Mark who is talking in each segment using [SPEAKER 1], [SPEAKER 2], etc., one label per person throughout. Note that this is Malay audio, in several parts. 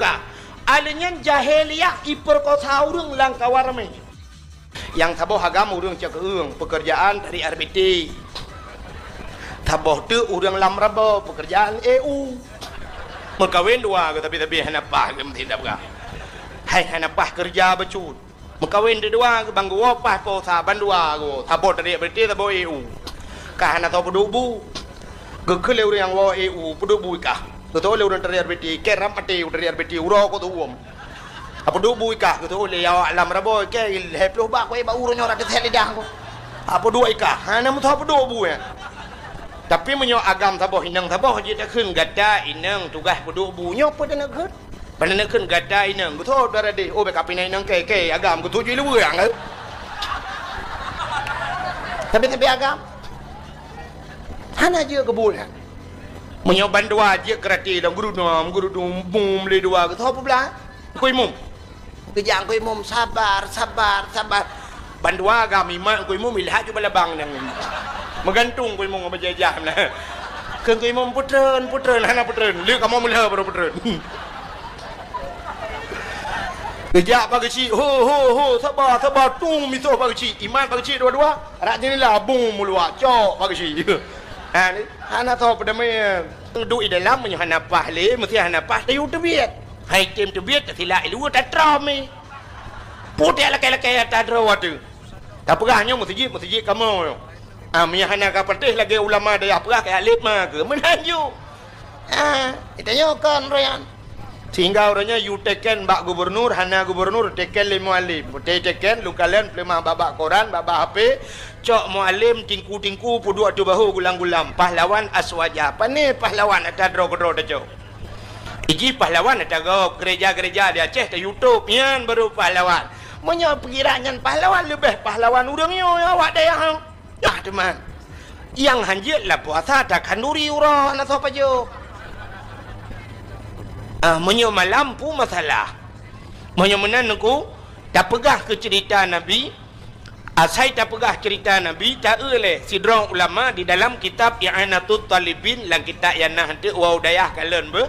[SPEAKER 1] bukan. Alanya jahiliyah iperkota urang langkawarame. Yang taboh agama urang cak pekerjaan dari RBT. Taboh tu urang lamrabo pekerjaan EU. Mengkawin dua tapi hanapah ke tidak bukan. Hai hanapah kerja becut. Mengkawin dua bang gua pah po saban dua go. Taboh dari RBT taboh EU. Kah hana tahu pedubu. Gekele urang wa EU pedubu kah. Betul urang dari RBT keram ate dari RBT uro ko tuum. Apa dubu kah betul le ya alam rabo ke heplo ba ko ba urang ora de lidah ko. Apa dua kah hana mu tahu pedubu ya. Tapi menyo agam taboh inang taboh je tak keun gada inang tugas pedubu nyo pada nak keun. Pada nak keun gada inang betul dara de oh be kapinai inang ke agam ko tuju lu urang. Tapi agam hana je kebul kan. Menyoban dua je kerati dan guru dum bum le dua ke tahu pula. Koi mum. Kejang koi mum sabar. Bandua agam imak koi mum ilha ju balabang nang. Menggantung koi mum berjajah lah. Keun koi mum putreun hana putreun. Liu kamu mulha baru putreun. Kejak pagi si ho sabar tung mito pagi si iman pagi si dua rak jenilah bum mulua cok pagi si. Hana tahu pada mai duduk di dalam menyo hana pahle mesti hana pas tayu tebiet. Hai tim tebiet silak lu tak trami. Putih lakai tak draw tu. Tak perahnya masjid kamu. Menyo hana ka pertih lagi ulama dia perah ke alif mah ke menanju. Itanya kan royan. Sehingga orangnya you teken bak gubernur hana gubernur teken le muallim. Teken lu kalian plemah babak koran babak HP cok muallim tingku pudu atu bahu gulang-gulam pahlawan aswaja. Apa ni pahlawan ada dro-dro dah. Iji pahlawan ada gereja-gereja di Aceh di YouTube nyan baru pahlawan. Menyo perkiraan pahlawan lebih pahlawan urang yo awak daya. Ya teman. Yang hanjit lah puasa tak kanuri urang nak apa jo. Menyo malampu masalah. Menyo menanku tak pegah ke cerita Nabi. Saya tak pegah cerita Nabi tak oleh sidrong ulama di dalam kitab I'anatul Talibin lang kitab yang nah hente wau dayah kalen be.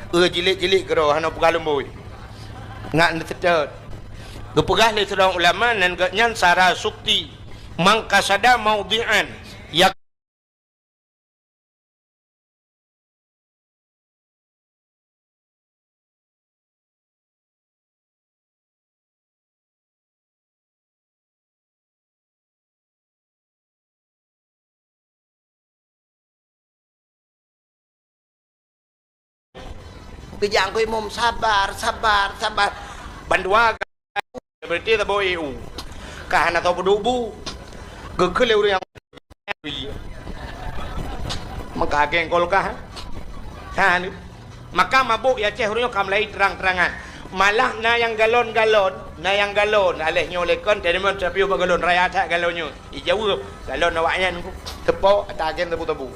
[SPEAKER 1] Jilik-jilik kero hana pegalum boy. Ngak netet. Gepegah le sidrong ulama nan nyan sara sukti mangkasada maudhi'an ya kejang koi mum sabar. Bandua berarti taboh EU. Kah hana tahu pedubu. Gekele urang maka geng kolkah. Kan maka mabuk ya Aceh urang kamlai terang-terangan. Malah na yang galon aleh nyolekon tenemon tapi galon raya tak galonnya. Ijau galon awaknya tepok atagen tebu-tebu.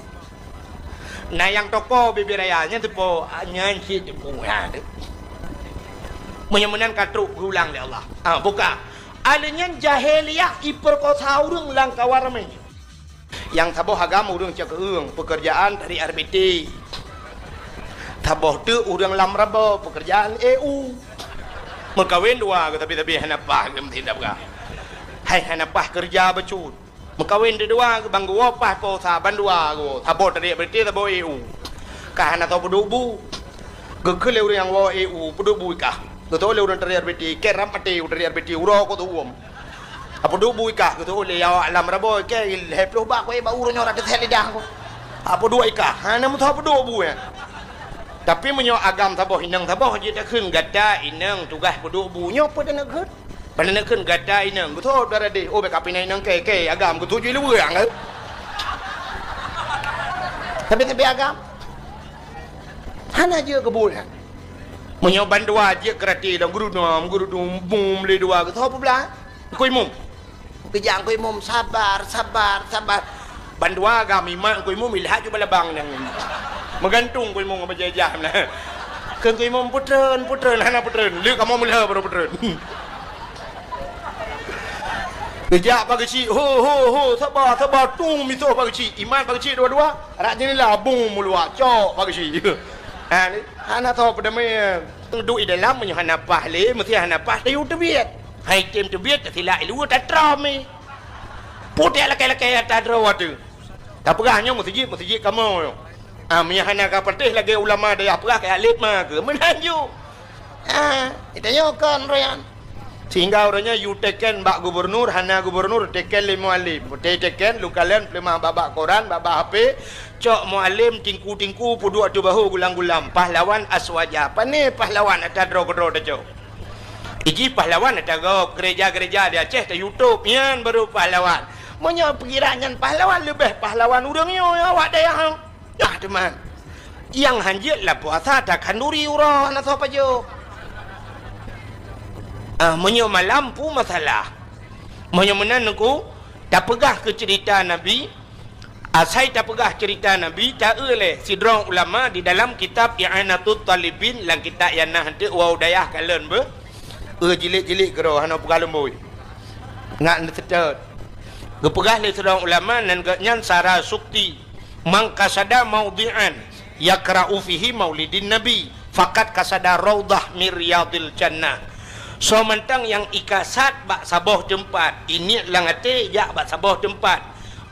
[SPEAKER 1] Nah yang toko bibir rayanya tepo nyanyi tepo ya. Menyemenan katruk berulang oleh Allah. Bukan. Alanya jahiliyah iperkota urang langkawarame. Yang taboh agama urang cak pekerjaan dari RBT. Taboh tu urang lamrabo pekerjaan EU. Mengkawin dua tapi hanapah ke tidak bukan. Hai hanapah kerja becut. Mengkawin dua bang gua pah po saban dua go. Taboh dari RBT taboh EU. Kah hana tahu pedubu. Gekele urang wa EU pedubu kah. Betul urang dari RBT keram ate dari RBT uro ko tuum. Apa dubu kah betul le ya alam rabo ke heplo ba ko ba urang ora de lidah ko. Apa dua kah hana mu tahu pedubu ya. Tapi menyo agam taboh inang taboh je tak keun gada inang tugas pedubu nyo pada nak keun. Pada nak keun gada inang betul dara de oh be kapinai inang ke agam ko tuju lu urang. Tapi agam hana je kebul kan. Menyoban dua je kerati dan guru dum bum le dua ke tahu pula. Koi mum. Kejang koi mum sabar. Bandua agam imak koi mum ilha ju balabang nang. Menggantung koi mum berjajah lah. Keun koi mum putreun hana putreun. Liu kamu mulha baru putreun. Kejak pagi si ho sabar tung mito pagi si iman pagi si dua rak jenilah bum mulua cok pagi si. Hana tahu pada mai Duk di dalam menyo hanapah le mesti hanapah tayu tebiat. Hai tim tebiat sila ilu tak trami. Putih lakai-lakai tak draw tu. Tak perahnya masjid kamu. Minya hana ka pertih lagi ulama dia perah ke alit mah ke menanju. Itanya kan rayan. Sehingga orangnya you teken bak gubernur, hana gubernur teken le mualim. Teken lu kalian pelemah babak koran, babak HP, cok mualim tingku-tingku pudu atu bahu gulang-gulam. Pahlawan aswaja. Apa ni pahlawan ada dro-dro dah cok. Iji pahlawan ada gereja-gereja di Aceh, di YouTube yan baru pahlawan. Monya perkiraan pahlawan lebih pahlawan urangnya ya awak dah yang. Ya teman. Yang hanjit lah puasa tak kanduri urang atau apa jo. Menyo malam pun masalah. Menyo menanku tak pegah ke cerita Nabi. Saya tak pegah cerita Nabi tak oleh sidrong ulama di dalam kitab I'anatul Talibin lang kitab yang nah hente wa udayah kalen be. Jilik-jilik kero hana pegalem boy. Ngak netet. Gepegah le sidrong ulama nan nyan sara sukti mangkasada maudhi'an yakra'u fihi maulidin nabi faqat kasada raudah miryadil jannah. So mentang yang ikasat bak saboh tempat ini langate ya bak saboh tempat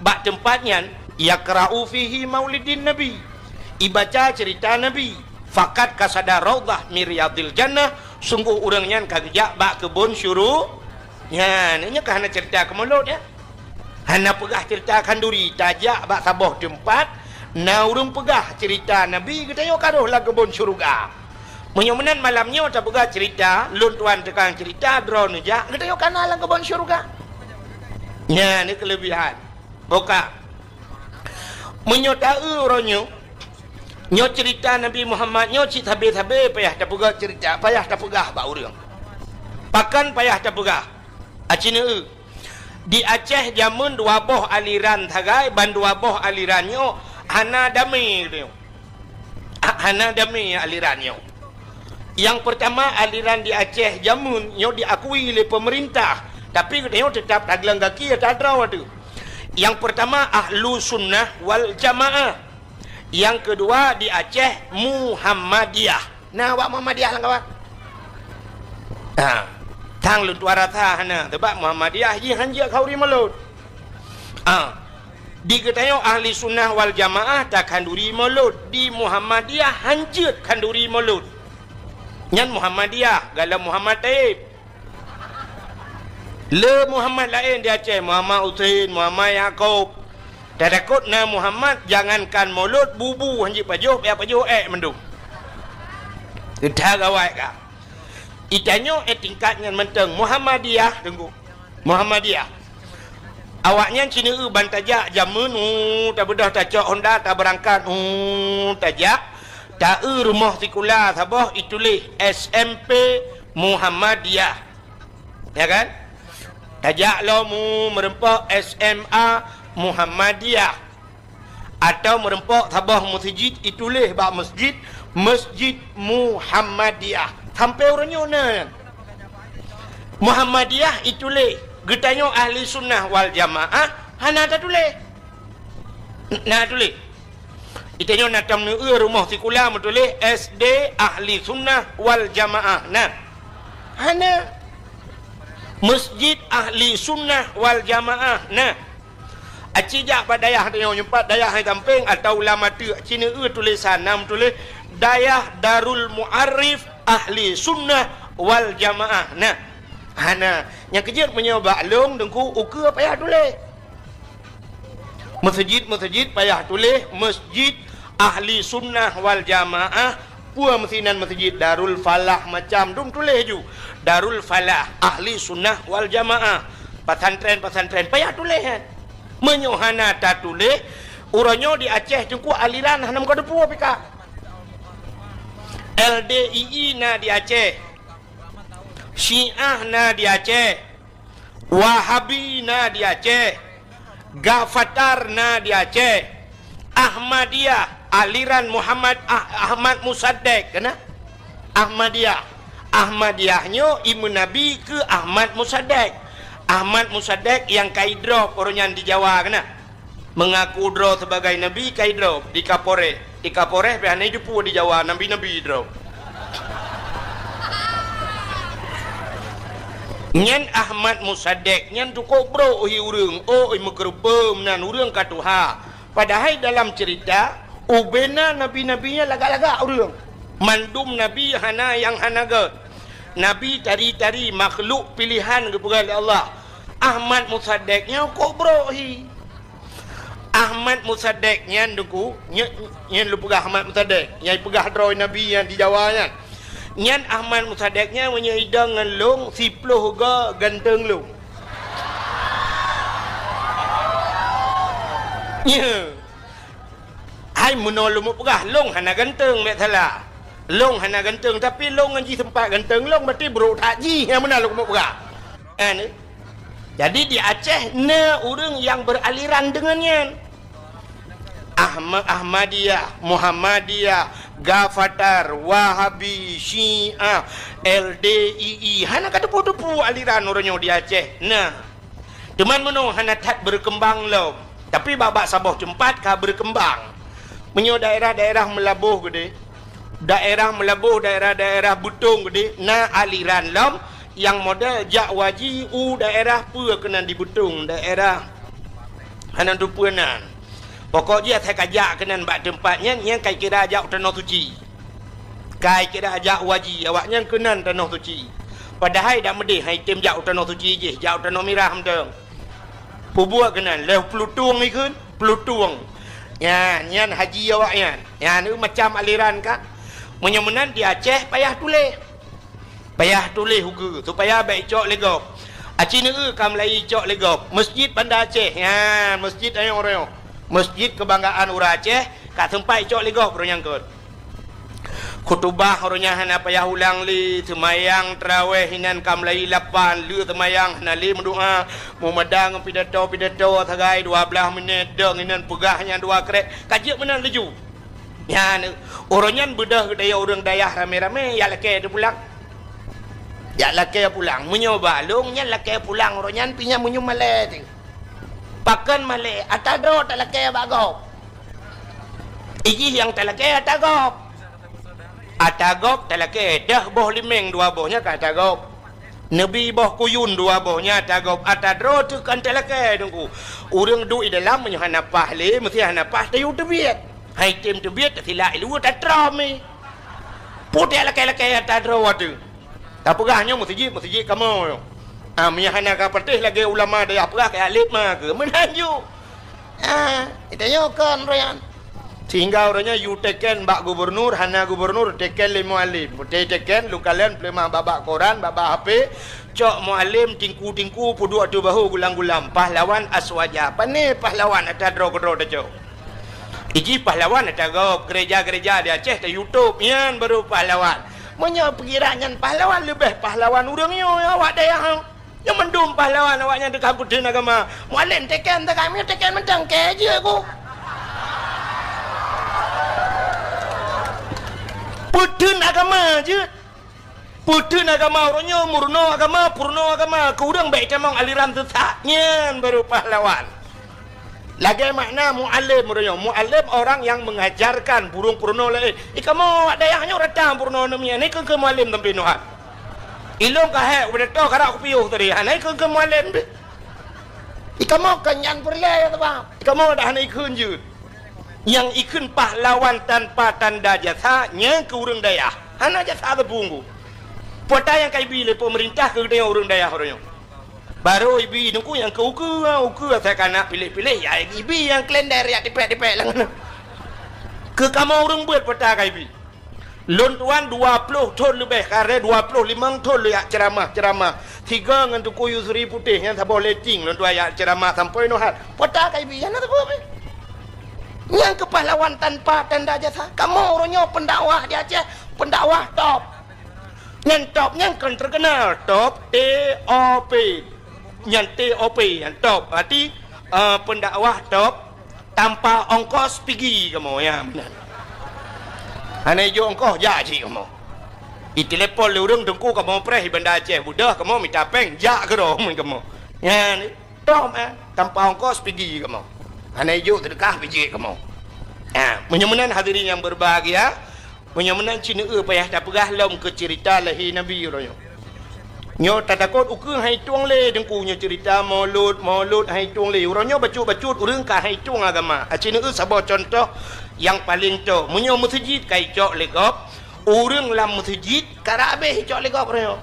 [SPEAKER 1] bak tempatnya yakra'u fihi maulidin nabi ibaca cerita nabi fakat kasada raudah miryadil jannah sungguh urangnya kagejak bak kebun syuru ya ini kahana cerita kemulut ya hana pegah cerita kanduri tajak bak saboh tempat na urang pegah cerita nabi kita yo karuh lah kebun syurga. Menyomenan malamnya tak pegah cerita, lun tuan tekan cerita, drone aja. Kita yuk kanal lang kebun syurga. Ya, ni kelebihan. Boka. Menyotau ronyo. Nyo cerita Nabi Muhammad nyo cik tabe-tabe payah tak pegah cerita, payah tak pegah ba urang. Pakan payah tak pegah. Acina di Aceh jamun dua boh aliran thagai ban dua boh alirannya hana damai dia. Hana damai alirannya. Yang pertama aliran di Aceh jamun nyo diakui oleh pemerintah tapi dia tetap taglang kaki tak ada tu. Yang pertama ahlu sunnah wal jamaah. Yang kedua di Aceh Muhammadiyah. Nah awak Muhammadiyah lah kawan. Tang lu tuara tha hana sebab Muhammadiyah ji hanja khauri malut. Di ketayo ahli sunnah wal jamaah tak kanduri malut, di Muhammadiyah hanjut kanduri malut. Nyan Muhammadiyah galam Muhammad Taib le Muhammad lain di Aceh Muhammad Usain Muhammad Yaakob dah takut na Muhammad jangankan mulut bubu hanji pajuh mendung kita gawai ka itanyo tingkatnya menteng Muhammadiyah tunggu Muhammadiyah awaknya cina bantajak jamun tak bedah tak cok Honda tak berangkat tajak tak rumah sekolah sabah itulah SMP Muhammadiyah ya kan tajak lo mu merempak SMA Muhammadiyah atau merempak sabah masjid itulah bak masjid Muhammadiyah sampai orangnya na Muhammadiyah itulah getanya ahli sunnah wal jamaah hana tak tulis nah tulis itanya natam nu rumah sekolah metulis SD ahli sunnah wal jamaah nah hana masjid ahli sunnah wal jamaah nah acijak badayah dia nyempat dayah hai tamping atau ulama tu cina tulisan nam tulis dayah darul muarif ahli sunnah wal jamaah nah hana yang kejut menyoba long dengku ukur payah tulis masjid payah tulis masjid ahli sunnah wal jamaah pua mesinan masjid Darul Falah macam dum tulis ju Darul Falah ahli sunnah wal jamaah pesantren payah tulis kan menyohana tak tulis uranyo di Aceh jengku aliran hanam ka depu pika LDII na di Aceh Syiah na di Aceh Wahabi na di Aceh Gafatar na di Aceh Ahmadiyah aliran Muhammad Ahmad Musaddek kena Ahmadiyahnya Ibu Nabi ke Ahmad Musaddek yang kaidrop orangnya di Jawa kena mengaku drop sebagai Nabi kaidrop di Kapore behana hidup di Jawa Nabi drop Nyan Ahmad Musaddiq nyan tu kobro hi urang oi megerupem nan urang katuha. Padahal dalam cerita ubena nabi-nabinya lagak-lagak urang. Mandum nabi hana yang hanaga. Nabi tari-tari makhluk pilihan kepada Allah. Ahmad Musaddiq nya kobro hi. Ahmad Musaddiq nyan duku nyan lu pegah Ahmad Musaddiq nyai pegah droi nabi yang di Jawa nyan. Nyan Ahmad Musaddiqnya menyidang dengan long siploh ga ganteng long. Ya. Hai menolong pegah long hana ganteng mek salah. Long hana ganteng tapi long ngaji sempat ganteng long berarti bro haji yang mana long pegah. Ni. Jadi di Aceh ne orang yang beraliran dengannya. Ahmadiyah, Muhammadiyah, Gafatar, Wahabi, Syiah, LDII, hana kata putu-putu aliran orangnya di Aceh. Nah, teman menung hana tak berkembang lo. Tapi babak Sabah tempat kah berkembang. Menyo daerah-daerah melabuh gede. Daerah-daerah butung gede. Nah aliran lom yang model jak waji daerah pua kena di butung daerah hana tu puanan. Pokok dia saya kajak kenan bak tempatnya yang kai kira ajak tanah suci. Kai kira ajak waji awaknya kenan tanah suci. Padahal dak medih hai tim jak tanah suci je, jak tanah merah mendeng. Pubuak kenan leh pelutung ikun, pelutung. Ya, nyan haji awaknya. Ya ni macam aliran kah? Menyemenan di Aceh payah tulis. Payah tulis hugu supaya baik cok legop. Aci ni kam lai cok legop. Masjid Bandar Aceh. Ya, masjid ayo orang. Masjid kebanggaan orang Aceh kat tempat cok legoh orang kot. Khutbah orangnya hana payah ulang li semayang tarawih hinan kam lai 8 lu semayang hana li mendoa memadang pidato sagai 12 minit deng hinan pegahnya 2 krek kajik menan leju. Ya orangnya bedah daya orang dayah rame-rame ya laki tu pulang. Ya laki pulang menyoba lungnya laki pulang orangnya pinya menyu malai tu. Pakan Malay atadro talakay bagop. Iji yang talakay atagop. Atagop talakay dah boh limeng 2 bohnya ka atagop. Nabi boh kuyun 2 bohnya atagop. Atadro tu kan talakay tunggu. Urang du di dalam menyahana pahle mesti hana pah tayu tebiat. Hai tim tebiat silak ilu tatram ni. Putih lakay-lakay atadro watu. Tapugahnya masjid kamu. Menyahana ka pertih lagi ulama daya perah ke alif mah ke menanju. Itu kan royan. Sehingga orangnya you teken bak gubernur, hana gubernur teken le mualim. Teken lu kalian plema babak koran, babak HP, cok mualim tingku pudu atu bahu gulang-gulang pahlawan aswaja. Pane pahlawan atadro kodro dajo. Iji pahlawan atago gereja-gereja di Aceh di YouTube yan baru pahlawan. Menyo pengirangan pahlawan lebih pahlawan urangnya awak daya. Yang mendum pahlawan awaknya dekat putih agama. Mualim teken tak kami teken mentang keje aku. Putih agama je. Putih agama orangnya murno agama, purno agama. Kurang baik camang aliran sesatnya baru pahlawan. Lagi makna mualim orangnya. Mualim orang yang mengajarkan burung purno lain. Kamu dayahnya ratang purno namanya. Ni ke mualim tempi nuhat. Ilong kahek udah tahu karak kupiuh tadi. Hanai ke mualim be. Ikamu kenyan perle tu bang. Ikamu dah hanai ikun je. Yang ikun pahlawan tanpa tanda jasa nya ke urang dayah. Hana jasa tepunggu. Pota yang kai bile pemerintah ke dia urang dayah orangnya. Baru ibi nungku yang ke uku saya kana pilih-pilih ya ibi yang klender ya dipek-dipek lang. Ke kamu urang buat pota kai bi. Lontuan 20 ton lebih karena 25 ton lu ya ceramah 3 dengan tu kuyu seri putih yang tak boleh ting lontuan ya ceramah sampai nohat pota kai bi yana tu apa yang kepahlawan tanpa tanda jasa kamu orangnya pendakwah di Aceh pendakwah top yang kan terkenal top TOP yang TOP yang top berarti pendakwah top tanpa ongkos pergi kamu ya benar. Hanai jo engkau jaji kamu. Di telepon le urang dengku kamu preh di Bandar Aceh. Budah kamu minta peng jak ke dong kamu. Ya ni. Tom tanpa ongkos pergi kamu. Hanai jo terdekat biji kamu. Menyemenan hadirin yang berbahagia. Menyemenan Cina payah tak perah lom ke cerita lahir Nabi orangnya. nyo tatakot ukur hai tuang le dengku nyo cerita maulud hai tuang le uronyo bacut urang ka hai tuang agama acina sabah contoh yang paling to munyo masjid kai cok legop urang lam masjid karabe cok legop reo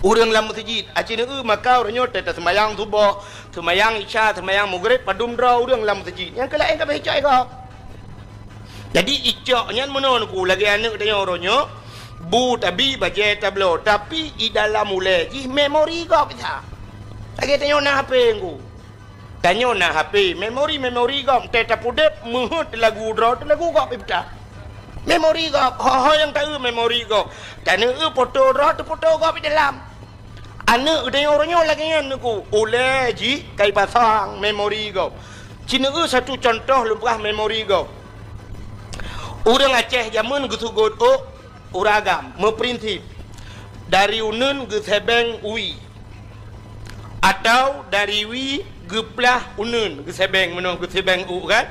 [SPEAKER 1] urang lam masjid acina maka uronyo tata semayang subuh semayang isya semayang maghrib padum dra urang lam masjid yang kelain ka be cok legop jadi icok nyan menon ku lagi anak dia uronyo bu tabi baje tablo tapi di dalam mulai ji memori kau bisa lagi tanya na HP ku tanya na HP memori kau teta pudep muhut lagu draw lagu kau bisa memori kau ho yang tahu memori kau tanya foto draw tu foto kau di dalam anak dia orangnya lagi yang ku oleh ji kai pasang memori kau cina satu contoh lumpah memori kau orang Aceh zaman gusugot uragam memprinsip dari unun ke sebeng ui atau dari wi ke plah unun ke sebeng menung ke sebeng u kan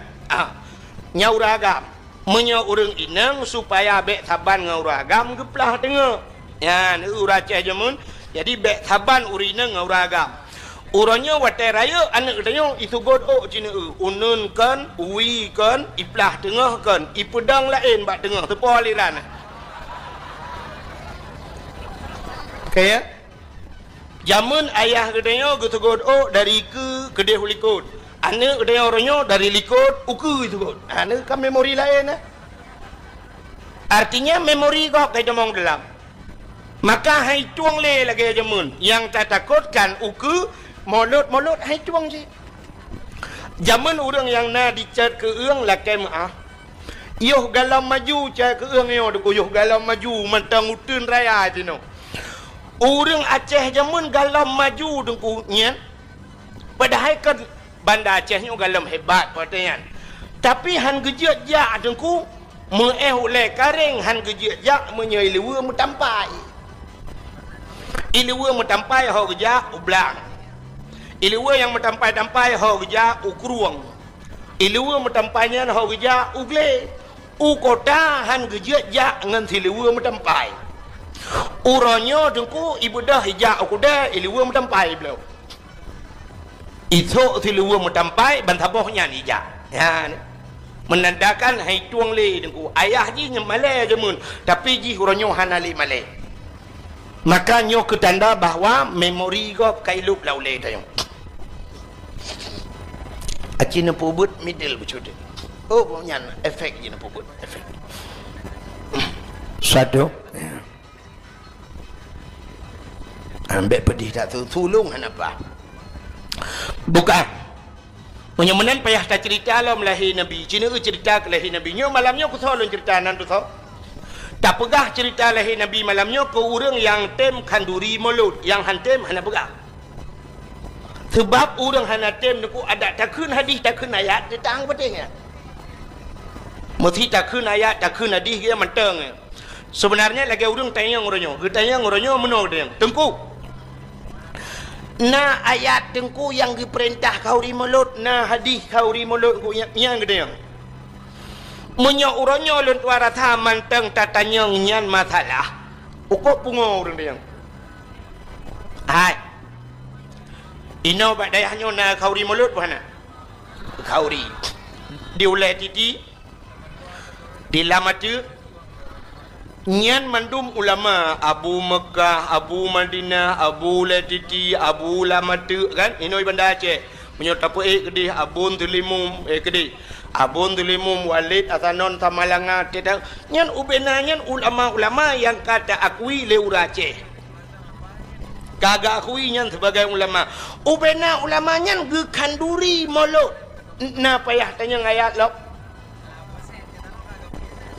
[SPEAKER 1] nya uragam menyo urang inang supaya bek saban ngauragam ke plah tengah ya ni urace jamun jadi bek saban urina ngauragam uranyo wate raya anak dayo isugot cina unun kan ui kan iplah tengah kan ipedang lain bak tengah tepo aliran kayak zaman ayah gedenya gutugot dari ke kedeh likut anak gedenya orangnya dari likut uku itu god anak kan memori lain artinya memori kau kayak demong dalam maka hai tuang le lagi zaman yang tak takutkan uku mulut hai tuang je zaman orang yang na dicat ke uang lah kemah yoh galam maju cat ke uang yo yoh galam maju mentang utun raya tino orang Aceh zaman galam maju dengku nyan padahal kan banda Aceh ni galam hebat pataian tapi han gejek jak dengku meeh oleh kareng han gejek jak menyai lewa metampai ilewa metampai ho gejak ublang ilewa yang metampai ho gejak ukruang ilewa metampainya ho gejak ugle u kota han gejek jak ngan silewa metampai uronyo dengku ibu dah hijak aku dah iliwa metampai beliau itu iliwa metampai bantabohnya hijak ya menandakan hai tuang le dengku ayah ji nyemale jemun tapi ji uronyo hanali male maka nyo ketanda bahawa memori go kailup laule tayong acina pubut middle becude nyan efek ji na pubut efek satu ambil pedih tak tolong apa bukan menyamanan payah tak cerita alam lahir Nabi cina cerita ke lahir Nabi nyo malamnya aku tolong cerita nan tu tak pegah cerita lahir Nabi malamnya ke orang yang tem kanduri mulut yang hantem hana pegah sebab orang hana tem aku ada takun hadis takun ayat tentang betulnya mesti takun ayat takun hadis dia menteng sebenarnya lagi orang tanya orangnya menol dia tengku na ayat tengku yang diperintah kau di mulut na hadis kau di mulut ku yang gede yang menyo uronyo lun tuara tha manteng tatanya nyan masalah uko pungo urang dia yang hai ino ba dayahnya na kau di mulut mana kau di diulai titi dilamatu nyan mandum ulama Abu Mekah, Abu Madinah, Abu Latiti, Abu Lamatu kan ini banda Aceh menyatapu kedih Abun Tulimum kedih Abun Tulimum Walid Asanon Tamalanga tidak nyan ubena nyan ulama-ulama yang kata akui le Aceh kagak akui nyan sebagai ulama ubena ulama nyan ge kanduri mulut na payah tanya ayat lok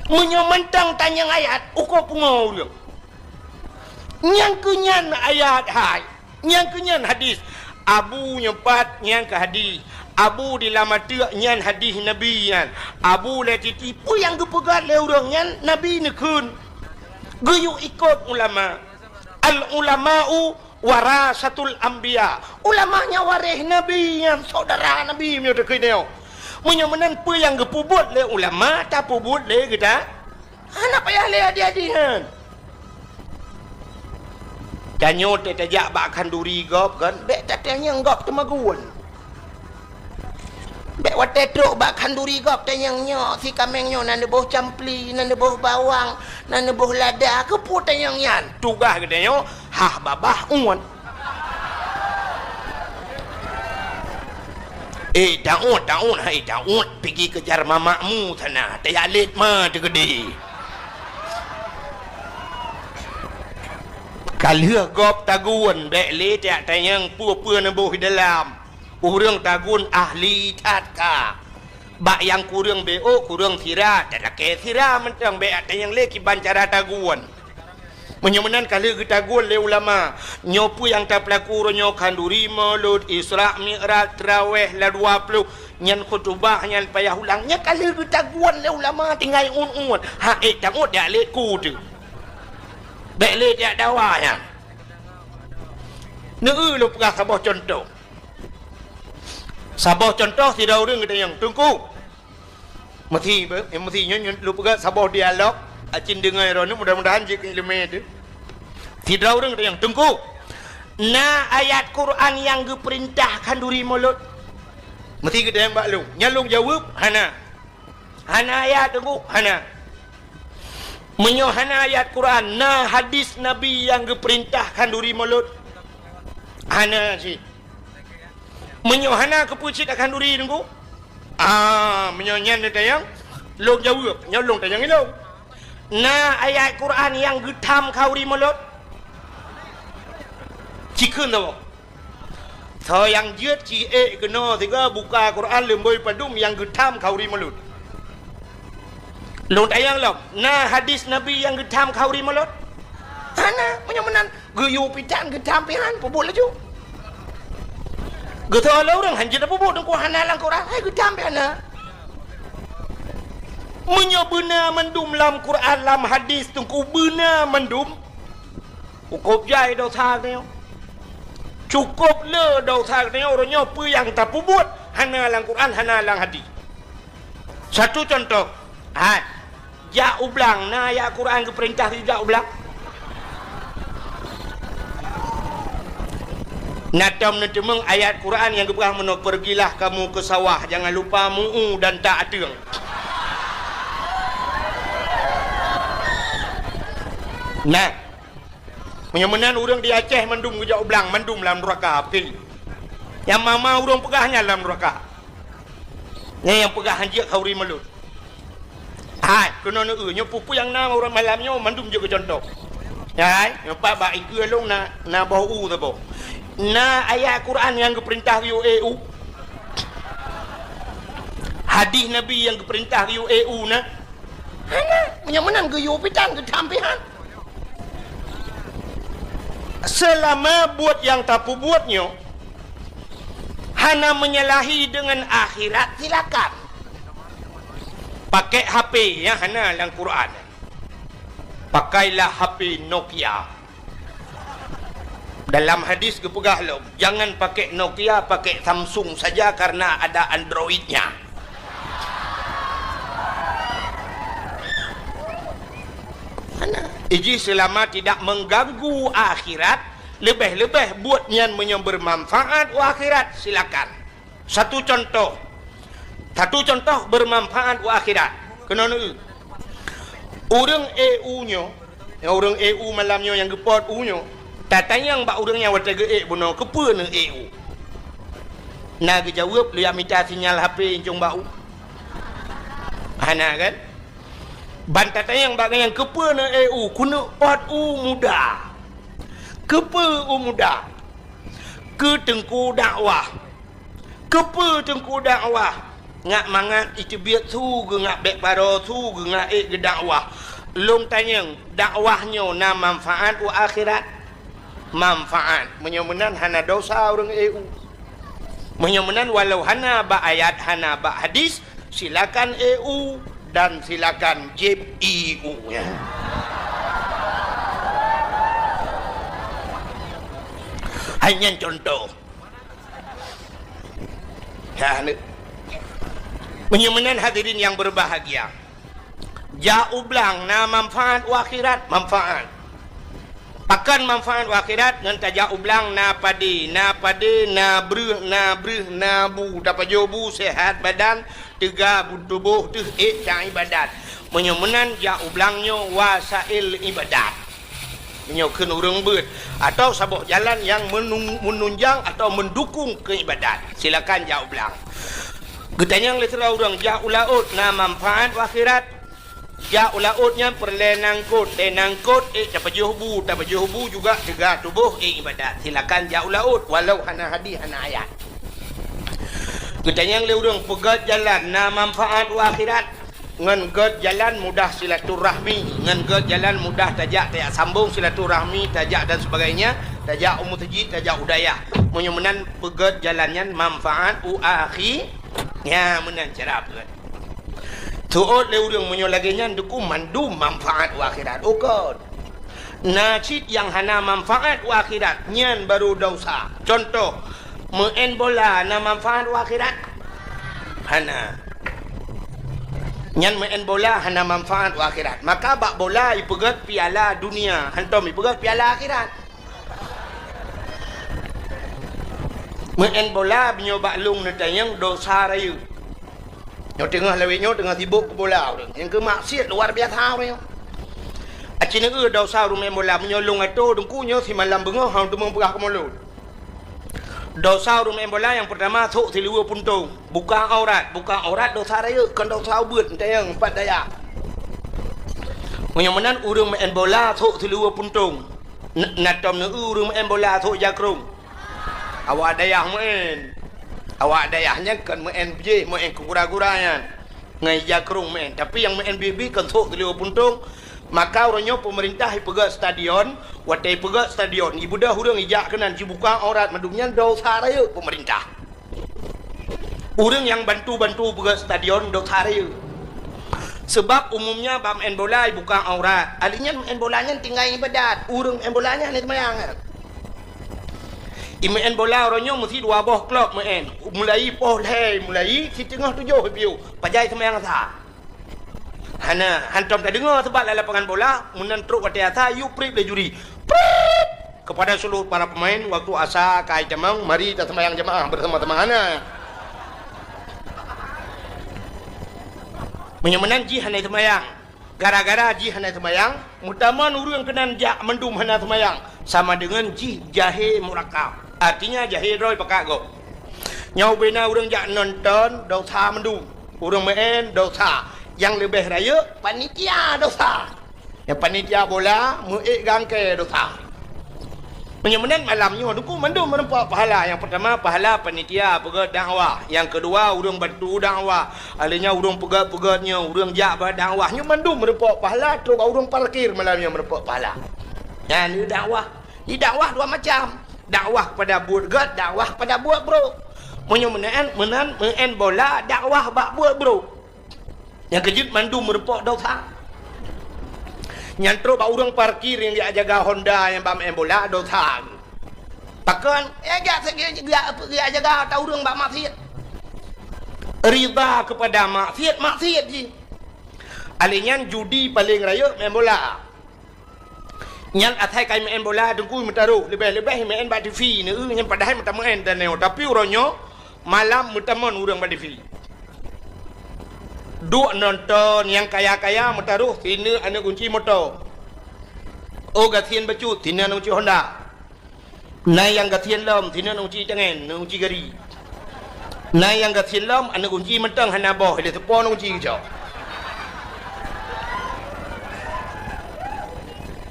[SPEAKER 1] menyomentang tanya ayat uko pungo dia nyang kunyan ayat hai nyang kunyan hadis abu nyepat nyang ke hadis abu dilamati nyan hadis nabi nyan abu latiti pu yang gepegat le urang nyan nabi nekun guyu ikut ulama al ulama'u warasatul anbiya ulamanya waris nabi nyan saudara nabi myo de kideo menyomenan pu yang gepubut le ulama tak pubut le kita anak payah le adi-adian Tanyo tajak bak kanduri gop kan. Bek tatanya gop temaguan. Bek wate truk bak kanduri gop tanyang nyo si kameng nyo nan boh campli, nan boh bawang, nan boh lada ke pu tanyang yan. Tugah ke tanyo, hah babah uan. Taun, hai taun, pergi kejar mamakmu sana. Tayalit mah tegede. Kalau gop tagun bek le tak tayang pua-pua nabuh dalam kurang tagun ahli tatka bak yang kurang beo kurang sira tak ke sira mentang bek tayang le kiban cara tagun menyemenan kalau kita tagun le ulama nyopu yang tak pelaku nyo kanduri maulud Isra Mi'raj Tarawih la 20 nyan khutbah nyan payah ulangnya kalau kita tagun le ulama tinggal un ha tangut dak le ku tu bek le tak dawanya lu pegah sabah contoh si dah orang kita yang tunggu mesti nyon lu pegah sabah dialog acin dengar rono mudah-mudahan jika ilmu itu si dah orang kita yang tunggu na ayat Quran yang diperintahkan duri mulut mesti kita yang baklung nyalung jawab hana ayat tunggu hana menyohana ayat Quran na hadis Nabi yang diperintahkan duri mulut hana si menyohana kepucit akan duri tunggu menyonyan dia yang long jawab nyolong tayang ilong na ayat Quran yang getam kauri mulut cikun tau so yang jet ci kena tiga buka Quran lemboi padum yang getam kauri mulut long tayang lom na hadis Nabi yang getam kauri mulut hana menyomenan geyu pitan getam pihan pupul laju geto orang hanjit pupul dengku hana lang Quran hai getam pihan menyobena mendum lam Quran lam hadis tungku bena mendum cukup jai dau thang neo cukup le dau thang neo orangnya apa yang tak buat hana lang Quran hana lang hadis satu contoh ja ublang na ayat Quran ke perintah ja ublang natam netemeng ayat Quran yang keberah menok pergilah kamu ke sawah jangan lupa mu'u dan tak adeng nah menyemenan orang di Aceh mendum ke ja ublang mendum dalam neraka api yang mama orang pegahnya dalam neraka yang pegah hanjik kauri melut kena nyo pupu yang nama orang malamnya mandum juga contoh ya pak ba iku long na bau tu bo na ayat Quran yang diperintah yu EU hadis Nabi yang diperintah yu EU na menyemenan ke yu pitan ke tampihan selama buat yang tak buatnya hana menyalahi dengan akhirat silakan pakai HP ya hana dalam Quran pakailah HP Nokia dalam hadis kepegah lo jangan pakai Nokia pakai Samsung saja karena ada Androidnya hana iji selama tidak mengganggu akhirat lebih-lebih buat yang bermanfaat akhirat silakan satu contoh bermanfaat wa akhirat kena orang EU nyo orang EU malamnya yang gepot U nyo tatanya yang bak orangnya wata ge bono kepa ne EU na ge jawab lu yang minta sinyal HP jong bau hana kan ban tatanya yang bak yang kepa ne EU kuna pot U muda kepa U muda ke tengku dakwah kepa tengku dakwah ngak mangat itu biat su ngak bek paro su ngak ke dakwah long tanyang dakwahnya na manfaat wa akhirat manfaat menyemenan hana dosa orang EU menyemenan walau hana ba ayat hana ba hadis silakan EU dan silakan JIU ya hanya contoh ya menyemenan hadirin yang berbahagia ja ublang na manfaat wa akhirat manfaat Pakan manfaat akhirat ngan tajak ublang na padi na bruh na bu dapat jobu sehat badan tega tubuh tu cai ibadat menyemenan ja ublangnya wasail ibadat menyokun urang beut atau sabuk jalan yang menunjang atau mendukung keibadat silakan ja ublang getanyang letera urang ja ulaut na manfaat akhirat ja ulautnya perlenangkut dapat juhbu juga tega tubuh ibadat silakan ja ulaut walau hana hadis hana ayat getanyang le urang pegat jalan na manfaat akhirat ngan get jalan mudah silaturahmi ngan get jalan mudah tajak sambung silaturahmi tajak dan sebagainya tajak umur tajid tajak udayah menyemenan pegat jalannya manfaat akhi ya menan cara pegat tuot le urang menyolaginya duku mandum manfaat akhirat ukod najid yang hana manfaat akhirat nyan baru dosa contoh main bola na manfaat akhirat hana nyan main bola hana manfaat akhirat maka bak bola ipegat piala dunia hantom ipegat piala akhirat main bola binyoba lung netayang dosa rayu nyo tengah lewetnya tengah sibuk ke bola yang ke maksiat luar biasa ni acina ke dosa rumah bola menyolong atau dengkunya si malam bengah hang tu mempegah ke mulut dosa rumah bola yang pertama thuk si luar puntung buka aurat dosa raya kan dosa ubud tayang empat daya menyemenan urang main bola thuk si luar puntung natom ne urang main bola thuk jakrung awak dayah main awak dayahnya kan main je main kura-kuranya ngai jakrung main tapi yang main BB kan thuk di luar puntung maka orangnya pemerintah pegat stadion watai pegat stadion ibu dah urang ijak kenan dibuka aurat madungnya dosa raya pemerintah urang yang bantu pegat stadion dosa raya sebab umumnya bab main bola buka aurat alinya main bolanya tinggal ibadat urang main bolanya ni semayang main bola orangnya mesti dua boh klub main mulai poh leh mulai si tengah 7 piu pajai semayang sah hana hantam tak dengar sebab dalam lapangan bola menan truk watai asa you prip le juri prip kepada seluruh para pemain waktu asa kai jamang mari kita semayang jemaah bersama-sama hana menyemenan ji hana semayang gara-gara ji hana semayang mutaman urang kenan jak mendum hana semayang sama dengan ji jahe murakab artinya jahe roy pakak go nyau bena urang jak nonton dosa mendum urang main dosa yang lebih raya panitia dosa yang panitia bola muik gangke dosa menyemenan malamnya duku mendum merempak pahala yang pertama pahala panitia pegat dakwah yang kedua urang bantu dakwah alinya urang pegat-pegatnya urang jak dakwahnya mendum merempak pahala terus urang parkir malamnya merempak pahala dan ini dakwah dua macam dakwah pada buat gad dakwah pada buat bro menyemenan main bola dakwah bak buat bro yang kejut mandu merepok dosa nyantro bak urang parkir yang dia jaga Honda yang bak main bola dosa pakan dia jaga tau urang bak maksiat rida kepada maksiat je alinyan judi paling raya main bola nyan atai kai main bola dengku mentaruh lebih-lebih main bak TV ni yang padahal mata main dan tapi uronyo malam mutamon urang bak TV duk nonton yang kaya-kaya mentaruh sini anak kunci motor oh gatian bacut sini anak kunci Honda nai yang gatian lom sini anak kunci jangan anak kunci gari nai yang gatian lom anak kunci mentang hana boh dia tepon anak kunci kejauh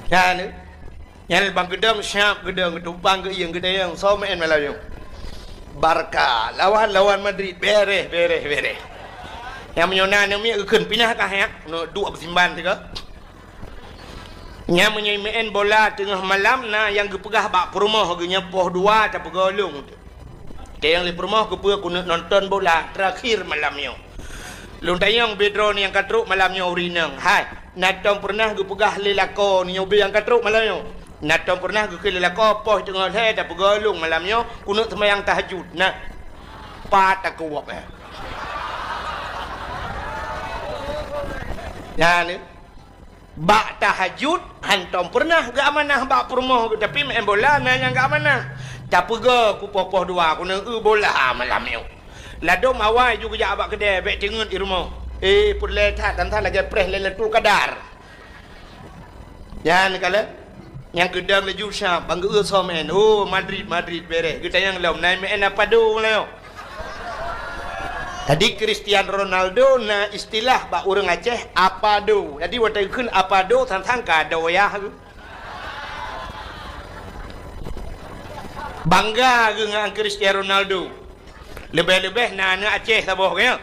[SPEAKER 1] ya ni yang bang gedam siap gedang tumpang ke yang gedang so main malam yang Barca lawan Madrid beres yang menyonan yang mi keun pindah kah ya no dua bersimban tiga yang main bola tengah malam na yang gepegah bak perumah genya poh dua tak pegolong ke yang li perumah ke peu nonton bola terakhir malamnya luntayang bedron yang katruk malamnya urinang hai natong pernah gepegah lelako ni obi yang katruk malamnya natong pernah ke lelako poh tengah he tak pegolong malamnya kunut semayang tahajud nah pat aku wap ya ni bak tahajud hantom pernah gak amanah bak permoh tapi main bola nanya gak amanah tak pega ku popoh dua aku nak bola malam ni ladom awal juga jak abak kedai bek tengut di rumah pun letak tantan lagi press letul kadar yan kala yang kedang laju syap bangga somen Madrid beres kita yang laum naik main apa do leo tadi Cristiano Ronaldo na istilah bak orang Aceh apa do jadi waktu kun apa do tantang kado ya bangga dengan Cristiano Ronaldo lebih-lebih na anak Aceh saboh kaya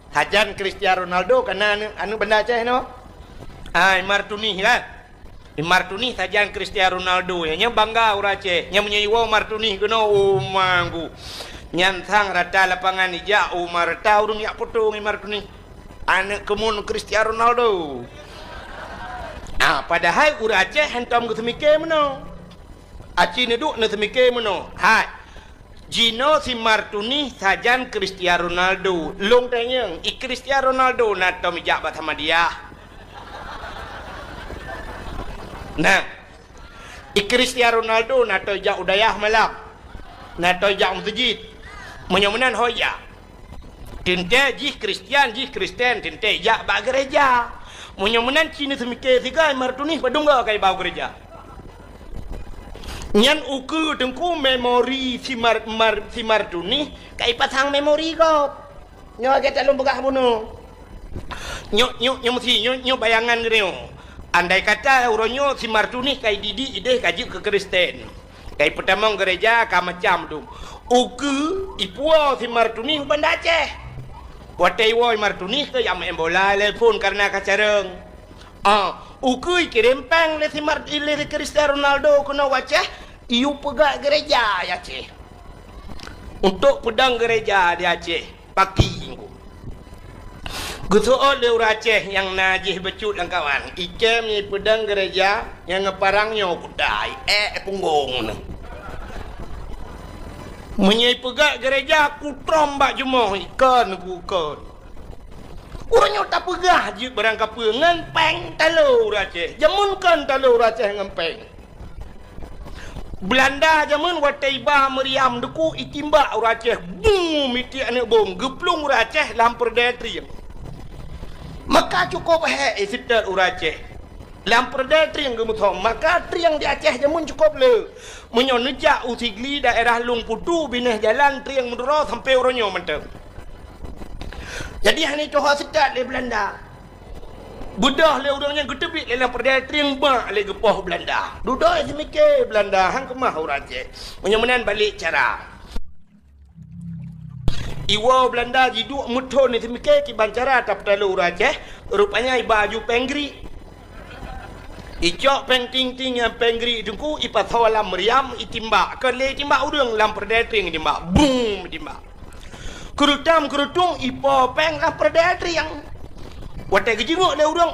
[SPEAKER 1] hajan Cristiano Ronaldo karena anu benda Aceh no Martuni kan Martuni hajan Cristiano Ronaldo nya bangga orang Aceh nya menyewa Martuni kena manggu nyantang rata lapangan ija Umar tahu yak potong Martuni anak kemun Cristiano Ronaldo padahal orang Aceh hentam ke semike meno Aceh ni duk na semike meno Gino si Martuni sajan Cristiano Ronaldo long tanyang Cristiano Ronaldo na tom ija bat sama dia nah Cristiano Ronaldo na to ija udayah malap na to ija masjid menyomenan hoya tinte jih Kristen tinte ija ba gereja menyomenan Cina semike siga Martuni padungga kai bau gereja nyan uku tengku memori si Martuni kai pasang memori kau nyo kita lu begah bunuh nyo mesti nyo bayangan gini andai kata uronyo si Martuni kai didi ide kaji ke Kristen kai pertama gereja ka macam tu uku ipua si Martuni banda Aceh watai woi Martuni ke yang main bola telepon karena kacareng uku kirim peng le si Martuni Cristiano Ronaldo kena waceh iu pegak gereja ya Aceh untuk pedang gereja di Aceh pagi Gusto le orang Aceh yang najih becut lang kawan ikem ni pedang gereja yang ngeparangnya kudai punggung menyai pegak gereja ku trombak jumah ikan orangnya tak pegah je berangkap ngempeng talur Aceh jamunkan talur Aceh ngempeng Belanda zaman watai bah meriam deku itimba orang Aceh boom iti anak bom geplung orang Aceh lampar detri maka cukup sitar orang Aceh lampar detri yang gemuthong maka triang di Aceh zaman cukup le menyonejak usigli daerah Lung Putu binah jalan triang mendoro sampai orangnya mantap jadi hanya coha sedat le Belanda budah le orangnya getebik le lampar detri yang bak le gepoh Belanda duduk semikir Belanda hang kemah orang Aceh menyemenan balik cara iwa Belanda jiduk muton ni semikir ki bancara tap talu orang Aceh rupanya baju penggri icok peng ting ting yang penggri dengku ipat sawalam meriam itimba ke le timba urang lampar detri yang timba boom timba kerutung ipo peng lampar detri yang watai kejenguk le orang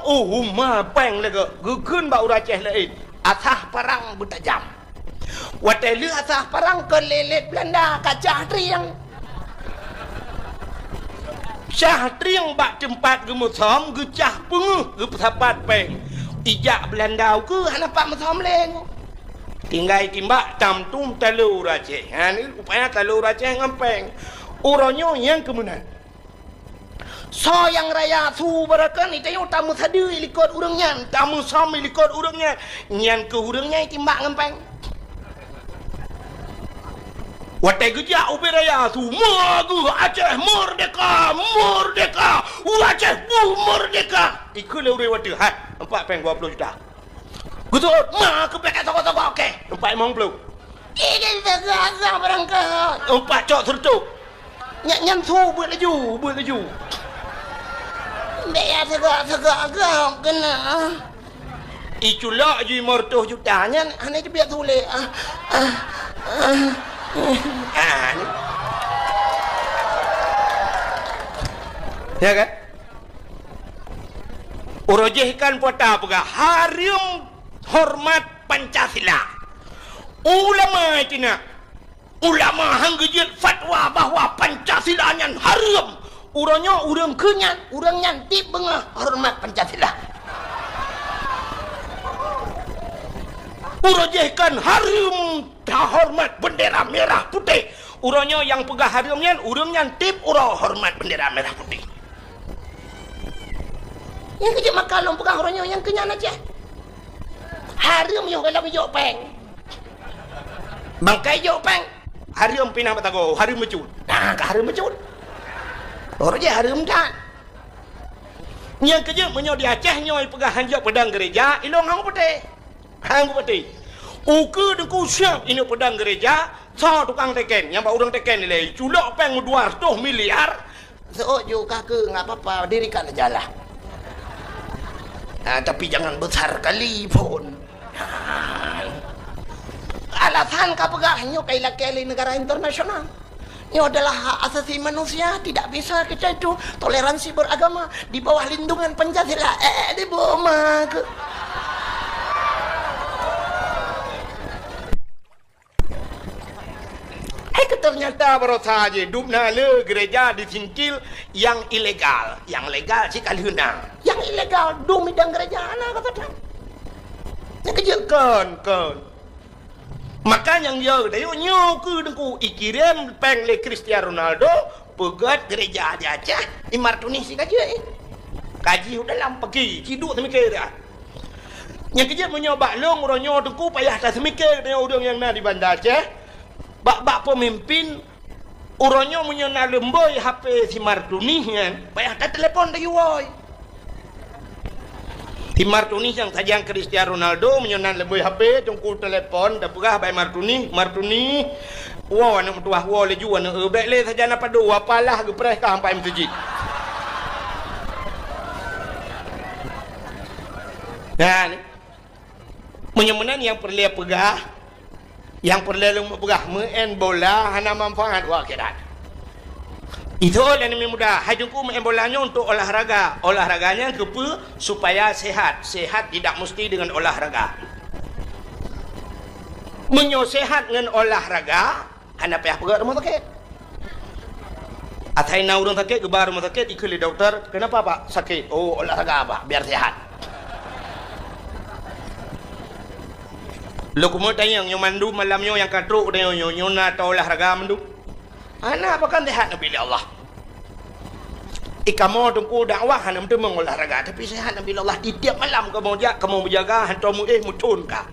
[SPEAKER 1] ma peng le gekun ba orang Aceh lain asah parang bertajam watai le asah parang ke lelet Belanda kacah triang cah triang bak tempat gemusom gecah penguh gepesapat peng ijak Belanda ke hanapak musom leng tinggal timbak tamtum talur Aceh ni rupanya talur Aceh ngempeng orangnya yang kemudian so yang raya su barakan itu yang tamu sadu ilikot urangnya tamu som ilikot urangnya nyan ke urangnya timbak ngempeng watai geja ubi raya su magu Aceh merdeka Aceh merdeka ikut le urang watai hat 4 peng 20 juta gusut ma ke pek toko-toko okey 4 ini segala berangkat 4 cok sertuk nyan su buat laju Dia segak kena. Itulah je 500 jutanya, hanya je biar tulis. Ya kan? Urojihkan pota pega harum hormat Pancasila. Ulama itina. Ulama hanggejit fatwa bahwa Pancasila nyan harum. Urangnya urang kenyan, urang nyanti bengah hormat Pancasila. urojehkan harum hormat bendera merah putih. Urangnya yang pegang harumnya, urangnya tip urang hormat bendera merah putih. Yang kerja makalong pegang urangnya yang kenyan aja. Harum yang kalau jok peng. Bangkai jok peng. Harum pinang batago, harum mecut. Nah, harum mecut. Orang je harum kan. Yang kerja menyo di Aceh nyoi pegang hanjak pedang gereja, ilong hang putih. Hang putih. Uku dengku siap ini pedang gereja, so tukang teken, yang orang teken nilai culok peng 200 miliar. So juga ke enggak apa-apa, dirikan aja lah. Nah, tapi jangan besar kali pun. Alasan kau pegahnya kailah-kailah negara internasional. Ini adalah hak asasi manusia, tidak bisa kita itu toleransi beragama di bawah lindungan Pancasila. Di bawah mak. Ternyata baru saja dubna le gereja disingkil yang ilegal, yang legal si kalhuna, yang ilegal dum midang gereja anak kata dia. Yang kejekan kan. Maka yang dia dayo nyoku dengku ikirim peng le Cristiano Ronaldo pegat gereja aja aja imartuni si kaji. Kaji udah lam pergi, ciduk semikir dah. Yang kerja menyoba long ronyo dengku payah tak semikir dengan orang yang nak di Bandar Aceh. Bak pemimpin uronyo menyona lemboy HP si Martuni kan payah tak telepon lagi woi si Martuni yang sajang Cristiano Ronaldo menyona lemboy HP tunggu telepon tak pegah bay Martuni wow anak tua wow le juan baik le saja nak padu apalah gepres ka sampai masjid dan menyemenan yang perlu pegah yang perlu pegah main bola hana manfaat akhirat. Itu yang lebih mudah. Hajungku main bolanya untuk olahraga. Olahraganya kepa supaya sehat. Sehat tidak mesti dengan olahraga. Menyo sehat dengan olahraga, hana payah pergi rumah sakit. Atai na orang sakit, kebar rumah sakit, ikut dokter. Kenapa pak sakit? Oh olahraga apa? Biar sehat. Lo kumut yang mandu malamnya yang katruk dia nyona atau olahraga mandu. Anak apa kan sehat Nabi Allah. Kamu tunggu dakwah hanya untuk mengolahraga tapi sehat Nabi Allah. Di tiap malam kamu berjaga hantam mutun ka.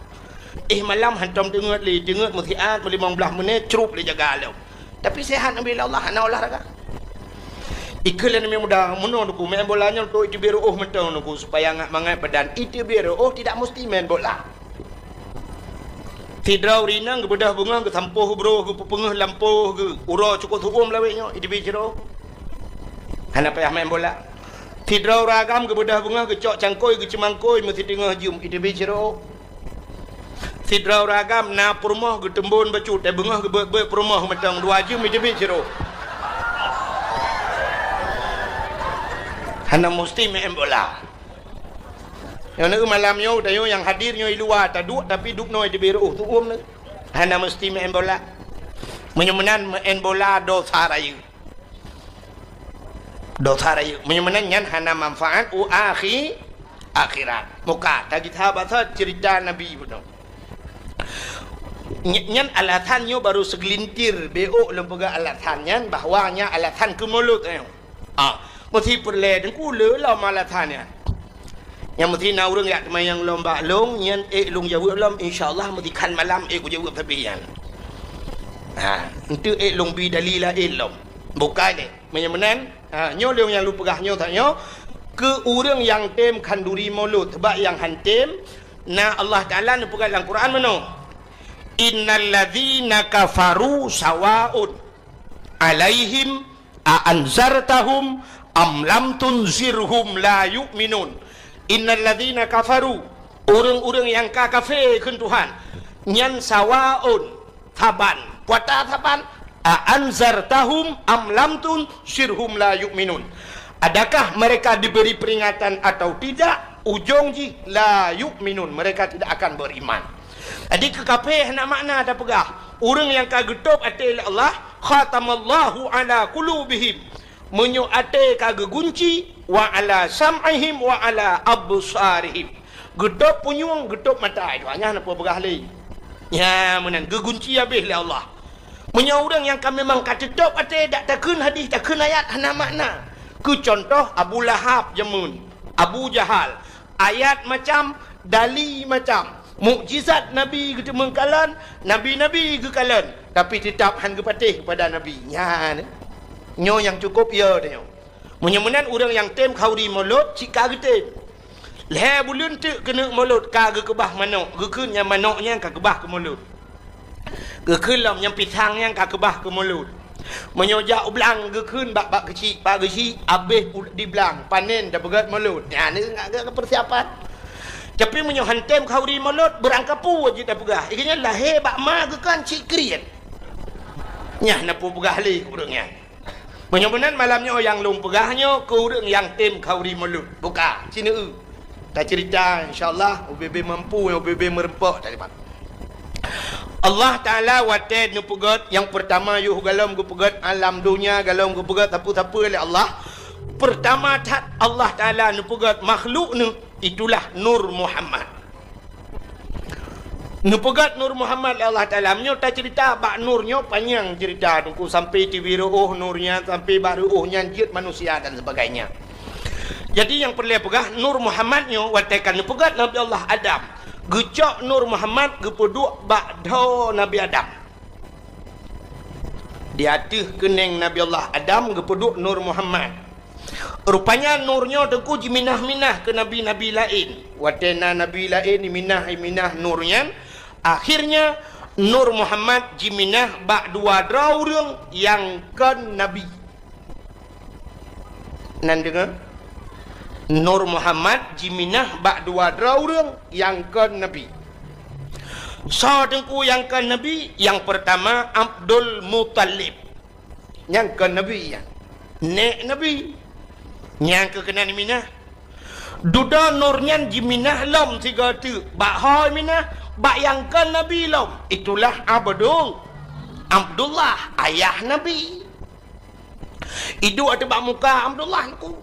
[SPEAKER 1] Malam hantam dengar musiat 15 menit cerup le jaga lo. Tapi sehat Nabi Allah hanya olahraga. Ikalan Nabi mudah menunggu main bolanya untuk itu biru mentang nunggu supaya ngak mangat badan. Itu biru tidak mesti main bola. Tidrau rinang ke bedah bunga ke tampuh bro ke pengeh lampuh ke ura cukup hukum laweknya itu bicaro hana payah main bola. Tidrau ragam ke bedah bunga ke cok cangkoi ke cemangkoi mesti tengah jum itu bicaro. Tidrau ragam na perumah ke tembun bacut bunga ke ber perumah macam 2 jum itu bicaro hana mesti main bola. Yang nak malamnya dayo yang hadirnya di luar taduk tapi duk noi di biru tu nak hana mesti main bola. Menyemenan main bola dosa raya. Dosa raya. Menyemenan nyan hana manfaat akhirat. Muka tadi sahabat cerita Nabi pun. Nyan alasannya baru segelintir BO lembaga alasannya bahwanya alasan ke mulut mesti perle dengku lah alasannya. Yang mesti na urang yak yang lomba long nyan long jawab lom insyaallah mesti kan malam ku jawab tabian. Untuk long bi dalila lom. Bukan ni. Menyemenan nyo leong yang lu pegah nyo tak nyo ke urang yang tem kanduri mulut sebab yang hantem na Allah Taala ni pegah dalam Quran mano. Innal ladzina kafaru sawaun alaihim a anzartahum am lam tunzirhum la yu'minun. Innal ladzina kafaru orang-orang yang kafir keun Tuhan nyan sawaun taban puata taban anzartahum am lam tunsirhum la yu'minun. Adakah mereka diberi peringatan atau tidak? Ujung ji la yu'minun, mereka tidak akan beriman. Jadi kekafir nak makna ada pegah orang yang kagetup ate Allah khatamallahu ala qulubihim menyo ate kagegunci wa ala sam'ihim wa ala absarihim Getup punyung, getup mata itu hanya nak berah lagi. Ya, menan gegunci habis oleh Allah. Punya orang yang kami memang kata top ate dak takun hadis, takun ayat hana makna. Ku contoh Abu Lahab jamun, Abu Jahal. Ayat macam, dali macam. Mukjizat Nabi kita mengkalan, Nabi-Nabi ke kalan. Tapi tetap han patih kepada Nabi. Ya, nyo yang cukup ya dia. Menyemenan orang yang tem khauri mulut, cika getem. Leh bulun tu kena mulut, ka ke kebah manok. Gekun yang manoknya ka kebah ke mulut. Gekelam yang pisang yang ka kebah ke mulut. Menyojak belang gekun bak kecil, bak kecil habis di belang, panen dah berat mulut. Ya, ni enggak persiapan. Tapi menyo hantem khauri mulut berangkapu aja dah pegah. Ikanya lahir bak ma ke kan cik kriat. Nyah nak pegah li urangnya. Menyebenan malamnya yang long pegahnya ke urang yang tem khauri mulut. Buka sini tak cerita insya-Allah UBB mampu, UBB merempak tadi mak. Allah Taala wated nu pegat yang pertama yuh galom gu pegat alam dunia galom gu pegat apa-apa oleh Allah. Pertama tat Allah Taala nu pegat makhluk nu itulah Nur Muhammad. Nu pegat Nur Muhammad Allah Taala menyo tak cerita bak nurnya panjang cerita tunggu sampai tiwiru nurnya sampai baru nyanjit manusia dan sebagainya. Jadi yang perlu pegah Nur Muhammadnya watekan nu pegat Nabi Allah Adam. Gecok Nur Muhammad gepeduk bakdo Nabi Adam. Di atas kening Nabi Allah Adam gepeduk Nur Muhammad. Rupanya nurnya tengku jiminah-minah ke nabi-nabi lain. Watena nabi lain minah nurnya. Akhirnya Nur Muhammad jiminah bak dua draurung yang kan nabi. Nan dengar? Nur Muhammad jiminah bak dua draurung yang kan nabi. So tengku yang kan nabi, yang pertama Abdul Muttalib. Yang kan nabi ya. Nek nabi. Yang kekenan minah. Duda nurnya jiminah lom tiga tu. Bak hoi minah, bak yang kan nabi lom. Itulah Abdullah ayah nabi. Idu ada bak muka Abdullah ku.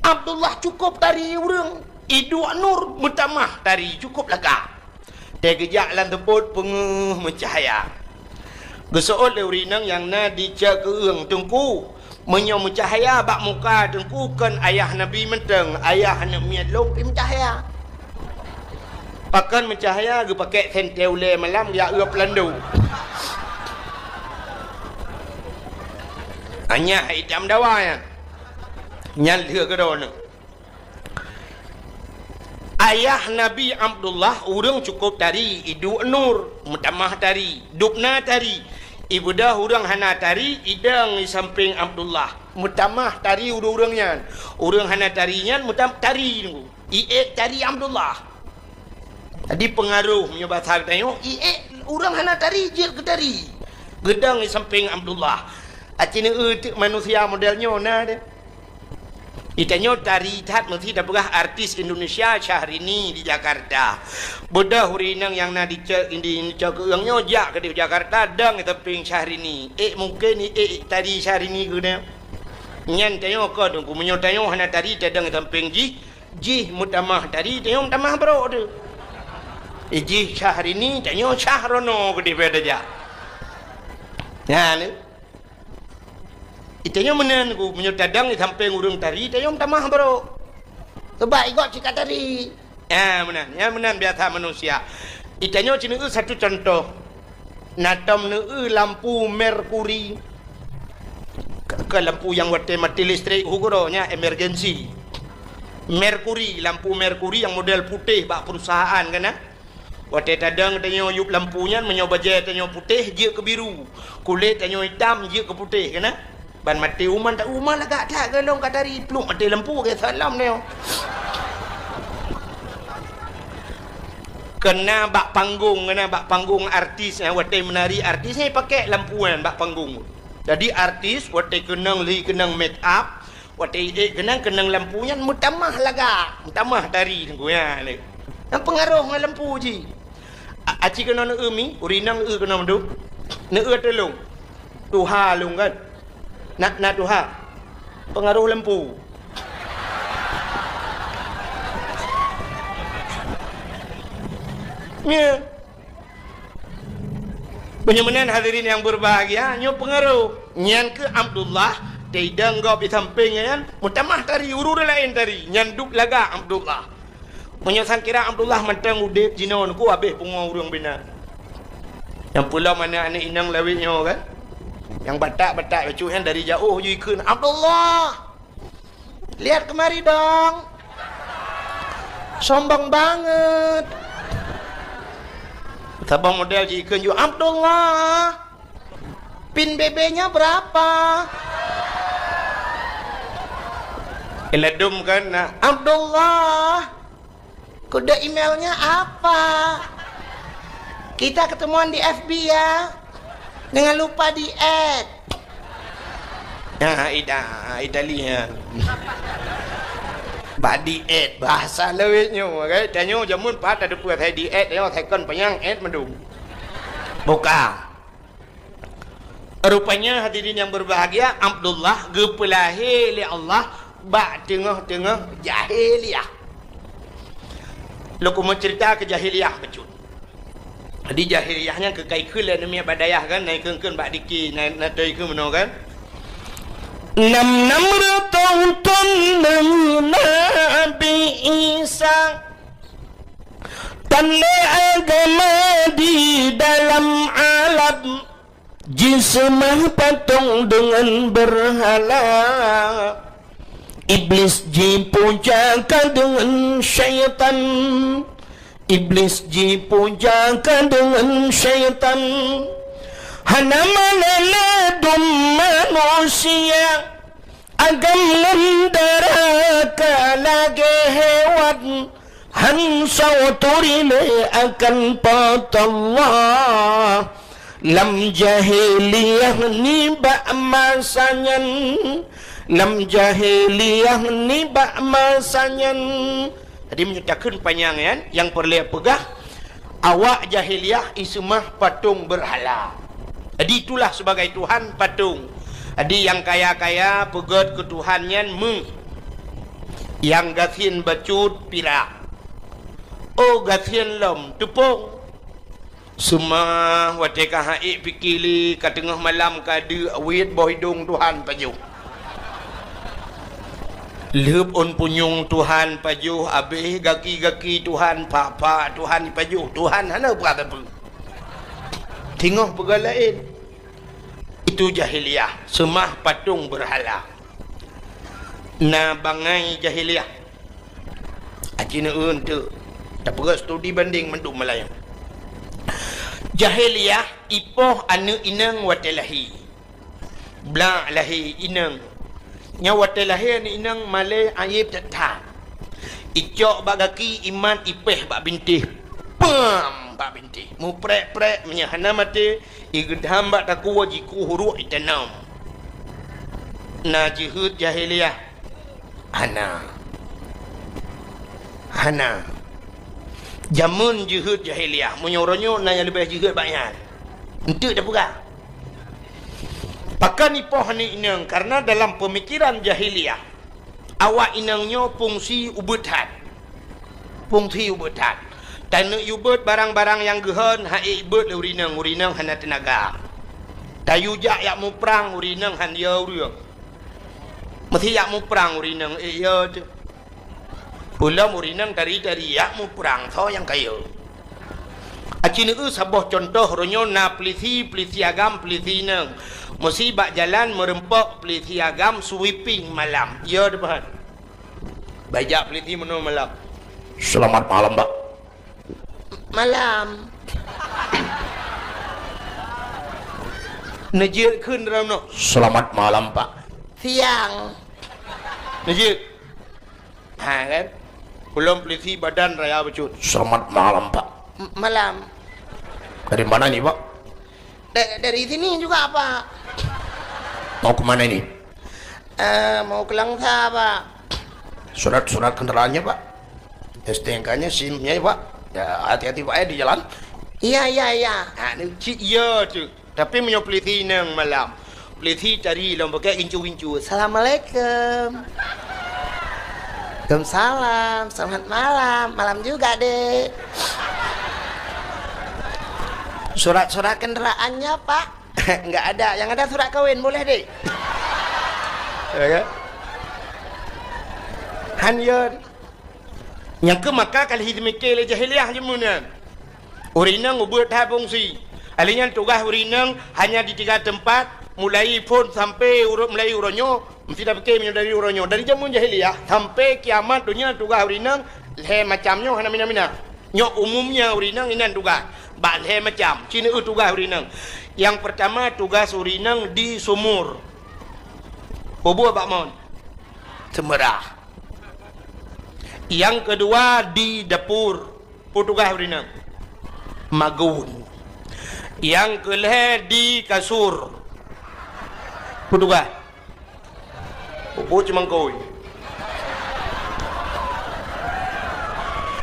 [SPEAKER 1] Abdullah cukup tari urang. Idu nur mutamah tari cukup lega. Tegejak lan teput penguh mencahaya. Gesool urinang yang na dicak keung tungku. Menyo mencahaya bak muka tengku kan ayah Nabi menteng, ayah nak miat long pi mencahaya. Pakan mencahaya ge pakai sentel le malam dia uap landu. Hanya hitam dawa ya. Nyal dia ke dona. Ayah Nabi Abdullah urang cukup tari, idu nur, mutamah tari, dupna tari. Ibu dah urang hana tari idang di samping Abdullah. Mutamah tari urang-urangnya. Urang hana tarinya mutam tari tu. Iek tari Abdullah. Tadi pengaruh punya bahasa tengok iek urang hana tari je ke tari. Gedang di samping Abdullah. Acina manusia modelnya nah dia. Itanya tari tat mesti dah berah artis Indonesia Syahrini di Jakarta. Bodah hurinang yang nak dicek di keungnya jak ke di Jakarta dang teping Syahrini. Mungkin tadi Syahrini ke dia. Nyan tengok ke tunggu menyo tengok hana tadi tadang teping ji mutamah tadi tengok mutamah bro tu. Ji Syahrini tengok Syahrono ke di beda jak. Ya ni. Itanya menan ku menyotadang di samping urung tari tayong tamah bro. Sebab ikut cika tari. Ya menan biasa manusia. Itanya cina satu contoh. Natam lampu merkuri. Ke lampu yang wate mati listrik hugoronya emergency. Merkuri, lampu merkuri yang model putih bak perusahaan kan ah. Wate tadang tanyo yup lampunya menyoba je tanyo putih je ke biru. Kulit tanyo hitam je ke putih kan ah. Ban mati uman tak uman lah kat tak gelong kat dari peluk mati lampu ke salam ni. Kena bak panggung artis watai menari artis ni pakai lampuan bak panggung. Jadi artis watai kenang make up, watai kenang lampunya mutamah laga, mutamah tari tunggu ya ni. Yang pengaruh dengan lampu ji. Aci kena mi, urinang kena menduk. Telung. Tuha lung kan. Nak Tuhan pengaruh lampu. Ya. Penyemanan hadirin yang berbahagia, nyo pengaruh. Nyan ke Abdullah, tidak ngau di samping kan, mutamah tari urur lain tari, nyanduk laga Abdullah. Menyosan kira Abdullah mentang udip jinon ku habis pungau urang bina. Yang pula mana anak inang lawitnya kan? Yang batak-batak lucu yang dari jauh je ikut Abdullah. Lihat kemari dong. Sombong banget. Sabang model je ikut juga Abdullah. Pin BB-nya berapa? Eladum kan Abdullah. Kode emailnya apa? Kita ketemuan di FB ya. Jangan lupa di add. Ya, Italia. Badi add bahasa lewitnya, okay? Tanya jamun pat ada buat saya di add, saya tekan penyang add mendung. Buka. Rupanya hadirin yang berbahagia, Abdullah gepelahi li Allah ba tengah-tengah jahiliyah. Lu mau cerita ke jahiliyah betul. Di jahiliyahnya ke kaikul dan demi badayah kan naik ke bak diki naik ke mana kan 600 tahun Nabi Isa tanda agama di dalam alam jismah patung dengan berhala iblis dipujakan dengan syaitan Iblis dipujakan dengan syaitan hana meneladum manusia agam mendaraka lagi hewan hansa turile akan patallah lam jahiliyah ni ba'masanya lam jahiliyah ni ba'masanya. Jadi menyatakan panjangan yang perlu pegah awak jahiliyah ismah patung berhala. Jadi itulah sebagai Tuhan patung. Jadi yang kaya-kaya pegat ke Tuhannya yang gathin bacut pirak. Oh gathin lom tepung. Semua wateka haik pikili ka tengah malam kada awit boh hidung Tuhan paju. Leup on punyung Tuhan pajuh abih gaki-gaki Tuhan papa Tuhan pajuh Tuhan hana berata pun tengok pergalain itu jahiliyah semah patung berhala na bangai jahiliyah acina untuk tak perlu studi banding menduk Melayu jahiliyah ipoh anu inang watelahi bla lahi inang nyawa telahir ni inang malay ayib tetap icok bagaki iman ipeh bak bintih pam bak bintih mu prek-prek menyahana mati igedham bak taku wajiku huruk itanam na jihud jahiliyah hana jamun jihud jahiliyah munyoronyo na yang lebih jihud banyak untuk dah pula pakan ipoh ni inang karena dalam pemikiran jahiliyah awak inangnya fungsi ubutan dan ubut barang-barang yang gehan hai ibut urinang hana tenaga tayu jak yak mu perang urinang han ya urang mesti yak mu perang urinang ya tu pula urinang dari yak mu perang so yang kaya acina sabah contoh ronyo na pelisi agam pelisi nang mesti bak jalan merempak peliti agam sweeping malam ya depan bajak peliti menu malam selamat malam Pak malam najir kun dalam no selamat malam Pak siang najir kan belum peliti badan raya becut selamat malam Pak malam dari mana nih Pak dari sini juga Pak mau kemana ini mau ke Langsa Pak surat kendaraannya Pak STNK-nya SIM-nya Pak ya hati-hati Pak di jalan iya nah, iya tu tapi menyopeliti nang malam peliti cari lom pakai gincu-gincu assalamualaikum Waalaikumsalam selamat malam juga dek Surat-surat kendaraannya Pak? Enggak ada, yang ada surat kawin boleh dek. Ya kan? Hanya yang ke Makkah kali hidmikir le jahiliah jemunan. Urinang ubur fungsi. Alinya tugas urinang hanya di 3 tempat, mulai pun sampai mulai uronyo, mesti dah fikir dari uronyo. Dari jamun jahiliah sampai kiamat dunia tugas urinang le macamnya hana mina-mina. Nyo umumnya urinang inan tugas. Bak le macam. Cina tugas urinang. Yang pertama tugas urinang di sumur. Kubur bak mon. Semerah. Yang kedua di dapur. Tugas urinang. Magun. Yang kelih di kasur. Tugas. Kubur cemangkoi.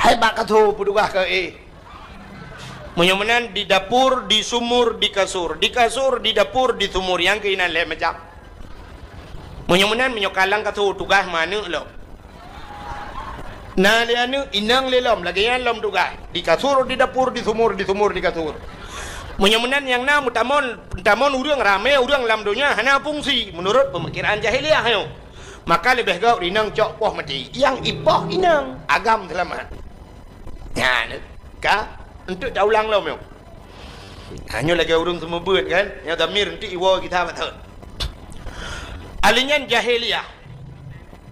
[SPEAKER 1] Hai bak katu tugas ke Menyomanan di dapur, di sumur, di kasur. Di kasur, di dapur, di sumur. Yang keinan leh macam. Menyomanan menyokalang katu tugas mana lo. Nah dia ni inang lelom lagi yang lom tugas. Di kasur, di dapur, di sumur, di kasur. Menyomanan yang na mutamon urang ramai urang lam dunia hana fungsi menurut pemikiran jahiliah yo. Maka lebih gau inang cok poh mati. Yang ipoh inang agam selamat. Ya, ka untuk dah ulang lah memang. Hanya lagi urung semua buat kan. Yang damir nanti iwa kita betul. Alinyan jahiliah.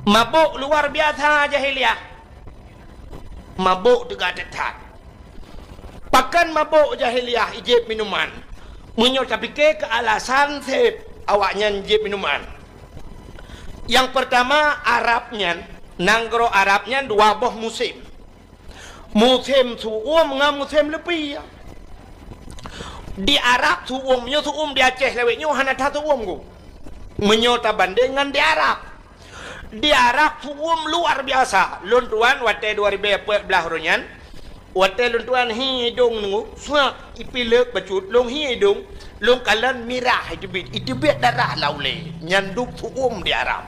[SPEAKER 1] Mabuk luar biasa jahiliah. Mabuk tegak tetap. Pakan mabuk jahiliah ijib minuman. Menyo tapi ke alasan sep awaknya ijib minuman. Yang pertama Arabnya, nanggro Arabnya 2 boh musim. Musim suum ngam musim lebih. Di Arab suumnya suum di Aceh leweknya hana ta suum ku. Menyota bandingan di Arab. Di Arab suum luar biasa. Luntuan wate 2014 ronyan. Wate luntuan hidung nunggu. Suak ipilek bacut long hidung. Long kalan mirah itu bit darah laule. Nyanduk suum di Arab.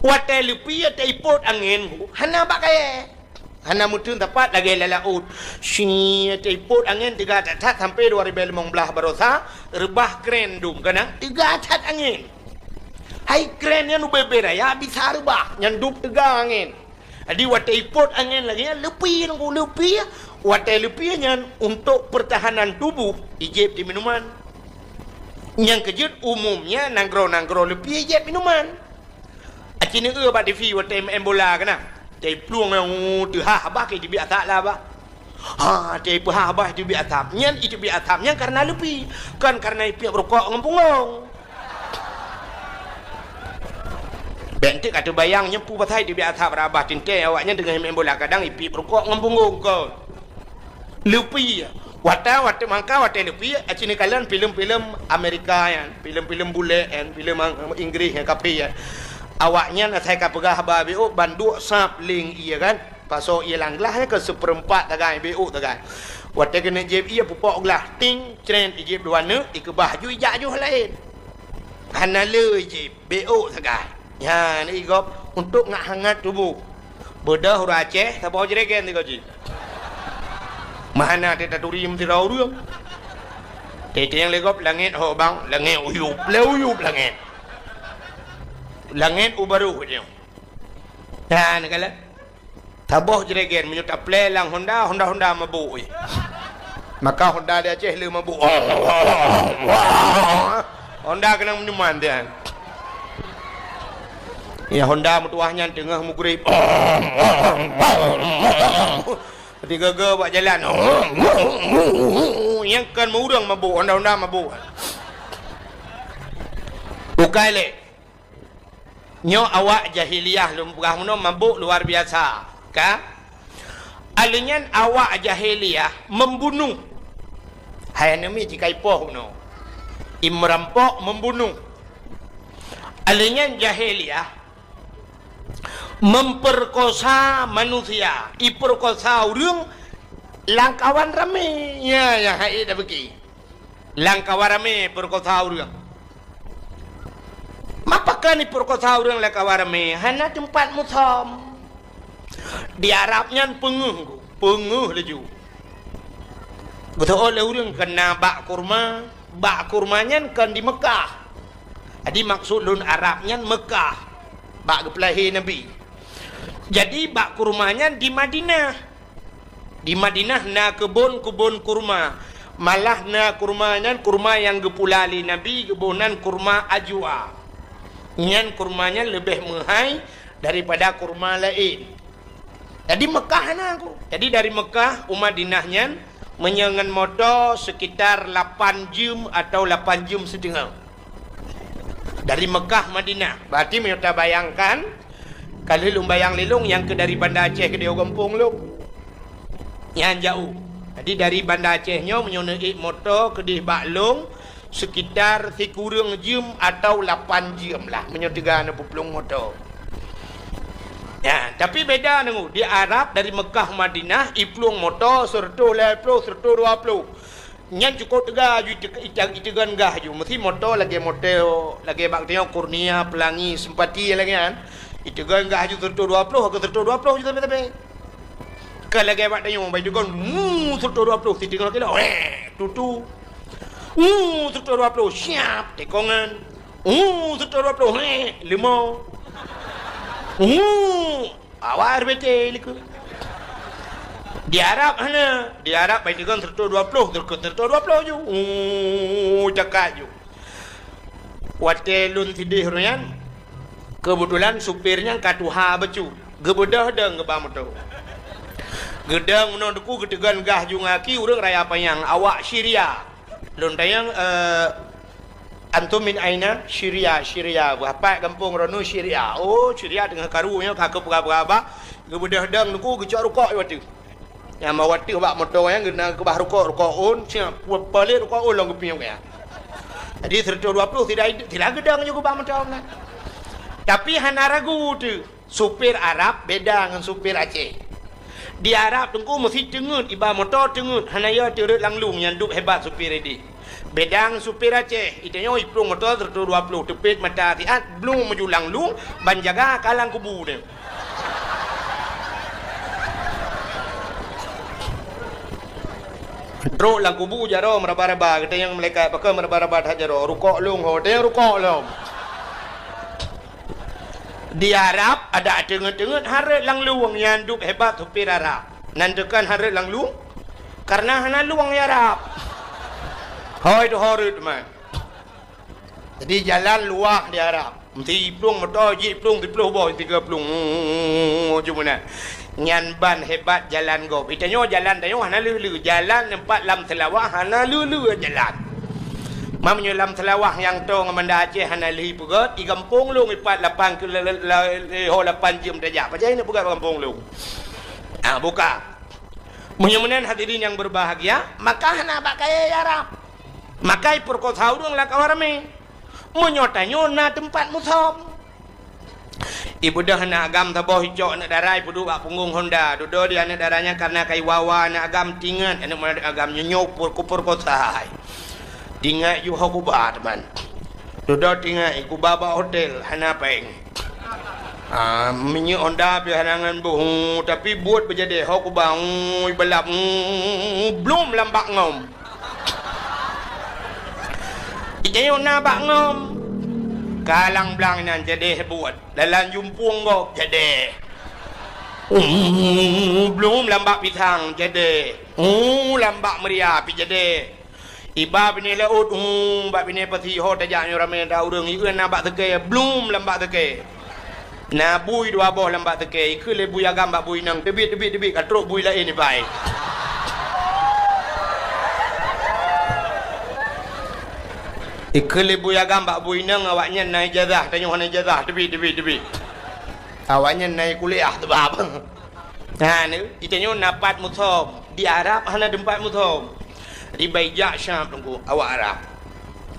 [SPEAKER 1] Wate lebih te ipot angin ku. Hana bakai. Hana mutun tepat lagi lalaut. Sini tiput angin 3 tat sampai 2015 barosa rebah kren dum kana 3 tat angin. Hai kren yang berbeda ya bisa rebah nyanduk 3 angin. Jadi wate iput angin lagi lebih nunggu lebih wate lebihnya untuk pertahanan tubuh ijib di minuman. Yang kejut umumnya nanggro lebih ijib minuman. Acini ba di fi wate embola kana. Tay pluang yang tu habah ke di biasa lah bah. Tay habah di biasa. Nyan itu biasa nyan karena lebih kan karena ipi rokok ngempungong. Bentik kata bayang nyempu patai di biasa berabah tinte awaknya dengan membola kadang ipi rokok ngempungong kau. Lebih. Wata mangka wata lebih. Acini kalian film-film Amerika yang film-film bule yang film Inggris yang kapi ya. Awaknya nak saya kapegah BO banduk sap ling iya kan pasal ia langlahnya ke 1/4 tagai BO tagai waktu kena jeb ia pupok gelah ting tren jeb dua ne ikebah ju ijak ju lain hana le jeb BO tagai ya ni igop untuk ngak hangat tubuh bedah huruf Aceh tak bawa jeregen ni gaji mana teta turim tirau ruang tete yang legop langit ho bang langit uyup langit langit ubaru dia. Dan kala taboh jeregen menyuta plelang Honda mabuk. Maka Honda dia Aceh le mabuk. Honda kena minuman dia. Ya Honda mutuahnya tengah mugrib. Ketika ge buat jalan. Yang kan murang mabuk Honda mabuk. Bukai le. Nyo awak jahiliyah lumpurah muno mabuk luar biasa ka alinyan awak jahiliyah membunuh hayanami jika ipoh muno imrampok membunuh alinyan jahiliyah memperkosa manusia iperkosa urang langkawan rame ya yang hai dah pergi langkawan rame perkosa urang. Mapakah ni perkosa orang lekawarame hana tempat mutam. Di Arabnya penguh laju. Betul oleh orang kena bak kurmanya kan di Mekah. Jadi maksud lun Arabnya Mekah. Bak kepelahi Nabi. Jadi bak kurmanya di Madinah. Di Madinah na kebun kurma. Malah na kurmanya kurma yang gepulali Nabi kebunan kurma ajwa. Nyan kurmanya lebih mahal daripada kurma lain. Jadi Mekah na aku. Jadi dari Mekah Madinahnya menyengan motor sekitar 8 jam atau 8 jam setengah. Dari Mekah Madinah. Berarti kita bayangkan kalau lu bayang lilung yang ke dari Banda Aceh ke Deo Kampung lu. Yang jauh. Jadi dari Banda Acehnya menyonai motor ke di Baklong sekitar kurang jam atau 8 jam lah menyotigan pupulung motor. Ya, tapi beda nengok di Arab dari Mekah Madinah iplung motor serta 10 serta 20. Nyan cukup tegah itegan gah ju mesti motor lagi bak tengok kurnia pelangi simpati lagi kan. Itegan gah ju serta 20 ke serta 20 ju tapi. Kalau lagi bak tengok bai itegan serta 20 tinggal kilo tutu. Serta 20 siap tekongan. Serta 20 limau. Awar betul ke. Di Arab mana? Di Arab baik dengan serta 20 serta 20 je. Cakap je. Waktu lun tidih rian kebetulan supirnya katuha becu. Gebedah deng ngebam motor. Gedang menon deku getegan gah ju ngaki urang raya payang awak Syria. Lun tayang antum min aina Syria berapa kampung Ronu Syria. Oh Syria dengan karunya kakak berapa gebedah dang deku gecak rukok waktu. Yang mawati bak motor yang gena ke bah rukok un siap pelit rukok un long kepiang ya. Jadi serta 20 tidak gedang juga bak motor nah. Tapi hana ragu tu supir Arab beda dengan supir Aceh. Di Arab tunggu mesti cengut iba motor cengut hana ya turut langlung yang duk hebat supir ini. Bedang supir Aceh itanya iplung motor serta 20 tepit mata tiat belum maju langlung ban jaga kalang kubu dia. Teruk lang kubu jaro meraba-raba kata yang mereka pakai meraba-raba dah jaro rukuk long ho tanya rukuk long. Di Arab ada tengah-tengah harat lang luang yang duk hebat supir Arab. Nantikan harat lang luang karena hana luang ya Arab. Hoi tu harat man. Jadi jalan luah di Arab. Mesti plung motor je plung 30 boy 30 cuma nak. Nyan ban hebat jalan go. Itanya jalan tayo hana lulu jalan tempat lam selawah hana lulu jalan. Mamnya lam selawah yang to ngamanda Aceh hana li pugat di kampung lu ipat 8 ke 8 jam dajak. Pajai ni pugat kampung lu. Buka. Menyemenan hadirin yang berbahagia, maka hana bakai Arab. Makai perkota urang lah kawarame. Menyotanyo na tempat musom. Ibu dah nak agam taboh hijau nak darai pudu bak punggung Honda. Dodo dia anak darahnya karena kai wawa nak agam tingat anak mana agam nyonyok pur kosai. Tingat yu hakuba teman. Dodo tingat iku baba hotel hana peng. Minyak Honda pi harangan bu tapi buat berjadi hakuba belap belum lambak ngom. Ijayo na bak ngom. Kalang belang nan jadi buat dalam jumpung go jadi belum lambak pitang jadi lambak meriah pi jadi iba bini laut bak bini pati ho tajak ramai dah urang ieu nambak teke belum lambak teke na bui dua boh lambak teke ikut le bui agam bak bui nang tebit katruk bui lain ni baik. Ikeli buya gambak buinang awaknya naik jazah tanya naik jazah tebi awaknya naik kuliah tu apa ni itanya napat muthom di Arab hana tempat muthom di Baijak Syam tunggu awak Arab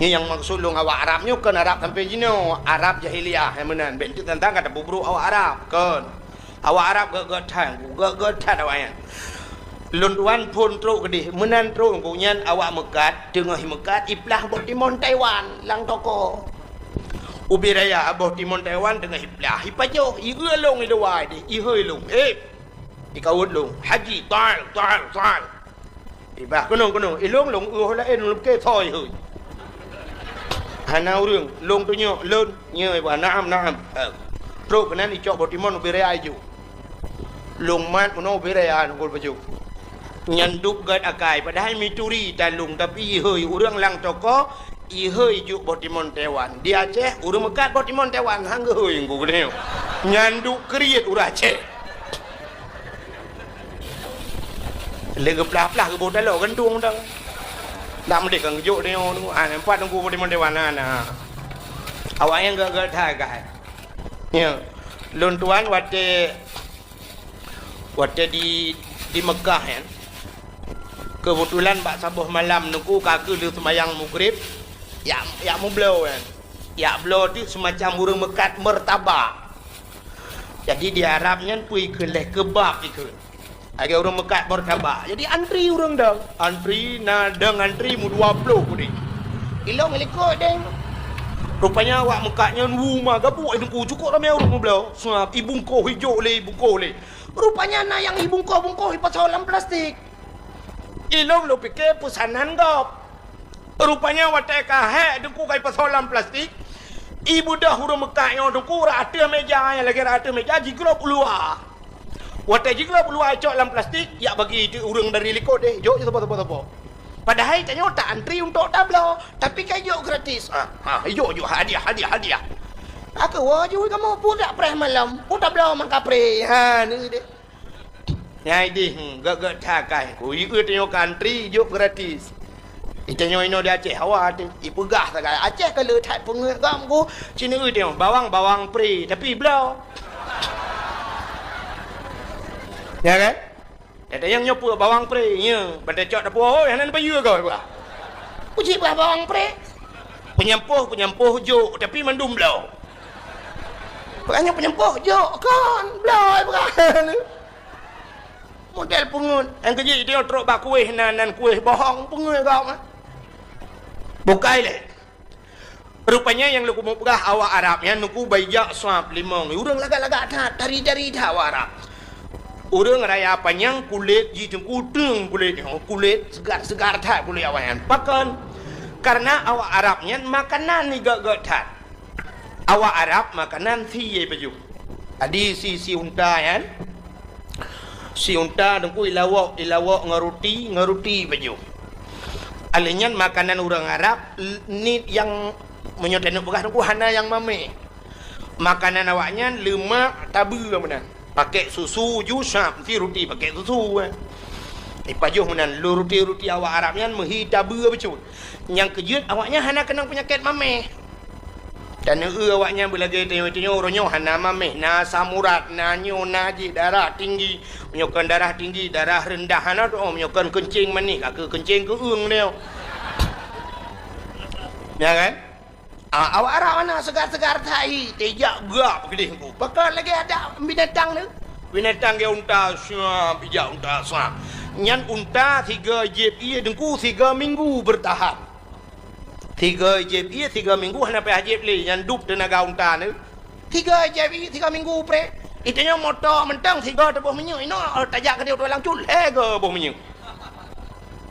[SPEAKER 1] ni yang maksud long awak Arabnya kan Arab sampai jino Arab jahiliyah yang menan bentuk tentang kata bubruk awak Arab kan awak Arab gak awaknya Lunduan pun teruk gede menan teruk kunyan awak mekat tengah mekat iplah boh timon Taiwan lang toko ubi raya boh timon Taiwan tengah iplah ipajo ieu long i dewai di i hơi long ikawut long haji tal Ibah kono ilong long la en lum ke thoi hơi hana urang long tu nyo lon nyoi ba naam pro kenan i cok botimon bere aju long mat mono bere an gol baju nyanduk gad akai padahal mituri talung tapi hơi urang lang toko i hơi ju botimon tewan dia Aceh urang mekat botimon tewan hang hơi ngku neu nyanduk kriet urang Aceh lega plah-plah ke bodoh lo gantung dah. Tak mesti kan juk dia tu. Empat tunggu di mana nah. Awak yang gak thai kai. Ya. Lon tuan wate di Mekah kan. Kebetulan bak sabuh malam nunggu kaki dia sembahyang maghrib. Ya mu blow kan. Ya blow tu semacam burung mekat mertabak. Jadi di Arabnya pui ke leh kebab ikut. Agak orang mekat bertabak. Jadi antri orang dah. Antri nadang antri mu 20 kudi. Ilong ikut deng. Rupanya awak mekatnya rumah gabuk itu cukup ramai orang belau. Sebab ibungkoh hijau le, ibungkoh le. Rupanya na yang ibungkoh pasal dalam plastik. Ilong lo fikir pesanan gap. Rupanya watai kahek dengku kai pasal dalam plastik. Ibu dah orang mekatnya dengku rata meja yang lagi rata meja jiglo keluar. Watai jiglo keluar cok dalam plastik, ya bagi urang dari likod deh, jok itu apa. Padahal tanya tak antri untuk tablo, tapi kan jok gratis. Jok hadiah. Aku wajib kamu pudak preh malam, pudak tablo mangka preh. Ni deh. Nyai deh, gak cakai. Ku ikut tanya antri jok gratis. Itanya ino di Aceh awak ipu gah tak Aceh kalau tak pengagam ku, sini tanya bawang preh, tapi blau. Ya kan? Ada yang nyopu bawang pre nya, pada cok dapur oh hanan payu kau apa? Uji bawang pre. Penyempuh juk tapi mendum blau. Bukannya penyempuh juk kan blau bukan. Model pungut. Yang kerja dia teruk bak kuih nan kuih bohong pungut kau mah. Bukai le. Rupanya yang lu mau pegah awak Arabnya nuku baijak swab limong. Urang lagak-lagak dari awak Arab. Orang raya panjang kulit jitu kudung kulit segar tak kulit awayan pakan karena awak Arabnya makanan ni gak tak awak Arab makanan si baju adi si unta kan si unta dengku ilawak ngaruti baju alinyan makanan orang Arab ni yang menyotenuk bekas dengku hana yang mame makanan awaknya lemak tabu mana pakai susu jusap si roti pakai susu pajuh menan lu roti awak Arabnya menghidap betul yang kejut awaknya hana kena penyakit mameh dan awaknya belajar tengok orangnya hana mameh na samurat na nyo naji darah tinggi menyokkan darah tinggi darah rendah hana tu menyokkan kencing manis ke kencing ke dia ya kan awak Arab mana segar-segar tai tejak gak begini ku bakal lagi ada binatang ni binatang dia unta siap bijak unta siap nyan unta 3 jeb ia dengku 3 minggu bertahap 3 jeb ia 3 minggu hana pe jeb le nyan dup tenaga unta ni 3 jeb ia 3 minggu pre itanya motor mentang 3 tebuh menyu ino tajak ke dia orang cul ke boh menyu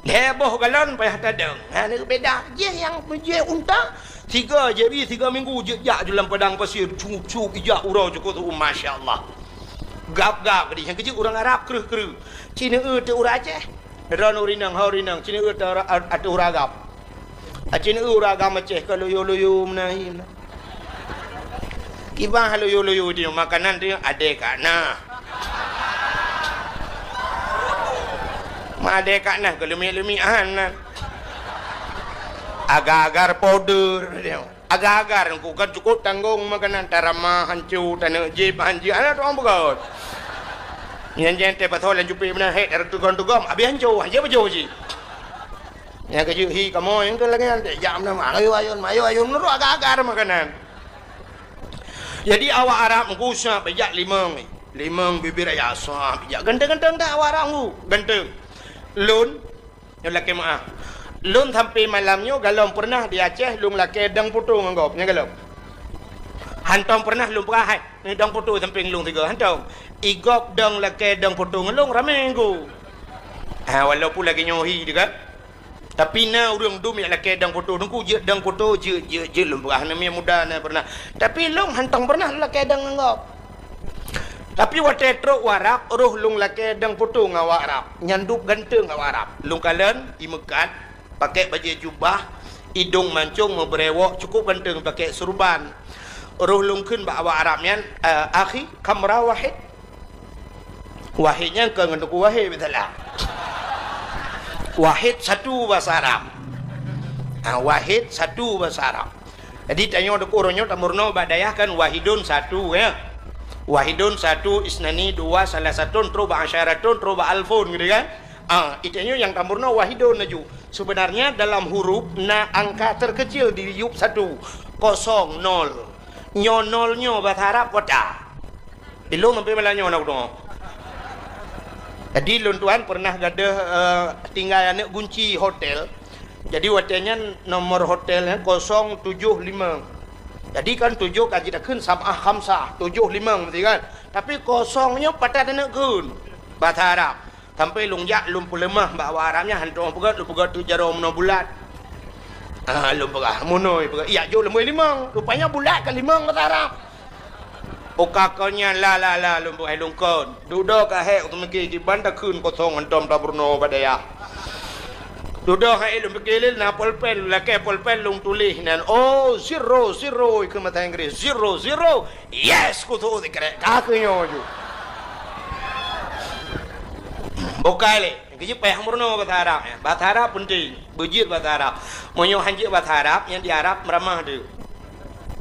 [SPEAKER 1] heboh galon payah tadang ni beda je yang je unta 3 jadi 3 minggu jejak dalam padang pasir cup ijak urau cukup tu masya-Allah. Gap dia yang kecil orang Arab keruh. Cina tu orang Aceh. Ran urinang haurinang Cina tu atu orang Arab. Cina orang agama Aceh kalau loyo menahi. Kibah loyo dia makanan dia ada kana. Ma ada kana kalau lemi-lemian. Agar-agar powder dia. Agar-agar aku kan cukup tanggung makanan tarama hancur tanah jib hancur ana tu orang begot. Yang te patol yang jupi mana hek tukang abi hancur aja bejo ji. Yang keju hi kamu yang ke lagi jam nama ayo nuru agar-agar makanan. Jadi awak Arab ngusah bejak limang bibir ayah sah bejak ganteng-ganteng dah awak Arab ngu ganteng. Lun yang laki maaf. Lun sampai malamnya galom pernah di Aceh lung laki dang putu nganggapnya galom. Hantong pernah lung perahai ni dang putu sampai lung 3 hantong. Igop dang laki dang putu ngelung ramai nggu. Walaupun lagi nyohi dia kan. Tapi na urang dum ya laki dang foto nungku je dang foto je lembah namanya muda na pernah. Tapi long hantang pernah laki dang ngap. Tapi watetro warap roh lung laki dang foto ngawarap. Nyandup ganteng ngawarap. Lung kalen imekat pakai baju jubah, hidung mancung memberewok cukup ganteng pakai surban. Roh lung kun ba awak Arabnya akhi kamera wahid. Wahidnya ke ngenduk wahid betul lah. Wahid satu bahasa Arab. Wahid satu bahasa Arab. Jadi tanya ada orangnya tamurno badayah kan wahidun satu ya. Wahidun satu isnani dua salah satu troba asyaratun troba alfun gitu kan. Itanya yang tamurno wahidun naju. Sebenarnya dalam huruf na angka terkecil di yup satu kosong nol. Nyo bahasa Arab kota. Belum sampai malanya nak dong. Jadi luntuan pernah gada tinggal anak kunci hotel. Jadi hotelnya nomor hotelnya 075. Jadi kan 7 kan kita kun sabah khamsah 75 mesti kan. Tapi kosongnya patah anak kun. Bahasa Arab. Sampai lungjak lum pulemah bawa Arabnya hantu pegat lu pegat tu jarum no bulat. Lum pegat munoi pegat. Iya jo lemoi limang. Rupanya bulat kan limang bahasa Arab. Okakonya la lumpuh lungkon duduk kahe untuk mengki di banda kun kosong antom taburno badaya duduk kahe lumpuh kelil na polpen lake polpen lung tulis nan zero ke mata Inggris zero yes kutu dikere kakenyo ju bokale kiji peh murno bahasa Arab penting bujit bahasa Arab monyo hanji bahasa Arab yang di Arab meramah tu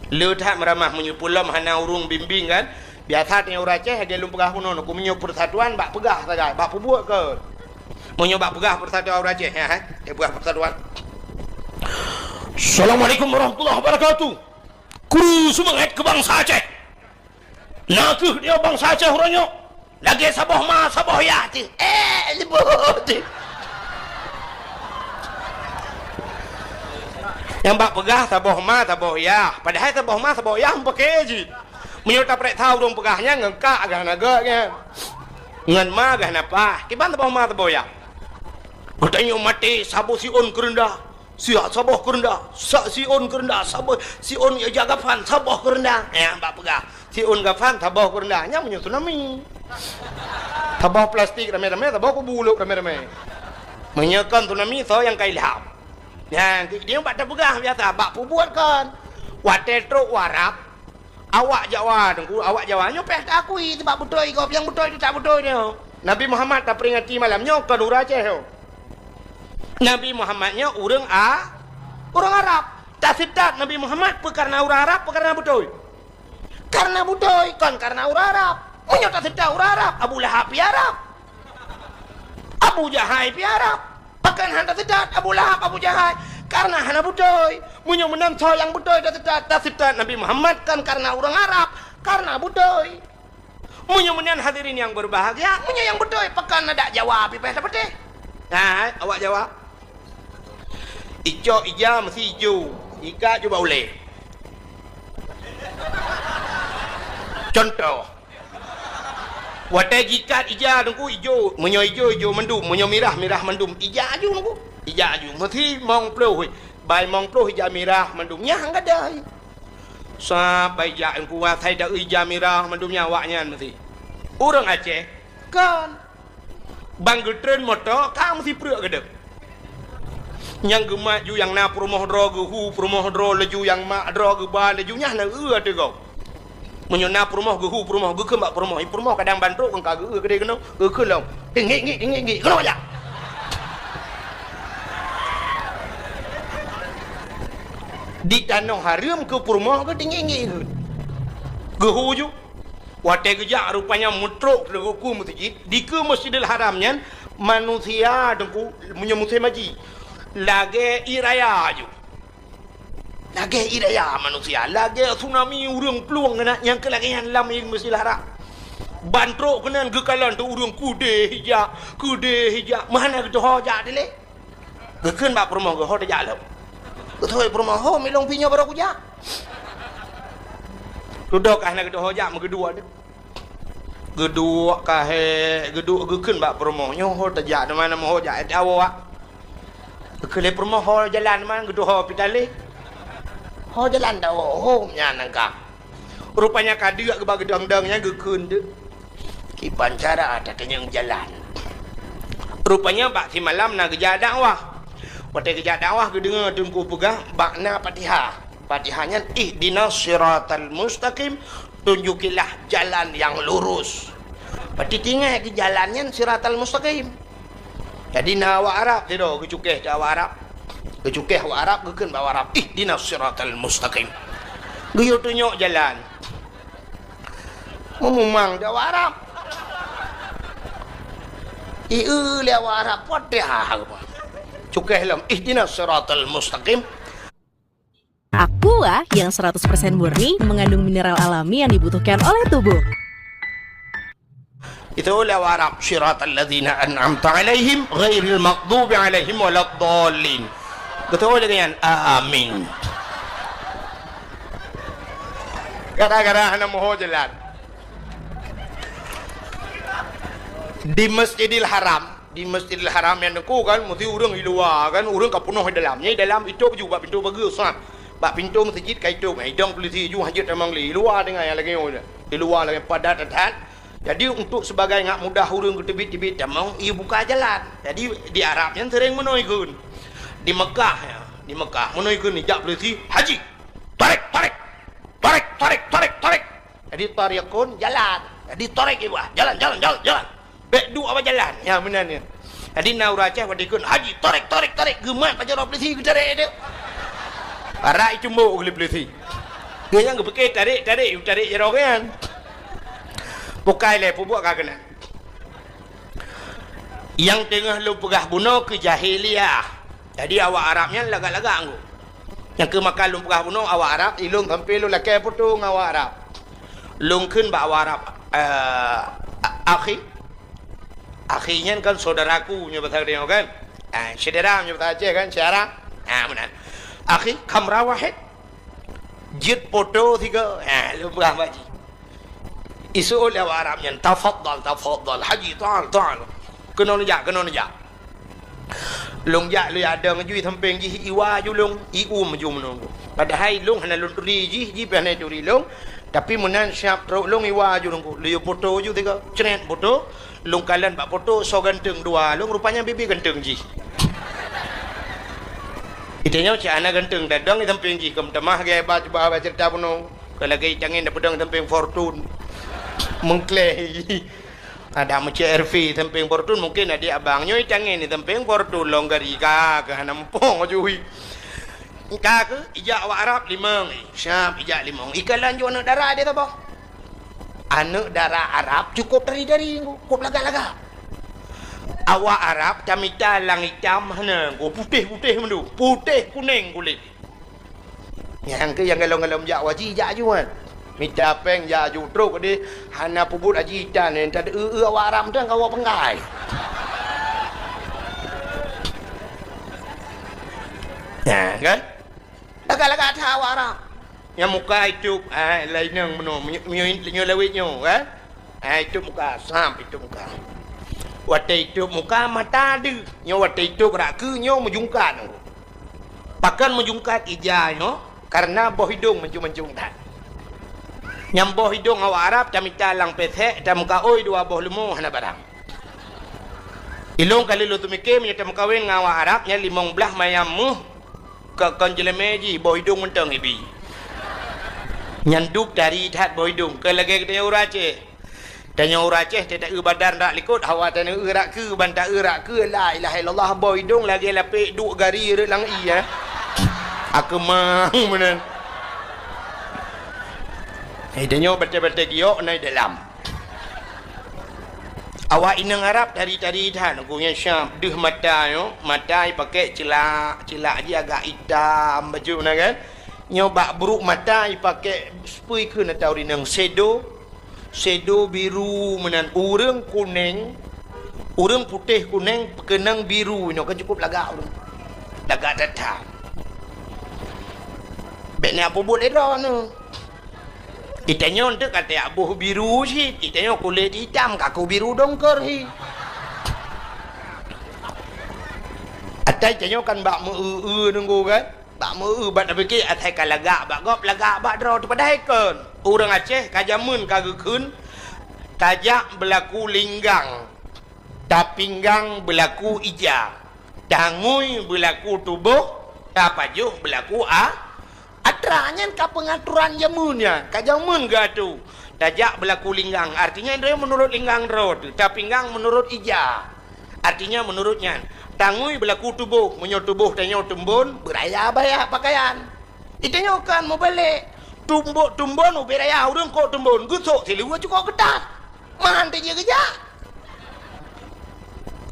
[SPEAKER 1] Leuthat meramah menyupulam hana urung bimbing kan. Biasa tanya uraceh dia lum pegah kuno ku menyu persatuan bak pegah saja. Bak perbuat ke. Menyu bak pegah persatuan uraceh ya. Dia pegah persatuan. Assalamualaikum warahmatullahi wabarakatuh. Kru semangat ke bangsa Aceh. Nakuh dia bangsa Aceh orangnya. Lagi saboh ma saboh ya ti. Lebut. Yang bak pegah taboh ma taboh ya. Padahal taboh ma taboh ya pakai je. Menyuta prek tahu dong pegahnya ngengkak agak nagaknya. Ngan ma agak napa? Kiban taboh ma taboh ya. Katanya mati saboh si on kerendah. Siak saboh kerendah. Si on kerendah saboh si on ya jaga fan saboh kerendah. Ya bak pegah. Si on gafan taboh kerendahnya menyusun nami. Taboh plastik rame-rame taboh kubuluk rame-rame. Menyekan tsunami so yang kailham. Ya, dia bak pegah biasa, bak buat kan. Watetro warap, awak Jawa, awak Jawanya peh tak akui sebab betul kau yang betul itu tak betul dia. Nabi Muhammad tak peringati malamnya ke Aceh. Nabi Muhammadnya orang Arab. Tak sedap Nabi Muhammad karena orang Arab, karena betul. Karena betul kan karena orang Arab. Punya tak sedap orang Arab, Abu Lahab pi Arab. Abu Jahal pi Arab. Bahkan hana sedat Abu Lahab Abu Jahal karena hana budoy munyo menang yang budoy dah sedat Nabi Muhammad kan karena orang Arab karena budoy munyo menang hadirin yang berbahagia munyo yang budoy pekan ada jawab pipeh dapat deh awak jawab ijo ija mesti ijo ika coba boleh contoh Watai jikat ija nunggu ijo, menyo ijo mendum, menyo mirah mendum, ija aju nunggu, ija aju. Mesti mong ploh, bay mong ploh ija mirah mendumnya enggak ada. Sampai ija engku watai dah ija mirah mendumnya awaknya mesti. Orang Aceh kan, bang getren motor, kamu mesti perut kedep. Yang gemak ju yang na promoh dro gehu promoh dro leju yang mak dro geba lejunya na ada kau. Menyona promoh gehu promoh ge kembak promoh kadang bantu kan kagak gede kena ke long tinggi kena aja di tanah haram ke promoh ke tinggi gehu ju wate gejak rupanya mutruk legoku masjid di ke Masjidil Haramnya manusia dengku menyemutai maji lagi iraya ju lagi iraya manusia, lagi tsunami urang peluang kena yang kelagian lam yang mesti lara. Bantrok kena gekalan tu urang kude hijak, mana kita hoja dile? Gekan bak promo ke hoja lam. Ketoi promo ho milong pinya baru kuja. Duduk kah nak kita hoja kedua tu. geduk kahe geduk gekeun bak promo nyo ho tajak mana mo jak awak kele promo ho jalan man geduk ho pitale ho jalan dah ho nya nangka rupanya kadia ke bag gedang-dangnya gekeun de kipan cara ada kenyang jalan rupanya bak si malam na geja dakwah waktu geja dakwah ke dengar tungku pegang bakna Fatihahnya ihdinas siratal mustaqim, tunjukilah jalan yang lurus. Berarti tinggal ke jalannya siratal mustaqim. Jadi nawa Arab tidak kecukeh Jawa Arab. Kecukeh wa Arab gekeun bawa Arab ihdinas siratal mustaqim. Geyo tunjuk jalan. Memang Jawa Arab. Ieu Jawa Arab Fatihah. Cukeh lam ihdinas siratal mustaqim.
[SPEAKER 2] Aqua yang 100% murni mengandung mineral alami yang dibutuhkan oleh tubuh.
[SPEAKER 1] Itu lewat Arab siratal ladzina an'amta alaihim ghairil maghdubi alaihim waladdallin. Betul dengan amin. Gara-gara ana moho jalan di Masjidil Haram. Di Masjidil Haram yang aku kan mesti orang di luar kan orang kat penuh dalamnya dalam itu juga pintu bagi sah. Bak pintu masjid kai tu mai dong polisi ju hajat memang li luar dengan yang lagi di luar lagi padat dan jadi untuk sebagai ngak mudah urang ke tebit-tebit damang ia buka jalan jadi di Arabnya sering menoikeun di Mekah ya di Mekah menoikeun ni jak polisi haji tarik jadi tarikun jalan jadi tarik ibu jalan bek du apa jalan ya benarnya jadi nauracah wadikun haji tarik gemat pajar polisi ke tarik dia Arak itu mau oleh polisi. Dia yang kepekeh tarik jerokan. Bukai le pubuk kagena. Yang tengah lu pegah bunuh ke jahiliyah. Jadi awak Arabnya lagak-lagak anggu. Yang ke makan lu pegah bunuh awak Arab, ilung sampai lu lakai putung awak Arab. Lungkeun ba awak Arab akhinya kan saudaraku nya bahasa dia kan. Saudara nya bahasa Aceh kan, saudara. Benar. Akhi kamera wahid jid foto tiga lu berah baji isu oleh Arabnya tafaddal haji ta'al kena nejak long jak lu ada ngejui samping ji iwa ju long iu maju menunggu padahal long hana lu turi ji pernah turi long tapi menan siap teruk long iwa ju nunggu lu foto ju tiga ceret foto long kalian bak foto so ganteng dua long rupanya bibi ganteng ji Itanya cak anak ganteng dadang di samping ji kem temah gaya baca cerita puno kalau gaya cangin dapat pedang samping fortune mengkleh ada macam RV samping fortune mungkin ada abangnya cangin di samping fortune longgari ka nampung ajuhi ka ke ijak awak Arab limang siap ijak limang ikalan jo anak darah dia apa anak darah Arab cukup dari cukup lagak-lagak awak Arab camita lang hitam mana go putih mendu putih kuning kulit yang galong-galong jak waji jak juan mita peng jak ju truk di hana pubut aji tan en tad awak Arab tu kau penggai ya kan lagak-lagak ta awak Arab yang muka itu lain nang meno nyo lewitnyo kan itu muka sampai itu muka waktu itu muka mata ada nyo waktu itu gerak ke nyo menjungkat bahkan menjungkat ijanya karena boh hidung menjung-menjungkat nyam boh hidung awak Arab camita lang pesek dan muka oi dua boh lemu hana barang ilong kali lu tu mikir menyata kawin dengan awak Arab nya 15 mayamu ke konjelemeji boh hidung menteng ibi nyanduk dari dat boh hidung ke lagi kita urace tanya orang Aceh tidak badan rak likut hawa tanya rak ke bantak rak ke la ilaha illallah boy dong lagi lapik duk gari lang iya aku mang benar tanya betul-betul giok naik dalam awak inang Arab dari dah nunggunya Syam duh mata yo mata pakai celak dia agak hitam baju mana kan nyoba buruk mata pakai spui ke nak tahu rinang sedo biru menan urang kuning urang putih kuning kenang biru no kan cukup lagak datang beknya apa buat eda no Itanya untuk kata abuh biru sih, itanya kulit hitam, kaku biru dongker hi. Atai itanya kan bak meu nunggu kan, bak meu bat fikir atai kalagak bak gop lagak bak draw tu padai kan. Orang Aceh kajamun kagekun, tajak berlaku linggang, tapinggang berlaku ija, tangui berlaku tubuh, tapajuh berlaku atranya ka pengaturan jamunnya, ka jamun gatu. Tajak berlaku linggang, artinya dia menurut linggang rod, tapinggang menurut ija. Artinya menurutnya, tangui berlaku tubuh, menyo tubuh tanya tumbun, beraya bayar pakaian. Itanya kan mau balik. Tumbun beraya urang kok tumbun, gusok tilu cukup ketat. Mahan dia kerja.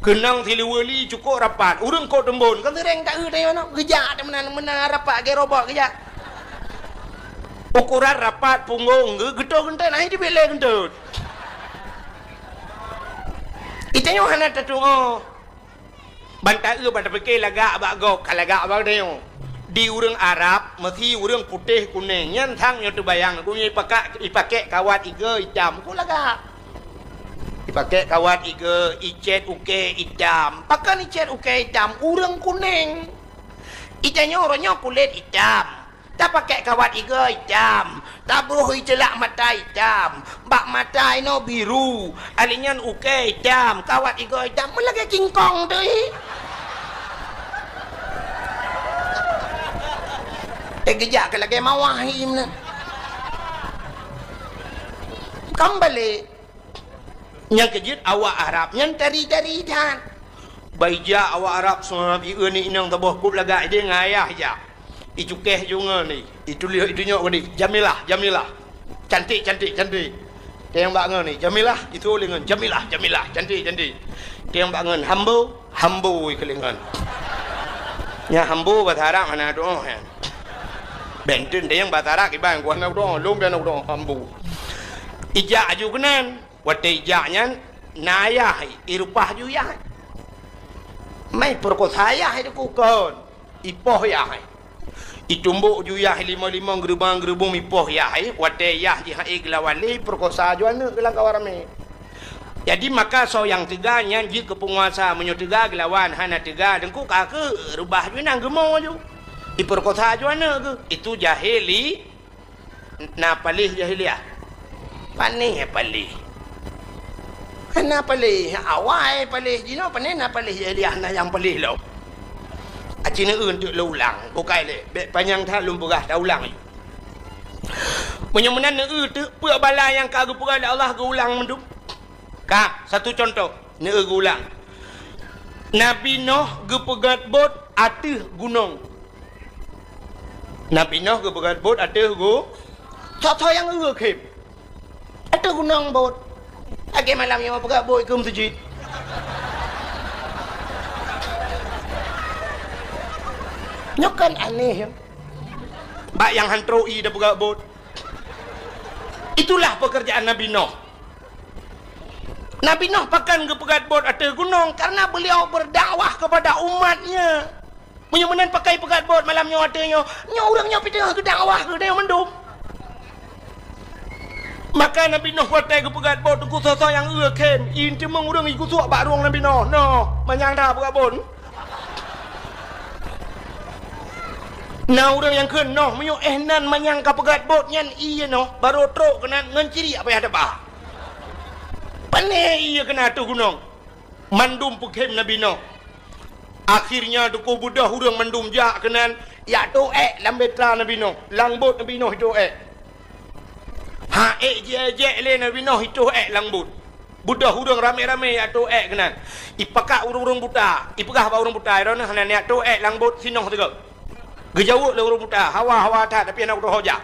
[SPEAKER 1] Kenang tilu wali cukup rapat, urang kok tumbun, kan tereng tak dia mana? Kerja mana rapat ke robot kerja. Ukuran rapat punggung getut gentai naik di belai gentut. Itanya hana tatu bantai fikir lagak bagok kalagak bagdeo. Di urang Arab mesti urang putih kuning nyan thang nyo tu bayang ku ipake kawat iga hitam ku lagak. Ipake kawat iga icet uke hitam. Pakan icet uke hitam urang kuning. Itanya orangnya kulit hitam. Tak pakai kawat iga hitam, tak buh celak mata hitam, bak mata ino biru, alinyan uke hitam, kawat iga hitam, melagi kingkong tu. Kejak ke lagi mawahim na. Kembali. Yang kejut awak Arab, yang tari-tari dan. Baija awak Arab semua ni inang tabuh kup lagak dia ngayah je. Itu keh juga ni. Itu lihat itu nyok ni. Jamilah. Cantik. Dia yang bangun ni. Jamilah itu lengan. Jamilah. Cantik. Dia yang bangun hambo kelingan. Ya hambo bahasa Arab mana doa kan. Benten dia yang bahasa Arab ibang gua nak doa, lom dia nak doa hambo. Ijak aju kenan. Wate ijaknya nayah irupah ju ya. Mai perkosa ya itu kukon. Ipoh ya. Itumbuk ju ya 55 gerbang ipoh ya. Wate ya ji hai gelawali perkosa ju anu gelang kawarame. Jadi maka so yang tiga nyanji ke penguasa menyo tiga gelawan hana tiga dengku kake rubah ju nang gemo ju. Diperkosa ju anu ke. Itu jahili. Na palih jahiliah. Panih palih. Hana palih awai palih jino panih na palih jahiliah na yang palih lo. Acina untuk ulang bukai le panjang tha lum pegah dah ulang ni menyemenan tu pua bala yang ka gu pegah Allah gu ulang mendum ka satu contoh ne gu ulang Nabi Nuh gu pegat bot atih gunung Nabi Nuh gu pegat bot atih gu tho yang khip atih gunung bot age malam yang pegat bot ke masjid. Nyokan aneh ya. Bak yang hantroi dah pegak bot. Itulah pekerjaan Nabi Nuh. Nabi Nuh pakan ke pegat bot atas gunung karena beliau berdakwah kepada umatnya. Menyemenan pakai pegat bot malamnya atanya. Nya orangnya pi tengah ke dakwah ke dia mendum. Maka Nabi Nuh watai ke pegat bot ku soso yang ken. In cemeng urang iku suak bak ruang Nabi Nuh. No, manyang dah pegat bot. Nah orang yang kena menyo nan manyang ka pegat bot nyan iya no baru trok kena ngenciri apa yang ada bah. Pane iya kena tu gunung. Mandum pukhem Nabi Nuh. Akhirnya tu ko budah urang mandum jak kenan ya tu lambetra Nabi Nuh. Langbut Nabi Nuh itu Ha je le Nabi Nuh itu langbut. Budah urang rame-rame ya tu kenan. Ipakak urang buta. Ipegah ba urang buta ron hanan ya tu langbut sinoh tegak. Gejauh le urang buta hawa tak tapi anak roh hoja.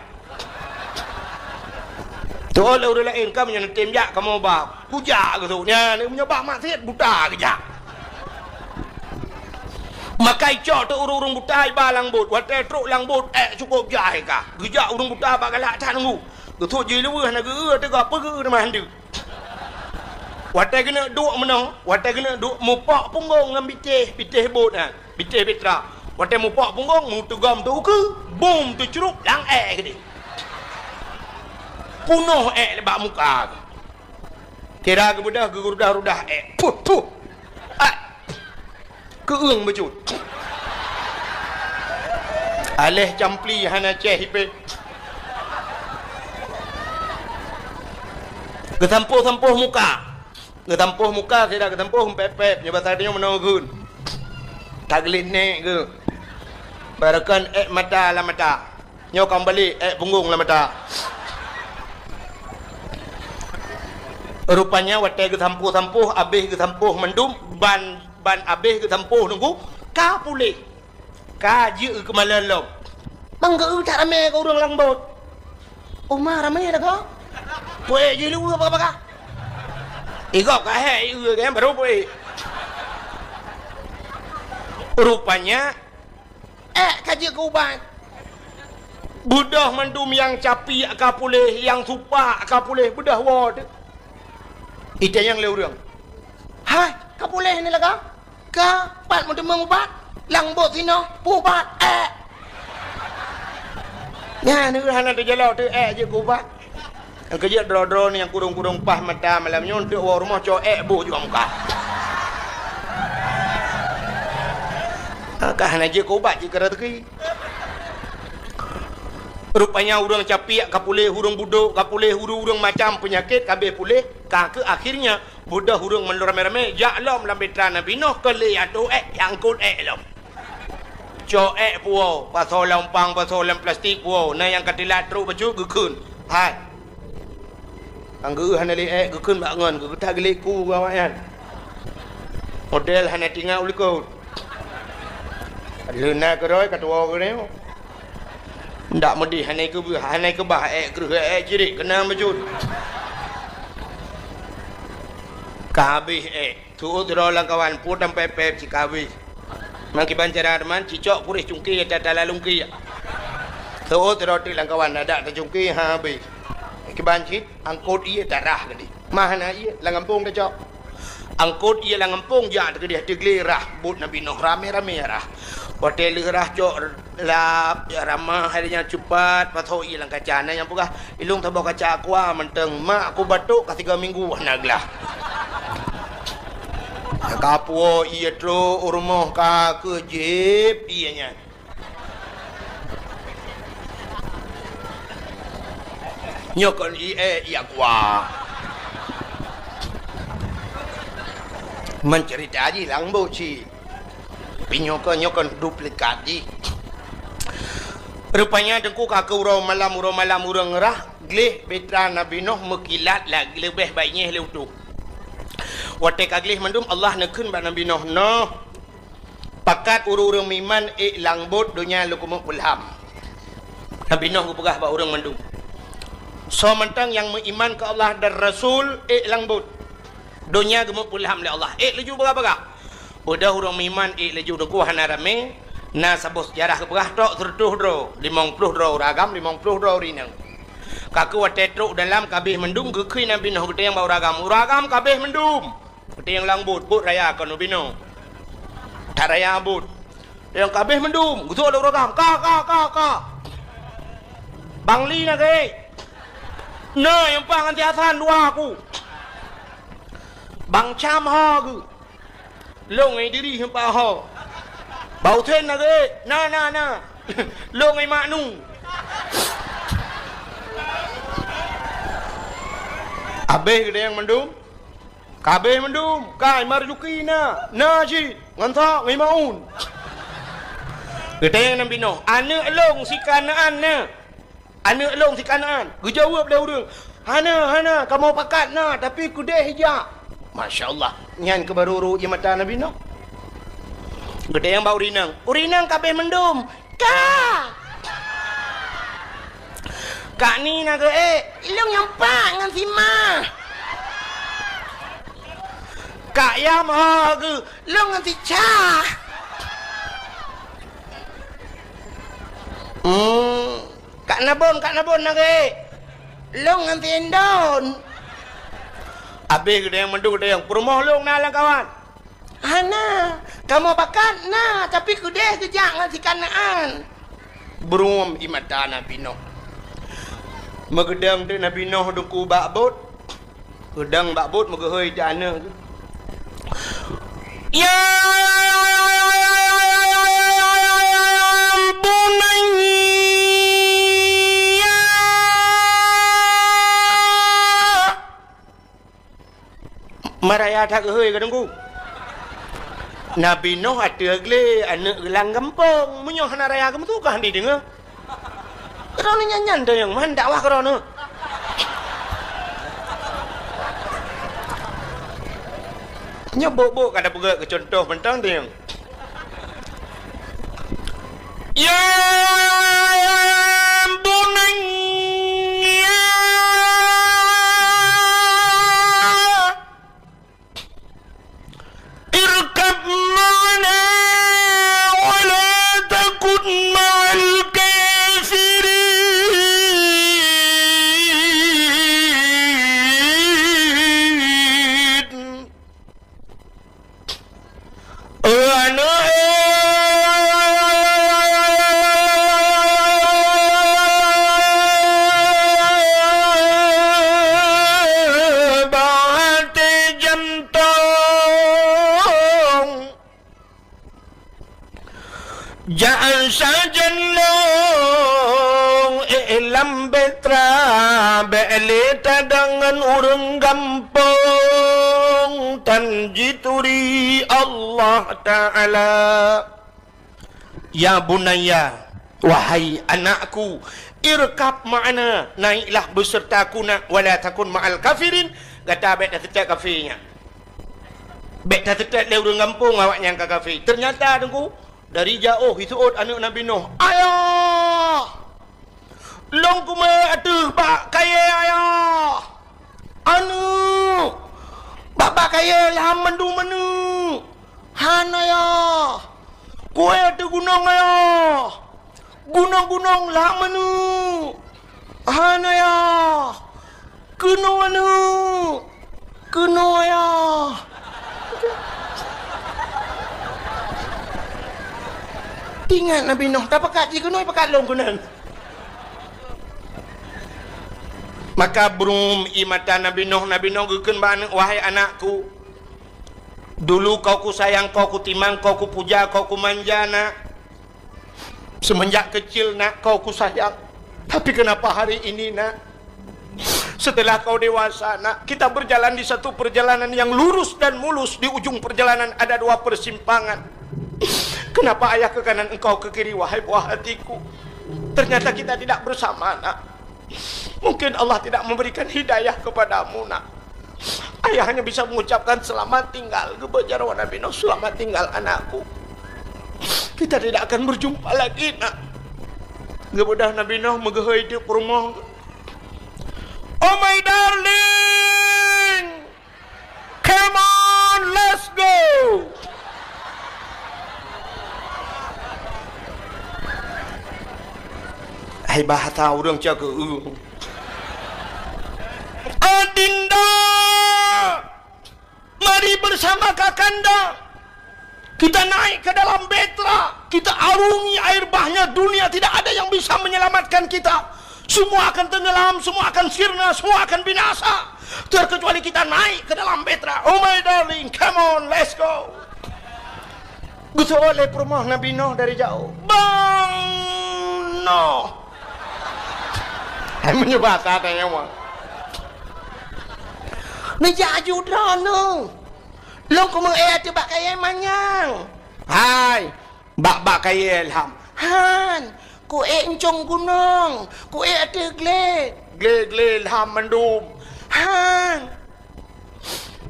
[SPEAKER 1] Tu le urang lain kamu yang tem jak kamu ba. Puja ke tu nya ni punya bak maksiat buta kejak. Makai cok tu urang buta ba langbut wate truk langbut cukup jai ka. Gejak urang buta ba galak tak nunggu. Tu je le weh na ge te ga pe ge na mandu. Wate kena duk menang, wate kena duk mupak punggung ngam bitih bot bitih betra. Wate mupak punggung mu tegam tu ke boom tu curuk lang ke dia. Punuh lebak muka. Kira ke budak ke rudah puh. Keung becut. Aleh campli hana ceh hipe. Ketampuh muka. Ketampuh muka saya dah ketampuh pep nya bahasa dia menunggun. Taglit nek ke. Barakan mata la mata. Nyokam balik punggung la mata. Rupanya watai ketampuh habis ketampuh mendum ban habis ketampuh nunggu ka pulih. Ka je ke malan lom. Bang ke tak ramai kau orang langbot. Umar ramai dah kau. Puai je lu apa kah? Igok ka hai kan baru puai. Rupanya kaji ke ubat. Budah mendum yang capi ka pulih, yang supa ka pulih budah wad. Itu yang leu orang. Hai, ka pulih ni lah ka pat mendum ubat. Langbot sino ubat. Nya ni hana tu jalau tu je ke ubat. Yang kerja dro-dro ni yang kurung-kurung pah mata malam nyon tu rumah cok buh juga muka. Kah nak je ubat je kara teki. Rupanya urang capiak kapulih hurung buduk kapulih hurung macam penyakit kabeh pulih ka ke akhirnya budak hurung melur rame-rame jaklom lambe tran Nabi Nuh kele atu yang kut lom. Cok puo pasal lompang pasal plastik puo na yang katilat tru baju gekun. Hai. Anggu hana li gekun bangun ke tak geliku gawayan. Model hana tinggal ulikut. Lena keroi katua kereo. Ndak medi hanai ke bah jirik kena majud. Kabih tu drolang kawan putam pepep si kabih. Mangki bancara man cicok purih cungki tata lalungki. Tu droti lang kawan ada ta cungki habis. Ki bancit angkut ia darah gadi. Mahana ia langampung ta cok. Angkut ia langampung ja ta dia diglirah but Nabi Nuh rame-rame rah. Hotel gerah cok lap ya ramah harinya cepat patho ilang kacana yang pugah ilung tabo kaca aqua menteng mak aku batuk ka 3 minggu naglah. Kapuo iya tro urmoh ka kejip ianya. Nyokon iya aqua. Mencerita aji lang boci. Pinyokon duplikat di. Rupanya dengku kaka urau malam urang ngerah glih betra Nabi Nuh mekilat lagi lebih baiknya leu tu. Watek aglih mendum Allah nekun ba Nabi Nuh no. Pakat urang miman langbot dunia lukumuk ulham. Nabi Nuh pegah ba urang mendum. So mentang yang beriman ke Allah dan Rasul langbot. Dunia gemuk ulham le Allah. Leju baga-baga. Udah urang miman leju dengku hana rame. Na sabuh sejarah kepegah tok tertuh dro 50 dro ragam 50 dro rinang. Kaku wate truk dalam kabeh mendum gekui Nabi Nuh gede yang bau ragam kabeh mendum. Gede yang langbut but raya kan Nabi Nuh. Tak raya but. Yang kabeh mendum, gutu ada ragam. Ka. Bangli nak ke. Nah, yang pang anti asan dua aku. Bang cam ha ke. Long ai diri hempa ha. Bau thêm là ghê. Na. Lô ngay mạ nung. Abe gede yang mendum. Kabe mendum. Kai marjuki na. Na ji. Ngantha ngay maun. Gede yang Nabi Nuh. Anak long si kanaan na. Anak long si kanaan. Gu jawab dah urang. Hana. Kamu pakat na. Tapi kudeh hijak. Masya Allah. Nyan kebaruru ia mata Nabi Nuh. Gede yang bau rinang. Urinang kabeh mendum. Kak ni nak ilung yang pak ngan si ma. Kak yam ha ke long ngan si cha. Kak nabon nak long ngan si endon. Habis gede yang mendum gede yang perumoh long na lang kawan. Hana, kamu bakat na, tapi kudeh kejak ngan si kanaan. Berum imata Nabi Nuh. Megedang tu Nabi Nuh duku bakbut. Gedang bakbut megehoi jana tu. Ya bunayya maraya tak gehoi kadangku. Nabi Nuh ada gle anak gelang kampung menyoh naraya kamu tu kah di dengar. Kau ni nyanyan dah yang mana dakwah kau ni? Nyebuk-buk kada pegak ke contoh bentang dia. Ya bunayya irkab ma'ana wa la takun ma'al Jangan saja long ilam betra beleta dengan urang gampang tanjituri Allah Ta'ala. Ya bunayya, wahai anakku, irkab ma'ana, naiklah besertaku nak, wala takun ma'al kafirin. Kata abek dah tetap kafirnya, bek dah tetap le urang gampang awak nyangka kafir. Ternyata tunggu dari jauh itu anak Nabi Nuh. Ayah, long kuma atuh bak kaya ayah. Anu, bak kaya lah mandu manu. Han ayah, kue atuh gunung ayah. Gunung-gunung lah manu. Han ayah, kuno anu, kuno ayah. Ingat Nabi Nuh, tak pekat jika Nuh pekat long kunan. Maka berum imata Nabi Nuh geken bana, wahai anakku, dulu kau ku sayang, kau ku timang, kau ku puja, kau ku manja nak. Semenjak kecil nak kau ku sayang. Tapi kenapa hari ini nak, setelah kau dewasa nak, kita berjalan di satu perjalanan yang lurus dan mulus, di ujung perjalanan ada dua persimpangan. Kenapa ayah ke kanan, engkau ke kiri, wahai buah hatiku? Ternyata kita tidak bersama nak. Mungkin Allah tidak memberikan hidayah kepadamu nak. Ayah hanya bisa mengucapkan selamat tinggal kepada Nabi Nuh, selamat tinggal anakku. Kita tidak akan berjumpa lagi nak. Kemudian Nabi Nuh megehoi di rumah. Oh my darling, come on, let's go. Hai bahasa orang jaga. Adinda, mari bersama kakanda. Kita naik ke dalam betra, kita arungi air bahnya dunia, tidak ada yang bisa menyelamatkan kita. Semua akan tenggelam, semua akan sirna, semua akan binasa, terkecuali kita naik ke dalam betra. Oh my darling, come on, let's go. Gusto oleh rumah Nabi Nuh dari jauh. Bang Nuh. Hai menyebab katanya mah. Nejaju drone. Long ko mang tu bak kaya manyang. Hai, bak kaya ilham. Han, ku encong gunung, ku ada gle ilham mendum. Han.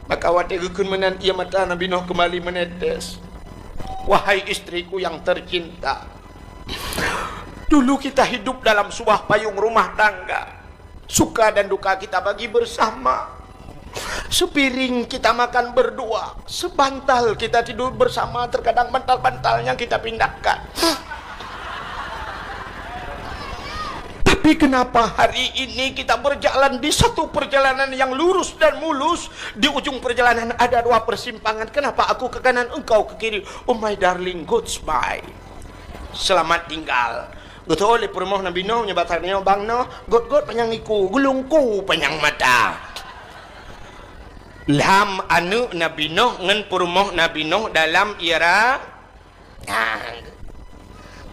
[SPEAKER 1] Maka wate gukun menan ia mata Nabi Nuh kembali menetes. Wahai istriku yang tercinta, dulu kita hidup dalam sebuah payung rumah tangga. Suka dan duka kita bagi bersama. Sepiring kita makan berdua, sebantal kita tidur bersama, terkadang bantal-bantalnya kita pindahkan. Tapi kenapa hari ini kita berjalan di satu perjalanan yang lurus dan mulus, di ujung perjalanan ada dua persimpangan? Kenapa aku ke kanan, engkau ke kiri? Oh my darling, goodbye, selamat tinggal. Betul oleh permoh Nabi Nuh nyebatannya bang Nuh, got panjang iku, gulungku panjang mata. Lam anu Nabi Nuh ngan permoh Nabi Nuh dalam era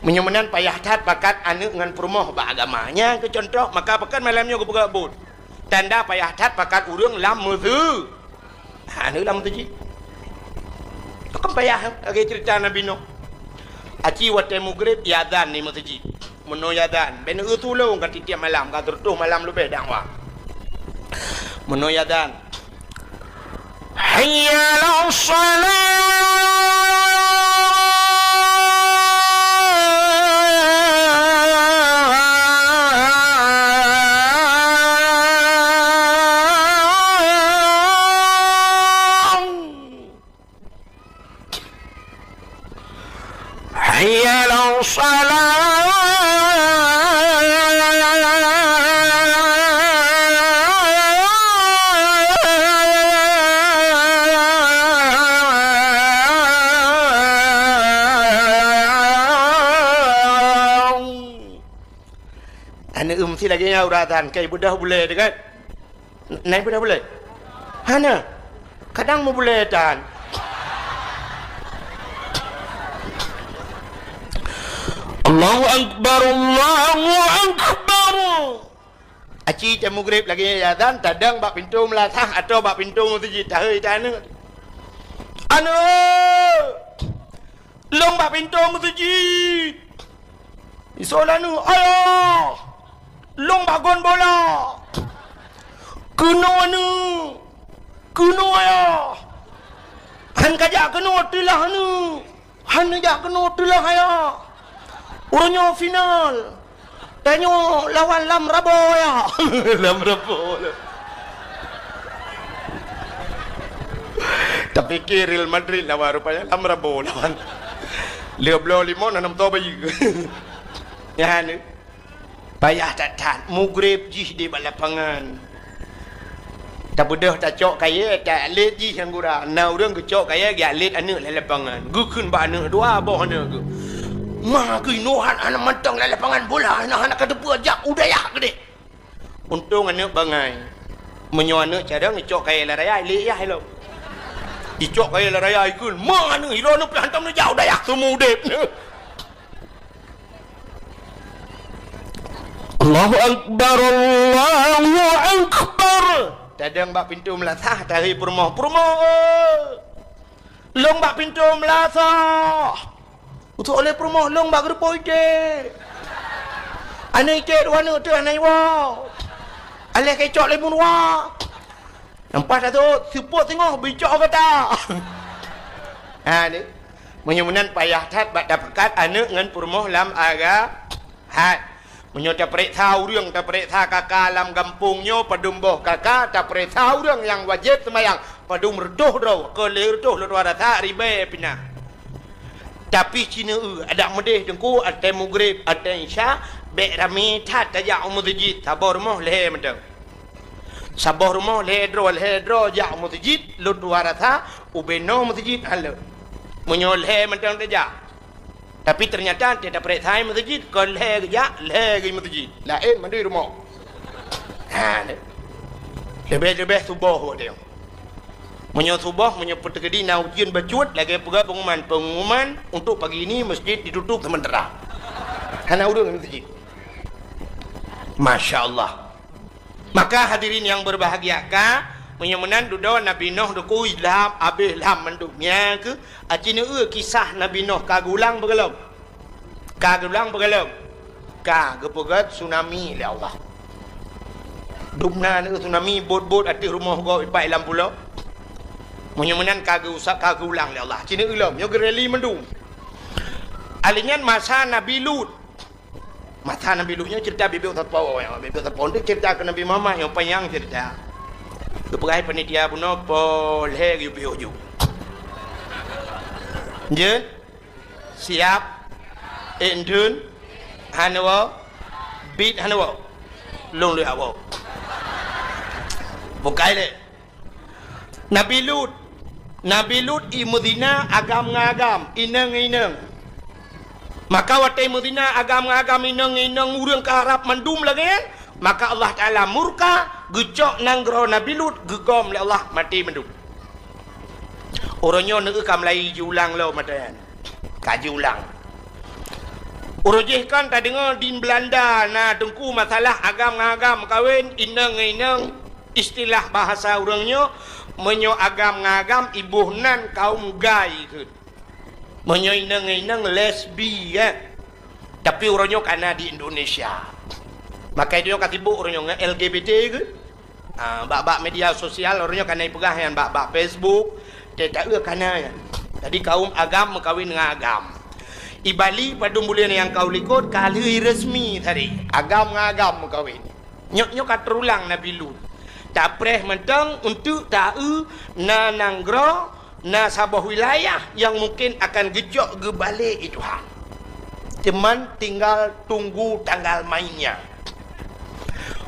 [SPEAKER 1] menyemenan payah tat bakat anu ngan permoh agamanya ke contoh maka pakan malamnya go bergabut. Tanda payah tat bakat urang lam muzu. Anu lam tu ji. Kan payah lagi cerita Nabi Nuh. Aci wate mugrib yadan ni masjid. Meno yadan. Ben tulung kat tiap malam kat tertuh malam lebih dah wa. Meno yadan. Hayya 'alas si lagi nya uratan kai budah boleh dekat naik budah boleh hana kadang mau boleh tan Allahu akbar aci jam maghrib lagi azan tadang bak pintu melatah atau bak pintu masjid tahai tanu anu long bak pintu masjid isolanu ayo long bagon bola kuno anu kuno ya han kajak kuno tilah anu han kajak kuno tilah ya urunyo final tanyo lawan lam rabo ya lam rabo tapi Real Madrid lawan rupanya lam rabo lawan Lioblo limon nanam to bayi ya anu payah tak mugrib jih di lapangan tak budah tak cok kaya tak alit jih yang gura nau orang ke cok kaya dia alit anak di lapangan gukun ba anak dua boh anak ke mah ke inuhan anak mantang di lapangan bola anak kata buat jak udaya gede untung anak bangai menyo anak cara ngecok kaya la raya alit ya hello dicok kaya la raya ikun mah anak hilo anak hantam ni jauh udaya semua udep Allahu akbar Allahu akbar tadang bak pintu melatah dari permoh long bak pintu melatah untuk oleh permoh long bak gerpo ike anai ike wana tu anai wa alih kecok lemun wa nampak tu support tengok bicok kata ni menyemunan payah tat bak dapat anak ngan permoh lam aga hat menyo tak perek tahu orang tak perek tahu kakak dalam kampungnya padumboh kakak tak perek tahu orang yang wajib semayang padum reduh dah ke reduh luar tak ribe pindah tapi Cina ada medeh dengku ada mugrib ada isya be rami tat tajak masjid sabar rumah leh mendeng sabar rumah leh dro jak masjid luar tak ubeno masjid halo menyo leh mendeng tajak tapi ternyata tidak perek thai masjid ke leh ke masjid lain mandi rumah lebih subuh dia menyo subuh menyo pertegedi na ujian bacut lagi pengumuman untuk pagi ini masjid ditutup sementara hana urang masjid Masya Allah maka hadirin yang berbahagia menyemenan dudo Nabi Nuh duku ilham abih ilham menduknya ke acina kisah Nabi Nuh kagulang bergelum kagepegat tsunami ya Allah dumna tsunami bot ati rumah go ipai lam pulau menyemenan kagulang ya Allah cina ilham yo gereli mendung alingan masa Nabi Lut Lutnya cerita bibi terpau itu cerita ke Nabi Muhammad yang panjang cerita keperai panitia puno boleh yubi-yubi. Je siap endun hanwa bit hanwa long le awo. Bukai le. Nabi Lut i Madinah agam ngagam ineng Maka watai Madinah agam-agam inang urang ke harap mandum lagi kan. Maka Allah Ta'ala murka gecok nanggro Nabi Lut gegom oleh Allah mati mandum. Orangnya nak kamlai julang lo matayan. Kaji ulang. Urujih kan tak dengar di Belanda na tengku masalah agam-agam kawin inang istilah bahasa orangnya menyo agam-agam ibuhnan kaum gay ke. Menyo inang lesbi ya. Tapi orangnya karena di Indonesia. Maka dia katibuk orangnya LGBT ke. Bak-bak media sosial orangnya karena pegahan bak-bak Facebook. Dia tak kena ya. Jadi kaum agam kawin dengan agam. I Bali pada bulan yang kau likut kali resmi tadi. Agam dengan agam kawin. Nyok terulang Nabi Lut. Tak preh mentang untuk tahu na nanggro na sabah wilayah yang mungkin akan gejok ke balik itu hak. Teman tinggal tunggu tanggal mainnya.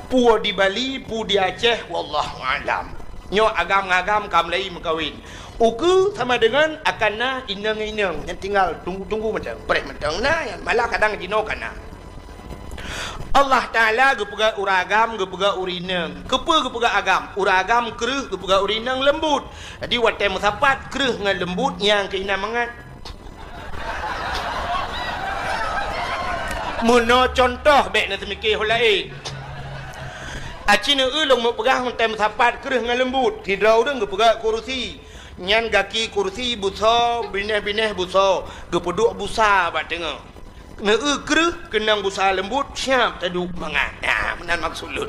[SPEAKER 1] Pu di Bali, pu di Aceh, wallahu alam. Nyok agam-agam kamlai mengkawin. Uku sama dengan akan na inang yang tinggal tunggu macam preh mentang na yang malah kadang jino kana. Allah Ta'ala gepega uragam gepega urinang kepa gepega agam uragam kereh gepega urinang lembut. Jadi watai musapat kereh dengan lembut yang kena mangat. Muno contoh baik nak mikir hulai. Acina ulung mau pegang watai musapat kereh dengan lembut. Tidrau dah gepega kursi. Nyan gaki kursi busa bineh busa gepeduk busa bat tengok. Kena kereh kenang busa lembut siap taduk mangat. Nah, menan maksud lut.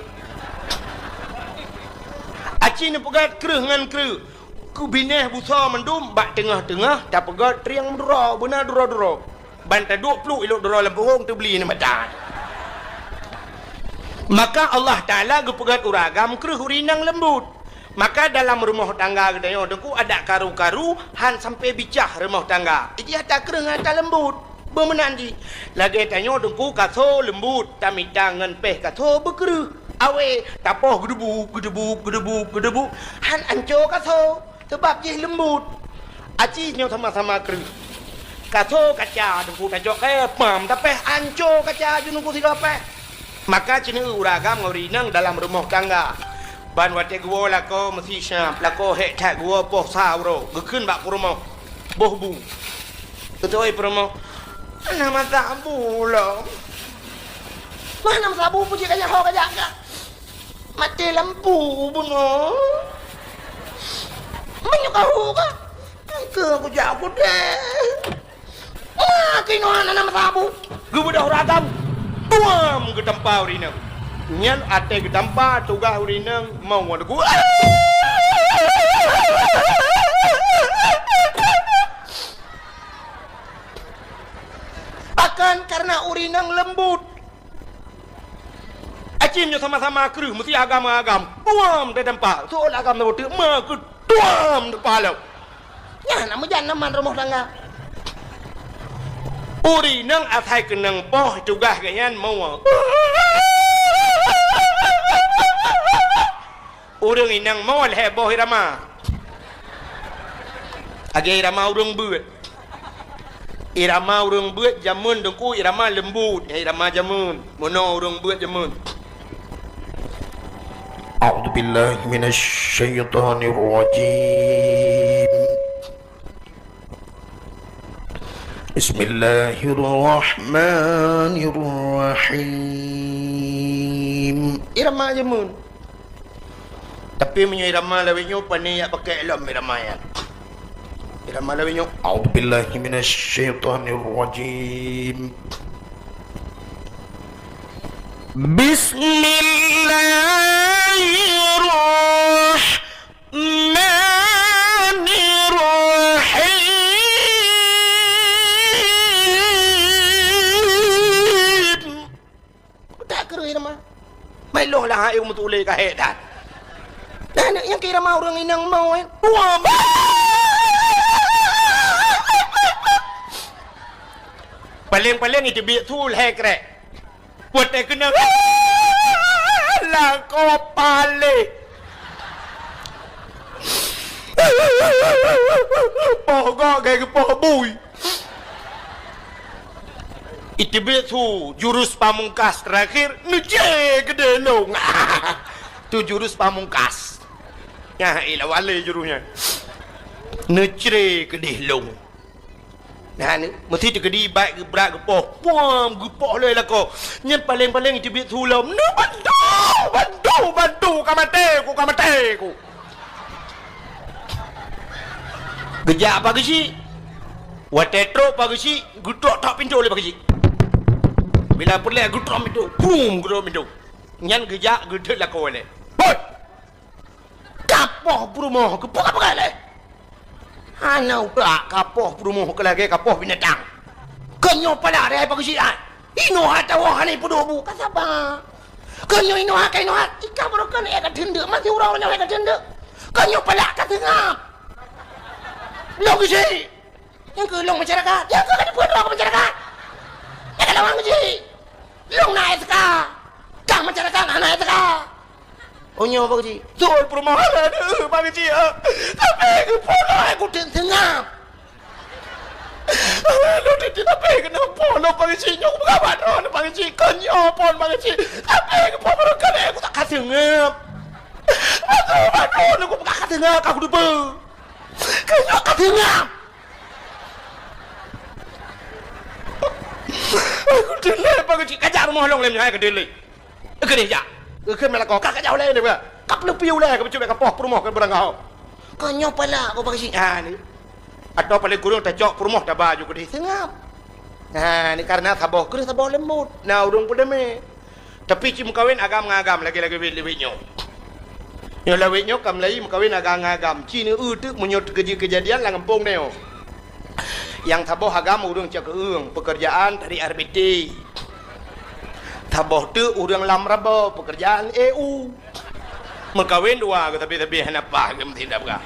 [SPEAKER 1] Aci ni pegat kereh ngan kereh. Ku bineh busa mendum bat tengah-tengah tak pegat triang dura benar dura. Ban taduk peluk elok dura lempuhong tu beli ni madan. Maka Allah Ta'ala gepegat uragam kereh urinang lembut. Maka dalam rumah tangga kita dengku ada karu-karu han sampai bicah rumah tangga. Dia tak kereng tak lembut. Bermenandi. Lagi tanya dengku kaso lembut tapi tangan peh kaso berkeru. Awe tapoh gedebu. Han anco kaso sebab dia lembut. Acinya sama-sama keru. Kaso kaca dengku tajok mam tapi anco kaca dengku tidak peh. Maka cina uragam ngorinang dalam rumah tangga. Ban wate gua lako mesti syam lako hek tak gua poh sauro gekun bak promo boh bung ketoi promo nama sabu lo mana sabu puji kaya ho kaya ka mati lampu buno menyuk kau ka ke aku jago deh kino nama sabu gua dah ragam tuam ke tempat rina nyan ate gedampa tugah urinang mau aku akan karena urinang lembut acimnya sama-sama kereh mesti agam-agam tuam de dampa soal agam lembut ma ke tuam de palo nya nama jangan man rumah tangga urinang atai kenang poh tugah ganyan mau urang inang mawal heboh irama. Agi irama urang buat. Irama urang buat jamun dengku irama lembut. Irama jamun. Mono urang buat jamun. A'udzubillahi minasyaitonir rajim. Bismillahirrahmanirrahim. Irama jamun. Tapi irama lawinyo pani yak pakai elom irama ya. Irama lawinyo a'udzubillahi minasyaitonir rajim. Bismillahirrahmanirrahim. Tak kira irama. Mai long lah ayung mutulai ka hedan. Nah, yang kira mau orang inang mau kan? Wah, paling itu biar tul hekre. Buat dia kena lah kau pale. Poh gak kayak poh bui. Itu jurus pamungkas terakhir neje gede long. Tu jurus pamungkas. Ya ilah wale jurusnya. Neje gede long. Nah ni mesti tegedi baik gebrak gepoh. Puam gepoh le lah ko. Nyen paling-paling itu lom. Nu bantu kamate ku. Gejak apa ke si? Watetro apa ke si? Gutok tak pintu le apa ke si? Bila pelak gutok pintu. Boom gutok pintu. Nyan gejak gedek lah ko le. Hoi! Kapoh perumoh gepoh apa le? Ana utak kapoh perumoh ke lagi kapoh binatang. Kenyo pada ada apa ke si? Ino hata wah ni pudobu kasaba. Kenyo ino haka ino hat. Ika berokan eka tendek masih urang eka tendek. Kenyo pada kat tengah. Long ke si? Yang ke long masyarakat. Yang ke kan puan long masyarakat. Yang ke long ke si? Long naik seka. Kang masyarakat naik seka. Onyo apa ke si? Sol perumahan ada apa ke si? Tapi ke polo aku tengah. Lo tapi kena polo apa ke si? Nyok berkawan apa ke si? Kenyo pon apa ke si? Tapi ke polo kan aku tak kasih ngep. Aduh, aku tak kasih ngep aku lupa. Kenyo katanya. Aku delay apa ke kajak rumah long lem nyai ke delay. Ke dia jak. Ke melako kak kajak oleh dia. Kap lepiu lah ke cuba kapoh rumah ke berang kau. Kenyo pala aku pakai si ni. Atau paling gurung tajok rumah dah baju ke dia sengap. Ni karena saboh ke saboh lemut. Nah urung pedeme. Tapi cim kawin agam-agam lagi-lagi lebih-lebihnya. Yang lawitnya kam lai mengkawin agam-agam. Cina tu menyot kejadian lah ngempung dia. Yang taboh agam urang cak keung pekerjaan dari RBT. Taboh tu urang lamrabo pekerjaan EU. Mengkawin dua tapi hanapah ke mesti dak berah.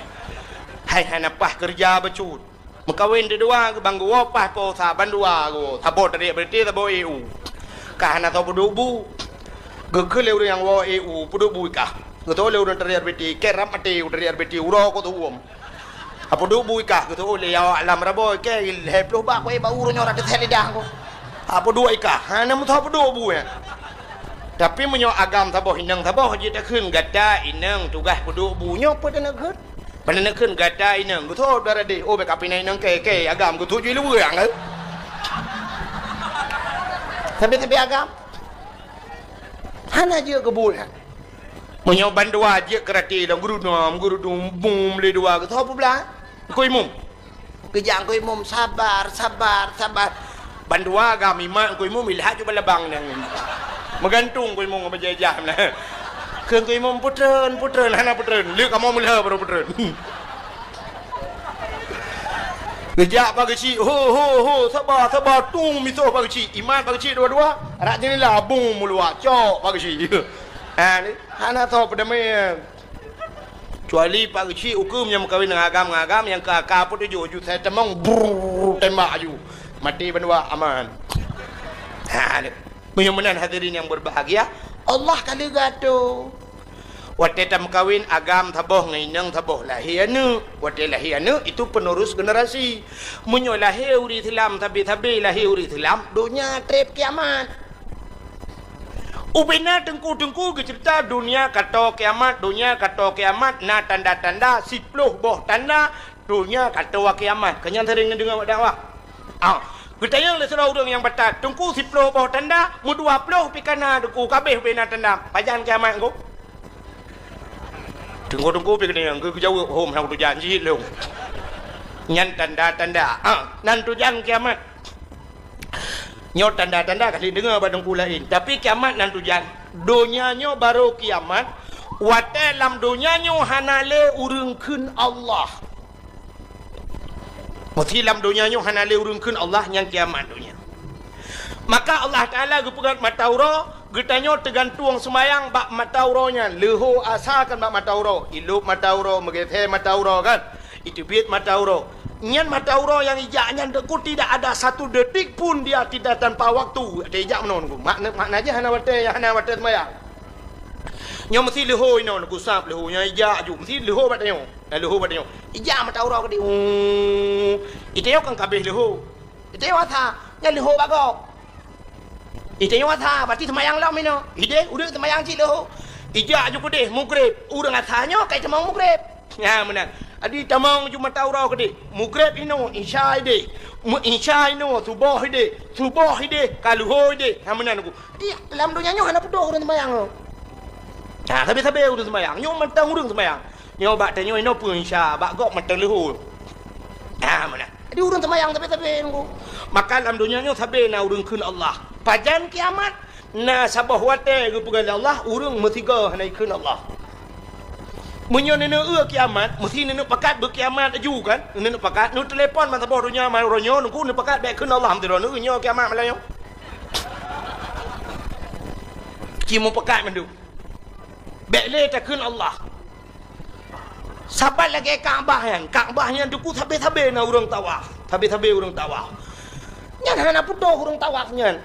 [SPEAKER 1] Hai hanapah kerja becut. Mengkawin dua ke banggu wapah po saban dua go. Taboh dari RBT taboh EU. Kah hana taboh dubu. Gekele urang yang wa EU pudubu kah. Betul le urang dari RBT keram mati dari RBT uro ko tu um. Apa du bui kah betul le ya alam rabo ke heplo ba ko e ba urang ora de lidah ko. Apa du ikah hana mu apa du bui. Tapi menyo agam taboh inang taboh je dak keun gata inang tugas pudu bunyo pada nak keun. Pada nak keun gata inang betul dara de oh be kapina inang ke agam ko tu ju lu urang. Tapi agam hana je kebul. Menyoban dua je kerati dan guru dum bum le dua ke apa pula koi mum kejang koi mum sabar bandua agam iman koi mum ilha cuba labang nang menggantung koi mum berjajah nah keun koi mum putren hana putren le kamu mulha baru putren Gejak bagi si ho sabar tung miso bagi si iman bagi si dua rak jenis labung mulua cok bagi si ni hana tahu pada me kecuali pak kecil hukum yang berkahwin dengan agam yang ke akar pun tujuh saya temang tembak aju mati berdua aman. Mudah-mudahan hadirin yang berbahagia Allah kali gato waktu tam kawin agam taboh ngainang taboh lahianu waktu lahianu itu penerus generasi munyo lahir uri Islam tapi lahir uri Islam dunia trip kiamat. Ubina tengku ke cerita dunia kata kiamat na tanda-tanda 10 boh tanda dunia kata kiamat kenyan sering dengar dakwah kita yang lesra urang yang batat tengku 10 boh tanda mu 20 pikana deku kabeh bena tanda pajan kiamat ko tengku pikana yang ke jauh hom hang tu janji long nyan tanda-tanda nan tu jan kiamat nyot tanda-tanda kali dengar badang lain tapi kiamat nan tujan donyanya baru kiamat wate lam donyanya hanale urungkeun Allah mesti lam donyanya hanale urungkeun Allah yang kiamat dunia maka Allah Taala gepegat matauro getanyo tergantung semayang bak matauronya leho asalkan bak matauro ilup matauro megethe matauro kan itu bit matauro nyan matauro yang ijaknya deku tidak ada satu detik pun dia tidak tanpa waktu ada ijak menonku makna aja hana wate semayang nyo mesti leho ino ku sap leho nya ijak ju mesti leho badanyo ijak matauro ke di iteo kan kabeh leho iteo tha nya leho bago Itanya wata berarti semayang lah mino. Ide urang semayang cik dah. Ijak juga deh mugrib. Urang asalnya kai temang mugrib. Ya menang. Adi tamang cuma tahu rau ke deh. Mugrib ino insya ide. Insya ino subuh ide. Subuh ide kaluho ide. Ha menang aku. Dia dalam dunia nyo hana pudoh urang semayang lo. Ha sabe urang semayang. Nyo matang urang semayang. Nyo bak tanyo ino pun insya bak gok matang leho. Ha menang. Adi urang semayang sabe nunggu. Maka dalam dunia nyo sabe na urang keun Allah. Pajan kiamat na sabah wate ke pegal Allah urang metiga hanai keun Allah. Munyo nene kiamat mesti nene pakat berkiamat aju kan. Nene pakat nu telefon man sabah dunia man ronyo nungku nene pakat baik keun Allah hamdiro nu nyo kiamat malayo. Kimu pakat mandu. Baik le ta keun Allah. Sabat lagi Kaabah yang Kaabahnya duku sabe na urang tawaf. Sabe urang tawaf. Nyan hana pudoh urang tawaf nyan.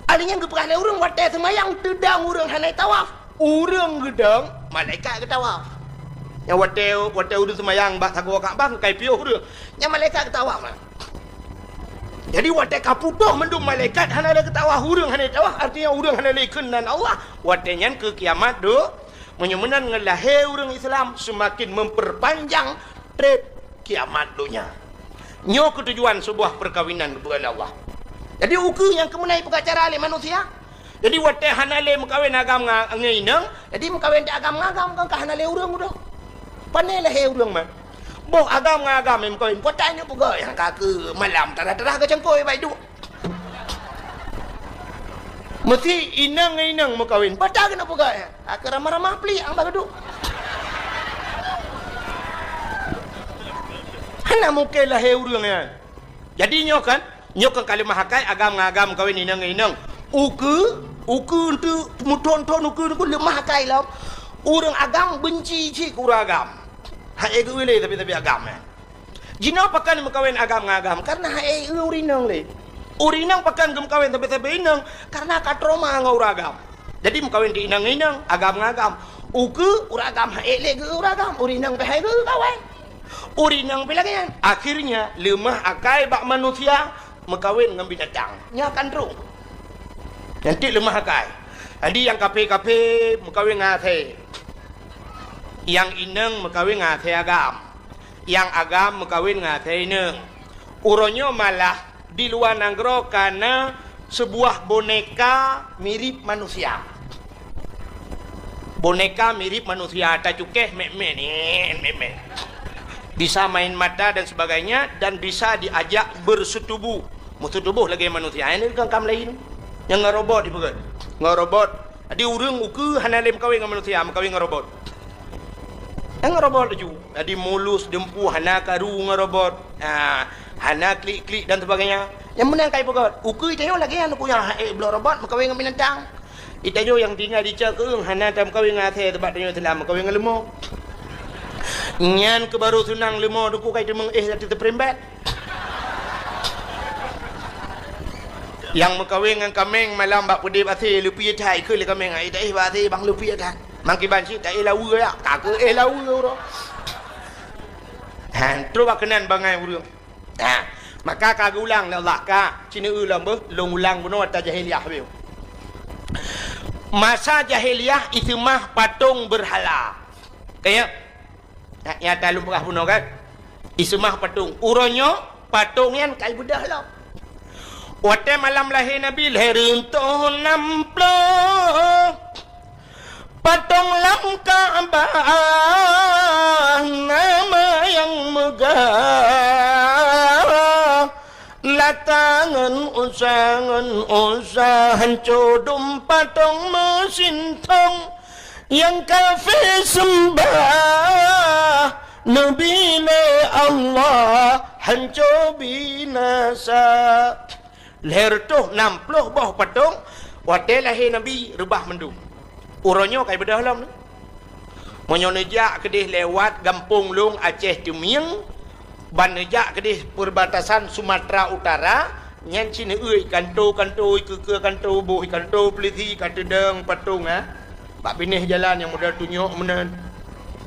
[SPEAKER 1] Alinya ke perahli urang wadah semayang tedang urang hanai tawaf. Urang gedang malaikat ke tawaf. Yang wadah urang semayang bak sago Kaabah kai piuh urang. Yang malaikat ke tawaf. Jadi wadah kapudoh mendung malaikat hanai ke tawaf urang hanai tawaf artinya urang hanai kenan Allah. Wadah nyan ke kiamat do menyemenan ngelahir urang Islam semakin memperpanjang trip kiamat dunia. Nyo ketujuan sebuah perkawinan kepada Allah. Jadi uku yang kemenai pengacara oleh manusia. Jadi wateh hanale mengkawin agam ngainang, jadi mengkawin di agam ngagam kan hanale urang udah. Panai lah urang mah. Boh agam ngagam mengkawin kotanya juga yang kake malam terah-terah ke cengkoi baik du. Mesti inang mengkawin. Baca kena juga ya. Aku ramah-ramah peli ang bagadu. Hana mungkin lah urang ya. Jadi nyokan kalimah hakai agam kawin inang. Uku untuk muton uku lemah hakai lah. Urang agam benci cik urang agam. Hai egu le tapi agam ya. Jina pakan mengkawin agam ngagam karena hai urinang le. Urinang pakan mengkawin tapi inang karena katroma ngau agam. Jadi mengkawin di inang agam ngagam. Uku urang agam hai le ge urang agam urinang pe hai ge kawin. Urinang bilangnya akhirnya lemah akai bak manusia mengkawin dengan binatang nya kandung nanti lemah akai. Jadi yang kape mengkawin ngate, yang inang mengkawin ngate agam, yang agam mengkawin ngate inang. Uronyo malah di luar nanggro karena sebuah boneka mirip manusia. Boneka mirip manusia tak cukeh meme. Bisa main mata dan sebagainya dan bisa diajak bersetubuh. Bersetubuh lagi manusia. Ini kan kam lain. Yang ngerobot di pegat. Ngerobot. Jadi urang uku hanale mengkawin dengan manusia, mengkawin ngerobot. Yang ngerobot laju. Jadi mulus dempu hana karu ngerobot. Hana klik dan sebagainya. Yang menang kai pegat. Uku itayo lagi yang punya belok robot mengkawin dengan binatang. Itayo yang tinggal di cakung hana tam kawin ngate tempat tanyo telah mengkawin dengan lemuk. Nyan ke baru sunang lemo duku kai demeng lati terperembat. Yang mengkawin dengan kameng malam bak pedi basi lupi thai ke le kameng ai dai basi bang lupi dah. Mangki banci dai lawu ya. Tak ke lawu ro. Han tru bakanan bangai urang. Maka kagak ulang Allah ka cina ulang long ulang buno ta jahiliyah beu. Masa jahiliyah itu mah patung berhala. Kayak ya dalam perah puno kan ismah patung uronyo patung yang kai budah lah wate malam lahir Nabi lahir untuk namplo patung lam Ka'bah nama yang megah latangan usahan codum patung mesin tong yang kafir sembah Nabi Allah hancur binasa. Leher tu 60 boh patung wate lahir Nabi rebah mendung. Uronyo kai bedah lam. Monyo nejak kedih lewat Gampung Long Aceh Tumieng, ban nejak kedih perbatasan Sumatera Utara, nyan cina euy kanto ke kanto boh kanto peliti katedeng patung Pak pinih jalan yang model tunjuk menen.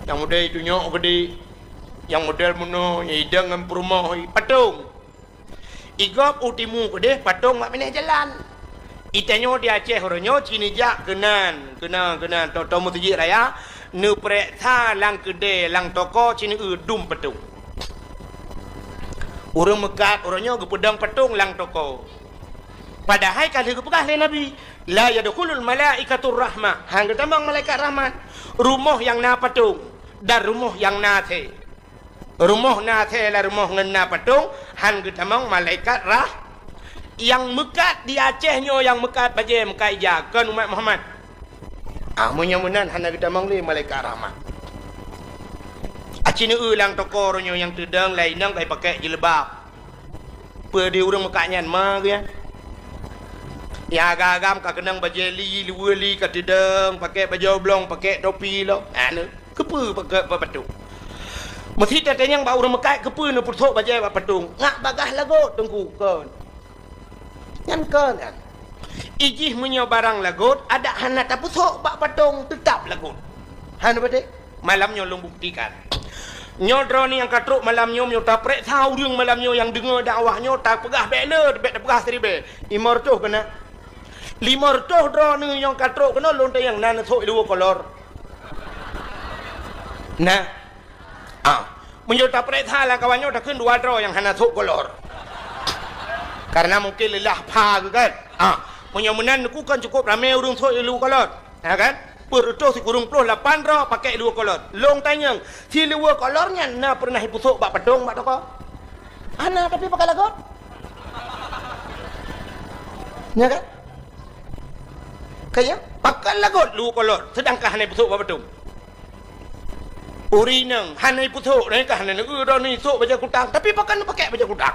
[SPEAKER 1] Yang model tunjuk gede. Yang model muno hidang dengan perumah patung. Igop utimu gede patung mak pinih jalan. Itanyo di Aceh horonyo cini jak kenan toto mutiji raya nu preksa lang kede lang toko cini dum petung. Urang mekat orangnya gepedang petung lang toko. Padahal kali gepegah le Nabi, la yadkhulul malaikatur rahmah. Hang ketamang malaikat rahmat. Rumah yang na petung dan rumah yang na the. Rumah na the la rumah ngena petung, hang ketamang malaikat yang mekat di Acehnya yang mekat baje mekat jakan umat Muhammad. Munyamunan hana ketamang le malaikat rahmat. Acini ulang toko ronyo yang tedang lain nang kai pakai jilbab. Pedi urang mekaknya mah ya. Ya agam ka kenang bajeli liweli ka tedang pakai baju oblong pakai topi lo. Anu kepe pakai batu. Mesti tatanya yang ba urang mekat kepe nu puthok bajai ba patung. Ngak bagah lagot tengku kon. Nyan kon kan. Ijih munyo barang lagot ada hana ta puthok ba patung tetap lagot. Hanu bade malamnya long buktikan. Nyodro ni yang katruk malamnya nyo tak prek tahuរឿងmalamnya yang dengar dakwahnya tak pegah beler tak pegah seribe. Imortoh kena. Limortoh dro ni yang katruk kena lonte yang nan thok lu kolor. Nah. Menyo tak prek thala kawannya tak keun dua dro yang hana thok kolor. Karena mungkin lelah pa kan. Menyo menan ku kan cukup ramai urang thok lu kolor. Ya kan? Perutah si kurung puluh 8 ro pakai dua kolor. Long tanya, si dua kolornya na pernah pusuk bak pedong bak toko. Ana tapi pakai lagot. Ya kan? Kaya pakai lagot dua kolor sedangkan hana pusuk bak pedong. Uri nang hana pusuk ni kan hana ro ni sok baja kutang tapi pakai baja kutang.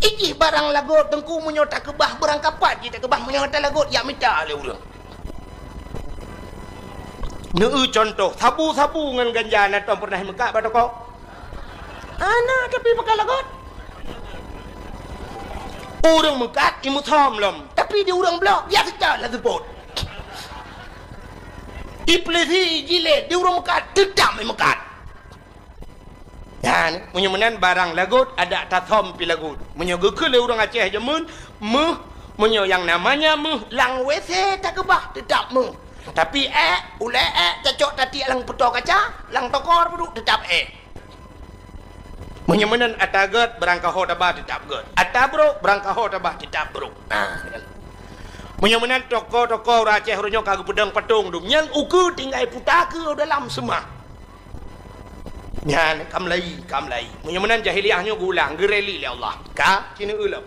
[SPEAKER 1] Iki barang lagot tengku menyota kebah berangkapat kita kebah menyota lagot ya minta le urang. Contoh sabu-sabu dengan ganja na tuan pernah mekak pada kau. Ana tapi pakai lagot. Orang mekat imu thom lom, tapi dia orang blok dia sekal lah sebut. Iplesi jilid dia orang mekat tetap mekat. Dan menyemenan barang lagot ada tathom pi lagot. Menyogekeul orang Aceh jemun menyo yang namanya lang WC tak kebah tetap tapi ulai cacok tadi lang petok kaca lang tokor padu tetap menyemenan atagat berangka ho tabah tetap god atabro berangka ho tabah tetap bro menyemenan toko-toko Aceh ronyo kagak pedang patung dum nyan uku tinggal puta ke dalam semah nyan kamlai menyemenan jahiliahnya gulang gereli li Allah ka kini ulam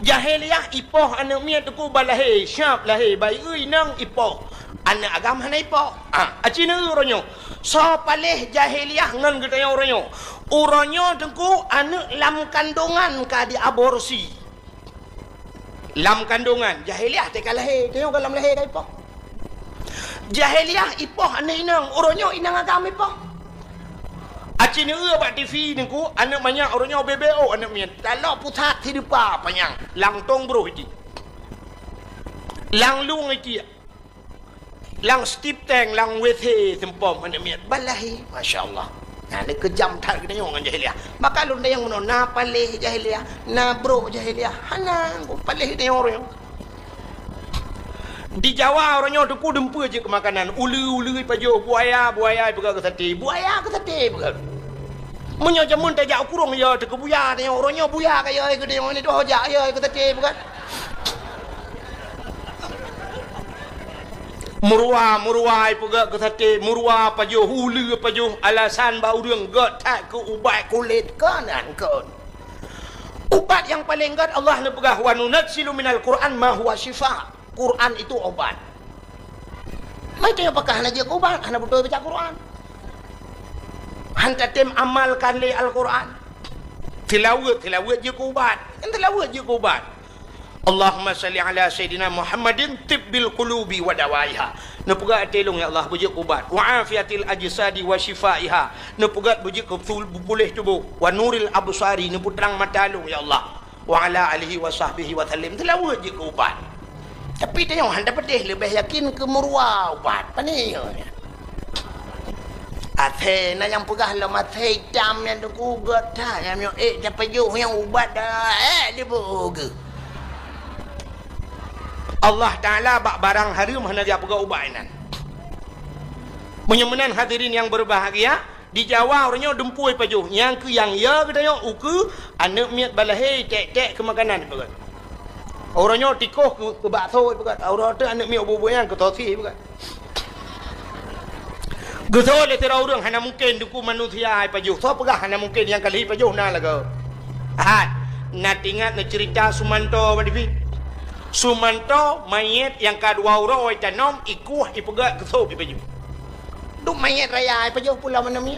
[SPEAKER 1] jahiliah ipoh anak miat tuku balahe syap lahe bai ui nang ipoh anak agam hana ipoh acina uronyo so paleh jahiliah ngan getaya uronyo tengku anak lam kandungan ka di aborsi lam kandungan jahiliah teka lahe tengok lam lahe ka ipoh jahiliah ipoh anak inang uronyo inang agam ipoh acina bak TV nengku anak banyak orangnya BBO anak mian kalau putat hidupa panjang lang tong bro iki lang lung iki lang stip tang lang WC sempom anak mian balahi masyaallah nah ni kejam tak kena dengan jahiliah maka lu yang menon na palih jahiliah na bro jahiliah hana ku palih dia orang di Jawa orangnya tu ku dempu je ke makanan ulu pajo buaya pegang ke sate pegang menyo jamun tajak kurung ya te ke buaya dia orangnya buaya kaya ke dia ni tu hojak ya ke sate pegang murwa pegang ke sate murwa pajo ulu pajo alasan bau urang got tak ke ubat kulit kanan kon ubat yang paling got Allah ne pegah wa nunazzilu minal Qur'an ma huwa syifa Quran itu obat. Macam apakah nak jadi obat? Hana betul baca Quran. Hanta tem amalkan le Al-Quran. Tilawat je obat. Tilawat je obat. Allahumma salli ala Sayyidina Muhammadin tibbil qulubi wa dawaiha. Nepugat telung ya Allah bujuk obat. Wa afiatil ajsadi wa shifaiha. Nepugat bujuk pulih tubuh. Wa nuril absari neputrang mata lu ya Allah. Wa ala alihi wa sahbihi wa sallim. Tilawat je obat. Tapi dia yang hendak pedih lebih yakin ke murwa ubat pani athe na yang pegah lo mathe hitam yang tu kugat dah yang dapat juh yang ubat dah dia boga Allah Ta'ala bak barang haram hana dia pegak ubainan. Menyemenan hadirin yang berbahagia, di Jawa orangnya dempui pajuh. Yang ke yang ya katanya uku anak miat balahe tek-tek ke makanan begat. Orangnya tikoh ke bakso begat. Orang tu anak miat bubuyan ke tosi begat. Getol le tira orang hana mungkin duku manusia ai pajuh. So pegah hana mungkin yang kali pajuh na laga. Nak ingat nak cerita Sumanto badifi. Sumanto mayat yang kedua orang oi tanom ikuh ipegat kesop ipajuh. Duk mayat raya ipajuh pula mana mi.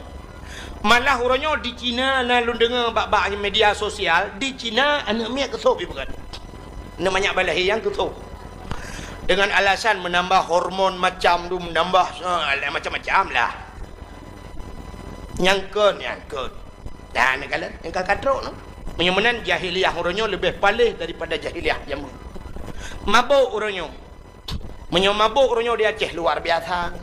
[SPEAKER 1] Malah orangnya di Cina na lu dengar bak-bak media sosial di Cina anak mi kesop ipegat. Namanya balahi yang kesop. Dengan alasan menambah hormon macam tu menambah macam-macam lah. Nyangkut. Dan kalian yang katrok no. Menyemenan jahiliah orangnya lebih palih daripada jahiliah jamu. Mabuk orangnya. Mabuk orangnya di Aceh luar biasa.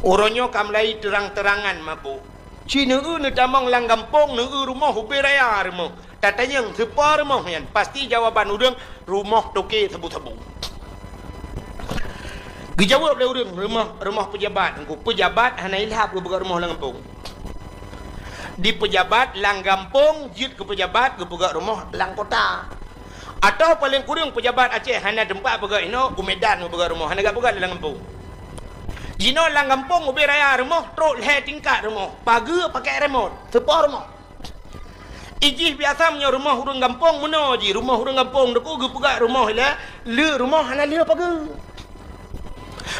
[SPEAKER 1] Orangnya kamlai terang-terangan mabuk. Cina ni tamang lang kampung ni rumah hubi raya rumah. Tatanya sepa rumah yan. Pasti jawaban orang rumah toke tebu-tebu. Dijawab oleh orang rumah pejabat. Pejabat hana ilhab ke buka rumah lang kampung. Di pejabat lang kampung jit ke pejabat ke buka rumah lang kota. Atau paling kurang pejabat Aceh hana tempat buka ino Medan ke buka rumah hana gak buka lang kampung. Jino lang kampung ubi raya rumah truk le tingkat rumah. Pagi pakai remote. Sepa rumah. Ijih biasa punya rumah orang kampung mana je. Rumah orang kampung deku ge buka rumah le. Le rumah hana le pagi.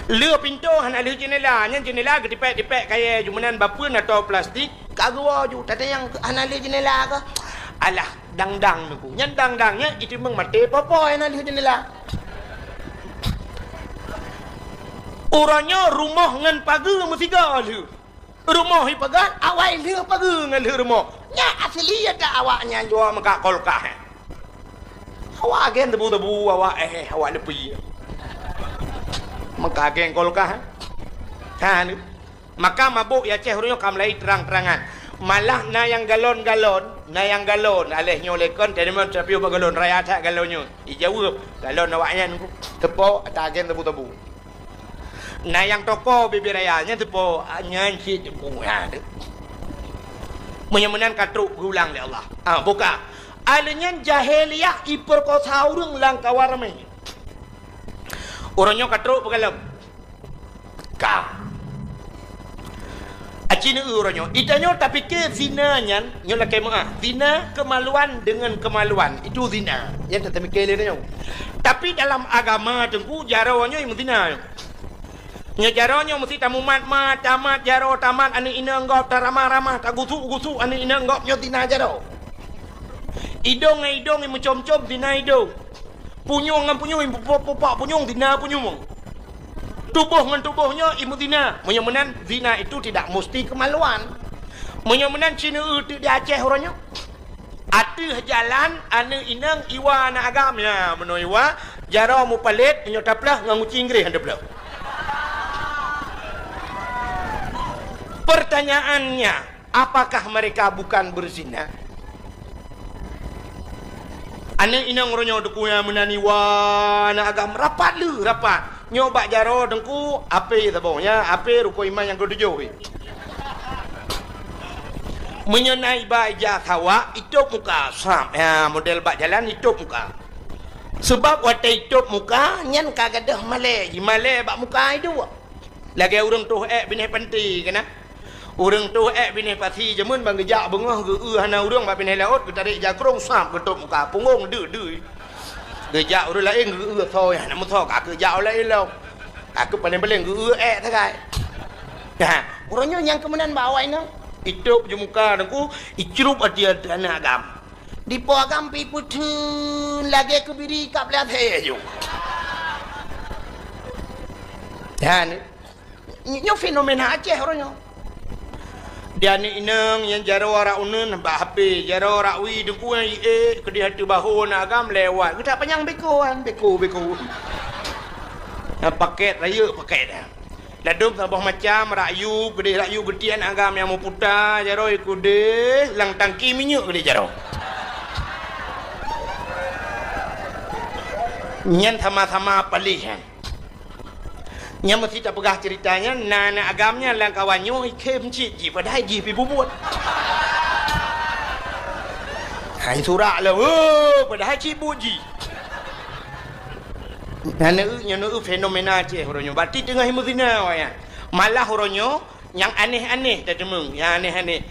[SPEAKER 1] Le pintu hana le jendela. Nya jendela ke dipek-dipek kaya jumanan bapun atau plastik. Kagua ju tata yang hana le jendela ke. Alah dang-dang deku. Nya dang-dangnya itu meng mati apa-apa hana le jendela. Orangnya rumah ngan pagi mesti gal. Rumah ipagat awak le pagi ngan le rumah. Nya asli ada awaknya jual maka kolkah. Awak gen tebu-tebu awak awak lepi. Maka gen kolkah. Kan. Maka mabuk ya Aceh orangnya kamlai terang-terangan. Malah na yang galon-galon, alehnya lekon teneman tapi galon raya tak galonnya. Dijawab galon awaknya tepok tak gen tebu-tebu. Nah yang toko bibir rayanya tu po nyanyi tu ya. Menyemenan katruk gulang le Allah. Buka. Alanya jahiliyah iperkosa urang lang kawarame. Orangnya katruk pegalam. Ka. Acina orangnya. Itanya tapi ke zina nyan nyola kemah. Zina kemaluan dengan kemaluan. Itu zina. Yang tak mikir le. Tapi dalam agama tengku jarawanya yang zina. Nya jaronya mesti tamu mat tamat jaro tamat ani ina enggop taramah-ramah tak gusuk ani ina enggop nyo tina jaro. Idong mencom-com tina idong. Punyung ngan punyung popak punyung tina punyung. Tubuh ngan tubuhnya imu tina. Menyemenan zina itu tidak mesti kemaluan. Menyemenan Cina itu di Aceh orangnya. Atuh jalan anu inang iwa na agamnya menoiwa jaro mu palit nyo taplah ngan uci Inggris handa belah. Pertanyaannya, apakah mereka bukan berzina? Ane inang orangnya dekuya menani wana agam rapat. Nyoba jaro dengku ape tabongnya, ape ruko iman yang ketujuh. Menyenai baja tawa itu muka sam ya model bak jalan itu muka. Sebab watai itu muka nyan kagadah male bak muka itu. Lagi orang tu bini panti kena. Orang tu bini pati jamun bang gejak bengah ge hana orang bak bini laut ke tarik jakrong sam ketuk muka punggung de. Gejak orang lain ge thôi nak muthok ak gejak lain lo. Aku paling-paling ge takai. Nah, orangnya yang kemenan bawa ini hidup je muka aku icrup dia dana agam. Di po agam pi putun lagi kebiri kap lihat hejo. Dan ini fenomena Aceh orangnya. Dia ni inang yang jaro ora unun ba HP jaro ora wi dengku ke di hati bahu nak agam lewat. Kita panjang bekoan beko. Paket raya paket dah. Ladum sabah macam rayu gedian agam yang mau putar jaro ikude lang tangki minyak gede jaro. Nyan sama-sama pelih kan. Nyan mesti tak pegah ceritanya, nak agamnya lang kawannya ikem cik ji padai ji pi bubuat. Hai surak lah, padai cik buji. Nyan fenomena cik horonyo. Berarti tengah himuzina ya. Malah horonyo yang aneh-aneh tak demeng, yang aneh-aneh.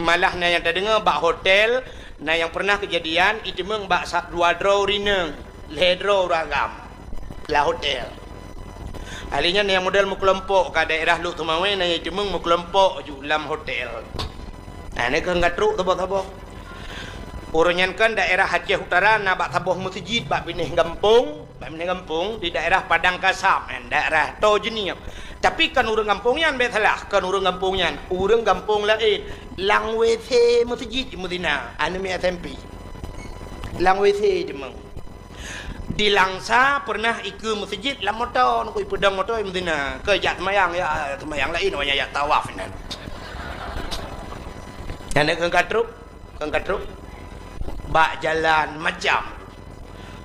[SPEAKER 1] Malah na yang tak dengar bak hotel, na yang pernah kejadian itu meng bak dua draw rineng. Ledro ragam lah hotel. Alinya yang model mukelompok ke daerah Luk Tumawe na yang cemeng mukelompok ju lam hotel. Ni kan gatruk taboh-taboh. Uronyan kan daerah Aceh Utara na bak taboh masjid bak pineh kampung di daerah Padang Kasam daerah Tojeniap. Tapi kan urang kampungnya besalah, kan urang kampungnya. Urang kampung lain lang WC masjid di Medina, anu mi SMP. Lang WC cemeng. Di Langsa pernah ikut masjid lam motor nak pedang motor di Medina ke jat semayang ya semayang lain namanya ya tawaf nan. Yang nak kengkatruk bak jalan macam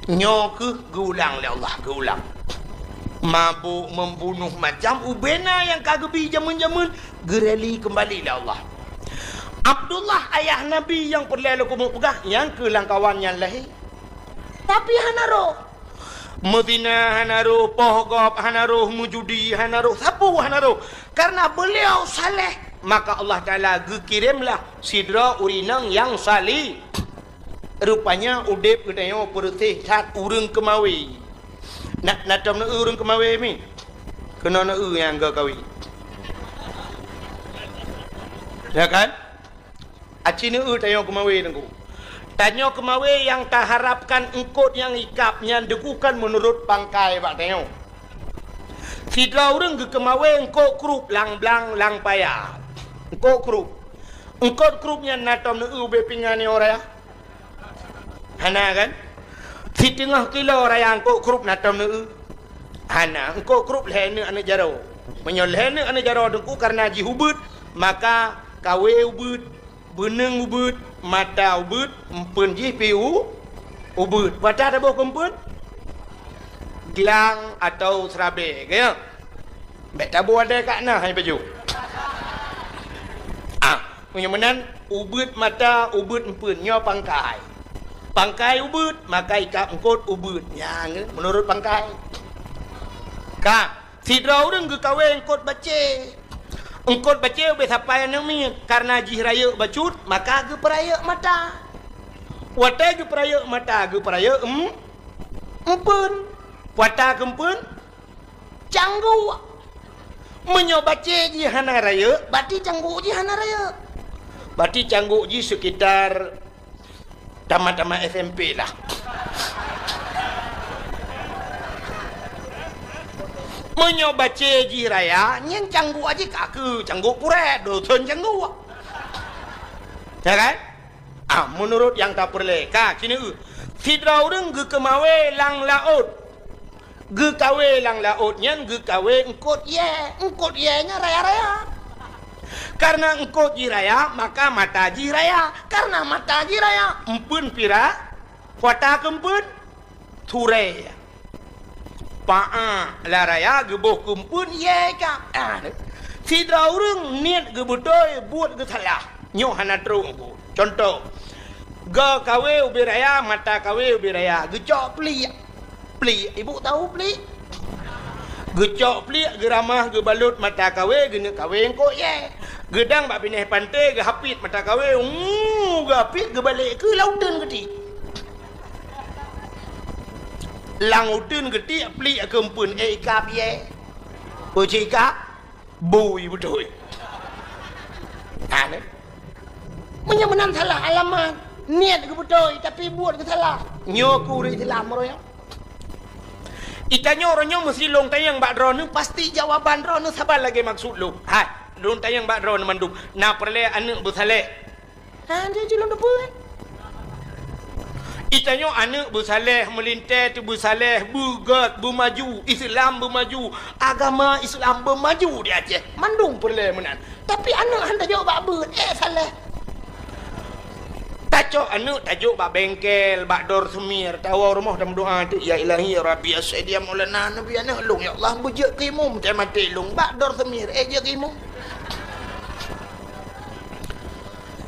[SPEAKER 1] nyo ke geulang le Allah geulang. Mabuk membunuh macam ubena yang kagebi jamun-jamun gereli kembali le Allah. Abdullah ayah Nabi yang perlu kumuk pegah yang ke langkawan yang lahir. Tapi hanaro Medina hanaro, Pohgop hanaro, Mujudi hanaro, sapu hanaro. Karena beliau saleh, maka Allah Ta'ala kirimlah sidra urinang yang salih. Rupanya udip kedayo bersih saat urang kemawi. Nak tom na urang kemawi mi. Kena na yang ke kawi. Ya kan? Aci na tayo kemawi nangku. Tanya kemawe yang tak harapkan engkot yang ikapnya degukan menurut pangkai pak tengok. Sidra orang ke kemawe engkot krup lang blang lang payah. Engkot krup. Engkot krupnya natom nu ube pingani orang ya. Hana kan? Si tengah kilo orang yang engkot krup natom nu. Hana engkot krup lehne ane jaro. Menyol lehne ane jaro dengku karena jihubut maka kawe ubut, beneng ubut. Mata ubut, empun ji piu ubut. Pada ada bau kempun? Gelang atau serabe, kaya? Bek tabu ada kat nah hai baju. Punya menan ubut mata, ubut empun, nyo pangkai. Pangkai ubut, maka ikap engkot ubut. Yang menurut pangkai. Sidra orang ke kawe engkot baca. Engkot baca besapai nami karena jih raya bacut maka ge peraya mata. Wata ge peraya mata ge peraya empun. Wata kempun canggu. Menyo baca ji hana raya, berarti canggu ji hana raya. Berarti canggu ji sekitar tamat-tamat SMP lah. Menyo baca ji raya nyen canggu aja kaku canggu puret dosen canggu. Ya kan? Menurut yang tak perle ka kini sidra urang ge kemawe lang laut. Ge kawe lang laut nyen ge kawe engkot ye nya raya-raya. Karena engkot ji raya maka mata ji raya. Karena mata ji raya empun pira wata kempun ture. Pa'a laraya geboh kumpun ye ka. Sidra urang niat ge bedoy buat ge salah. Nyo hana terung ku. Contoh. Ga kawe ubi raya mata kawe ubi raya. Gecok peli. Peli, ibu tahu peli? Gecok peli ge ramah ge balut mata kawe ge ne kawe engko ye. Gedang bak pineh pantai ge hapit mata kawe. Ge hapit ge balik ke lautan gede. Lang udun gede peli kempun ikap ye. Uci ikap bui betul. Ane. Menyemenan salah alamat. Niat ke betul tapi buat ke salah. Nyoku ri Islam royo. Itanya orangnya mesti long tayang bak drone pasti jawaban drone sabar lagi maksud lu. Hai, long tayang bak drone mandum. Na perle anu bersaleh. Dia jelong depan. Itanya anak bersaleh melintas tu bersaleh bugat bermaju Islam bermaju agama Islam bermaju di Aceh mandung perle menan tapi anak hendak jawab ber saleh tak Cok anu tajuk bak bengkel, bak dor semir, tawa rumah dalam doa tu ya ilahi ya rabbi asaidia maulana nabi ana lung ya Allah bujak kimum tak mati lung bak dor semir je kimum.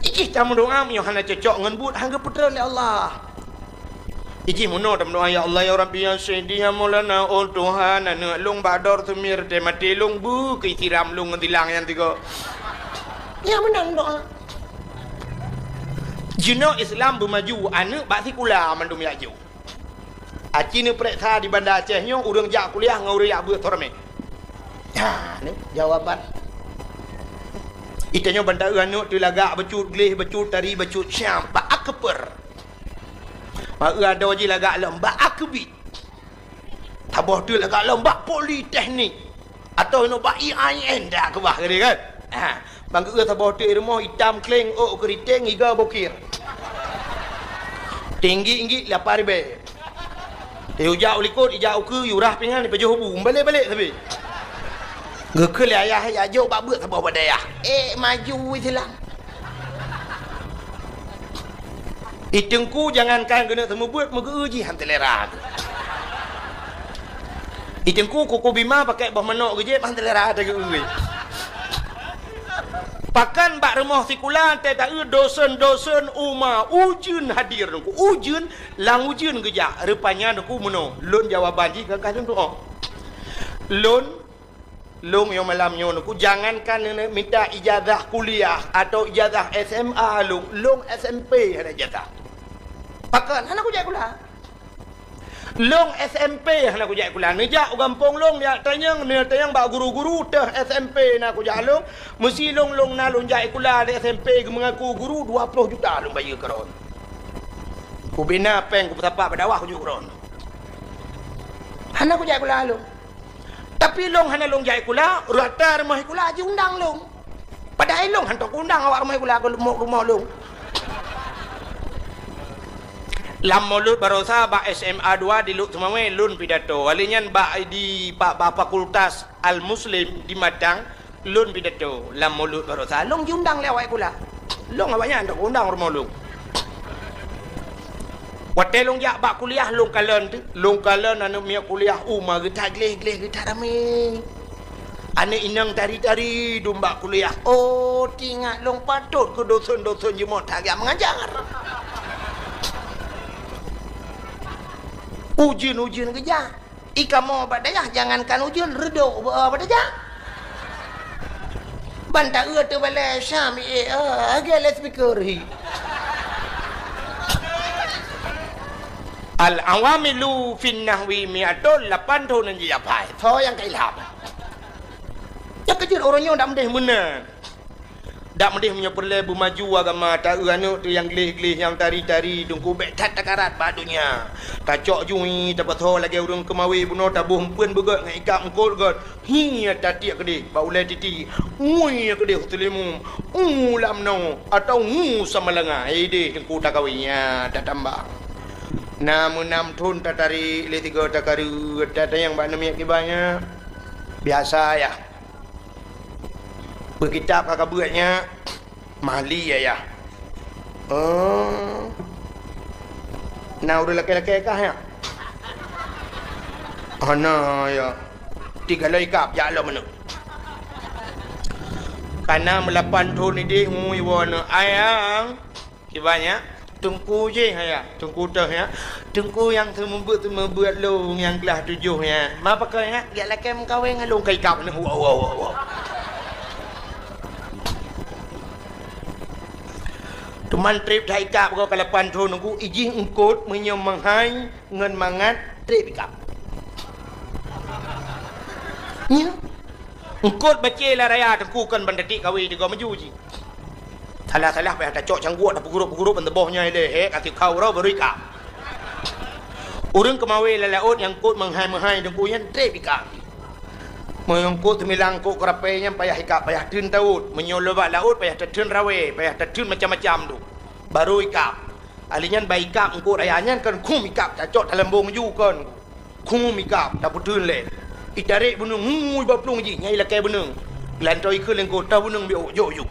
[SPEAKER 1] Iki tamu doa mi hana cocok ngan but hangga putra oleh Allah. Iki muno dalam doa ya Allah ya rabbi asaidia maulana oh Tuhan ana lung bak dor semir tak mati lung bu kitiram lung ngilang yang tiga. Ya menang doa. Jino Islam bermaju anak bak sekular mandum yaju. Aci ni periksa di Bandar Aceh nyong urang jak kuliah ngau riak buat torme. Ha ni jawapan. Itanya bandar anak tu lagak becut gleh becut tari becut syam bak akper. Bak ada waji lagak lembak akbit. Tabah tu lagak lembak politeknik atau no bak IAIN dah ke bah kan. Ha bangga tabah tu rumah hitam kleng oh keriting iga bokir. Tinggi 8,000. Ujak ulikut ijak uku yurah pingan ni pejuh hubung balik-balik tapi. Gekel ayah ya jauh bak beut sabah badayah. Maju Islam. Itengku jangankan kena temu buat muka uji hantar lera. Itengku kuku bima pakai bah menok ke je hantar lera ada ke uji. Pakan bak rumah sekular tak dosen-dosen umma ujun hadir nungku ujun lang ujun geja rupanya nungku meno lon jawaban ji kakak tu lon yang malam nyo nungku jangankan minta ijazah kuliah atau ijazah SMA long SMP ada ijazah pakan anak ku jak kuliah long SMP nak ku jak kuliah nejak gampong long ya tanyang bak guru-guru teh SMP nak ku jak long mesti long na long jak kuliah di SMP mengaku guru 20 juta long bayar keron ku bina peng ku tapak badawah ku juron hana ku jak kuliah long tapi long hana long jak kuliah rata rumah kuliah je undang long padahal long hantar undang awak rumah kuliah ke rumah long lam mulut barosa bak SMA 2 di Luk Semawe lun pidato alinyan bak di pak fakultas Al Muslim di Madang lun pidato lam mulut barosa long diundang lewat pula long awaknya untuk undang rumah long wate long jak bak kuliah long kalen anu miak kuliah umma getak gleh getak rame ane inang tari-tari domba kuliah oh tinggal long patut ke dosen-dosen jemot agak mengajar Ujun keja. Ika mau badayah jangankan ujun redok badayah. Banta tu balik Syam agak let's speaker hi. Al awamilu fin nahwi mi'atun 8 tahun yang japai. So yang kailham. Ya kecil orangnya dak mendeh benar. Dak mendeh punya perle bermaju agama tak anu tu yang gleh-gleh yang tari-tari dungku bek tat takarat badunya. Tacok jui tak betul lagi urang kemawi buno tabuh pun begot ngai ikap engkol got. Hi tatiak gede baulai titi. Ui gede tulimu. Ulam no atau sama lenga. Ide dengku tak kawinya tak tambah. 6 tahun tak tari le 3 takaru tak yang bak namiak kibanya. Biasa ya. Berkitab kakak buatnya mahli ya. Nah udah laki-laki kah ya? Ana ya. 3 laikap jalan mana? Karena 8 tahun ini mui wana ayang kibanya tungku je ya. Tungku dah ya. Tungku yang membuat long yang kelas 7 ya. Ma pakai ya? Dia laki mengkawin long kai kap ni. Wow. Teman trip thai kap ko kalapan thon ku ijih engkot menyem menghai ngan mangat trip kap. Nya. Engkot bace la raya tengku kan bandati kawi digo maju ji. Salah payah tak cok cangguak dah puguru bentebohnya ile kaki kau ro beri kap. Urang kemawi lalaut yang kot menghai tengku yan trip kap. Mengkut milang kok kerapainya payah ikap payah tun taut menyolobak laut payah tertun rawe payah tertun macam-macam tu baru ikap alinyan baik ikap engkau ayahnya kan kum ikap cacok dalam bong ju kan kum ikap tak putun le itarik bunung baplung ji nyai lakai bunung lantoi ke lengko ta bunung bi ojo ju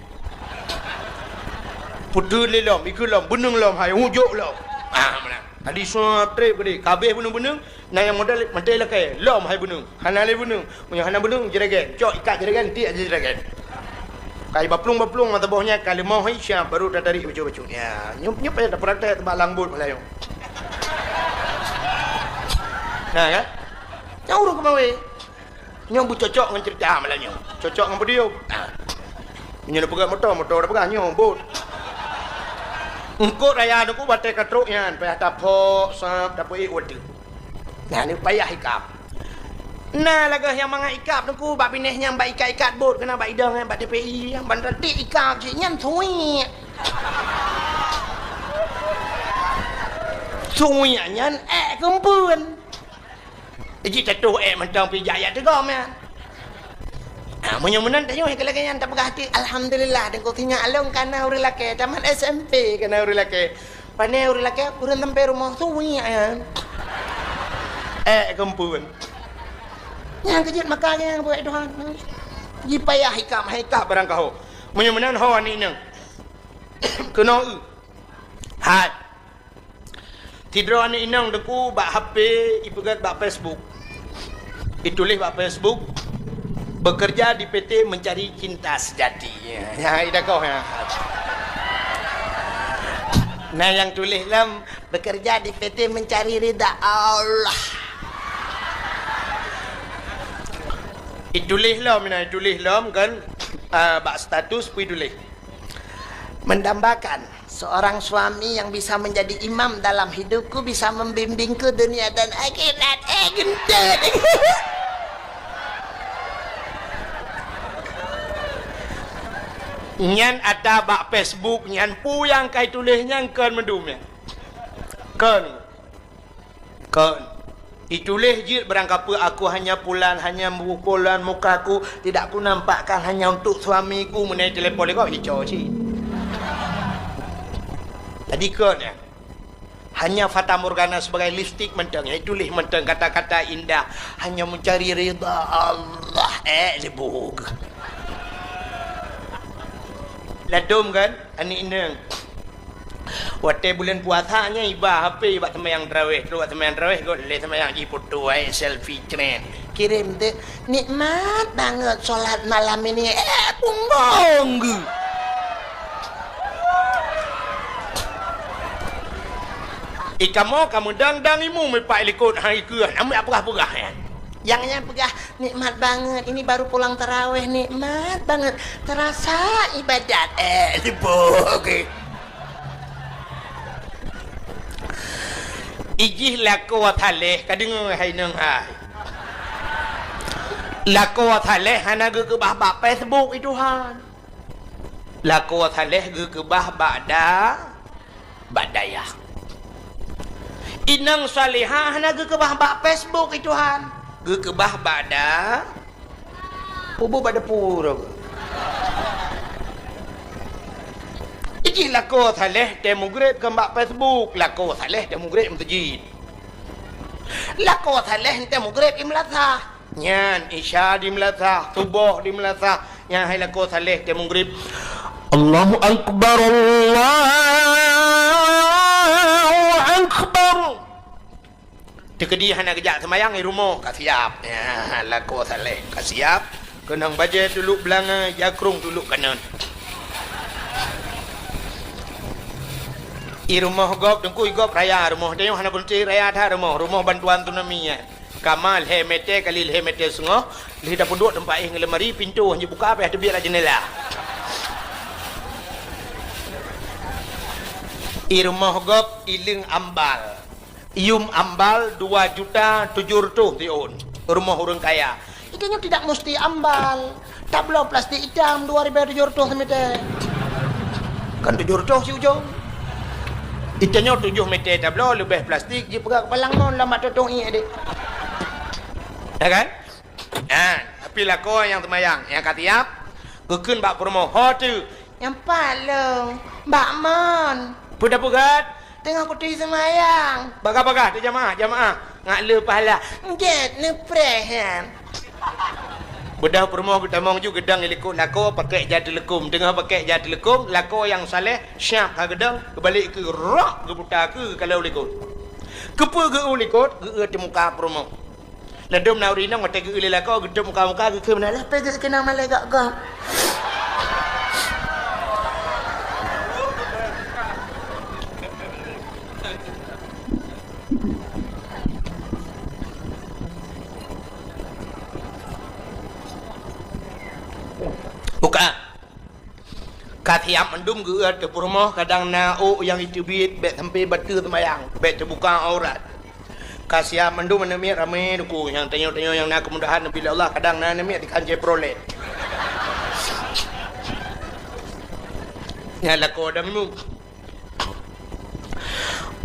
[SPEAKER 1] Putu le lom, ikut lom, benung lom, hai hujuk lom. Mana? Tadi semua trip gede, kabeh benung-benung, nah yang modal mentai lakai, lom hai benung, hana le benung, punya hana benung jeragen, cok ikat jeragen, tiak jeragen. Kai baplung mata bawahnya kali mau hai siap baru dah tarik baju-baju. Ya, nyup aja dah praktek tebak langbut Melayu. Nah kan? Yang urus ke mawe. Nyom bu cocok dengan cerita Melayu. Cocok dengan dia. Punya dah pegang motor dah pegang nyom bot. Engkau raya aku batai katruknya, payah tapok, sap, tapok wadi. Nah ni payah ikap. Nah lagah yang mangat ikap aku, bak pinehnya bak ikat bot, kena bak idang bak DPI, yang bandar dik ikap je, nyan thui. Thui nyan kempun. Iji catuh mentang pijak ya tegam ya. Menyemunan tanya kalau kalian tak pegah hati alhamdulillah dan kau kinya along kana uri laki taman SMP kana uri laki pane uri laki kurang sampai rumah tu ya kempun yang kejut makanya yang buat Tuhan ji payah hikap barang kau menyemunan hawa ni nang kena hai tidur ni inang deku bak HP ipegat bak Facebook itulis bak Facebook bekerja di PT mencari cinta sejati. Ya, ida kau ya. Nah, yang tulis lam bekerja di PT mencari ridha Allah. Itulis lam kan bak status pi tulis. Mendambakan seorang suami yang bisa menjadi imam dalam hidupku, bisa membimbingku dunia dan akhirat. Gendut. Nyan ada bak Facebook nyan pu yang kai tulisnya kan mendumnya. Kan. Itulis je berangkapa aku hanya pulan hanya pukulan mukaku tidak ku nampakkan hanya untuk suamiku menai telefon kau hijau si. Tadi kan ya. Hanya fata morgana sebagai lipstick mentang tulis mentang kata-kata indah hanya mencari ridha Allah lebuk. Ladum kan ani inang waktu bulan puasanya ibah HP buat semayang tarawih buat semayang tarawih kau le semayang di foto selfie trend kirim deh nikmat banget solat malam ini punggong kamu dang imu mepak likut hari kuan ambil apa ya jangannya pegah nikmat banget ini baru pulang tarawih nikmat banget terasa ibadat oke ijih lako wathaleh kadang hai nang lako wathaleh hana ke bah bak Facebook itu han lako wathaleh ke bah badaya inang salihah hana ke bah bak Facebook itu han kebah bada pubu pada pura iji lako thaleh temu grade kembak Facebook lako thaleh temu grade masjid lako thaleh temu grade imlatha nyan isya di melatha subuh di melatha nyan hai lako thaleh temu grade Allahu akbar Allahu akbar Tekedi hana kejak semayang di rumah kak siap ya lako saleh kak siap kenang baja dulu belanga jakrung dulu kanan i rumah gop dengku gop raya rumah dia hana bunti raya tha rumah bantuan tunaminya kamal hemete kali hemete sungo li dapur duduk tempat lemari pintu hanya buka apa ada biar jendela i rumah gop iling ambal Ium ambal 2.700.000 tiun. Rumah orang kaya. Ikannya tidak mesti ambal. Tablo plastik hitam 2.700 meter. Kan 700 si ujung. Ikannya 7 meter tablo lebih plastik. Dia pegang palang mon lama totong ini adik. Ya kan? Tapi lah kau yang temayang. Yang katiap. Kekun bak rumah. Hotu. Yang palung. Bak mon. Pudah-pugat. Tengah putih semayang. Baga-baga di jamaah. Ngak le pahala. Get ne prehan. Bedah permoh gedamong ju gedang ilikut lako pakai jadi lekum. Dengar pakai jadi lekum, lako yang saleh syap ha gedang kebalik ke rak ke buta ke kalau likut. Kepa ge ulikut ge di muka permoh. Ledom na urina ngote ge lako gedom muka-muka ke mana lah pe ge kena malai gak gak. Buka katiam mendum gua te rumah kadang nau yang itu bit bet sampai batu temayang bet terbuka aurat kasiam mendum nami ramai duku yang tanya-tanya yang nak kemudahan bila Allah kadang nami dikanjai prolet nyala ko dangmu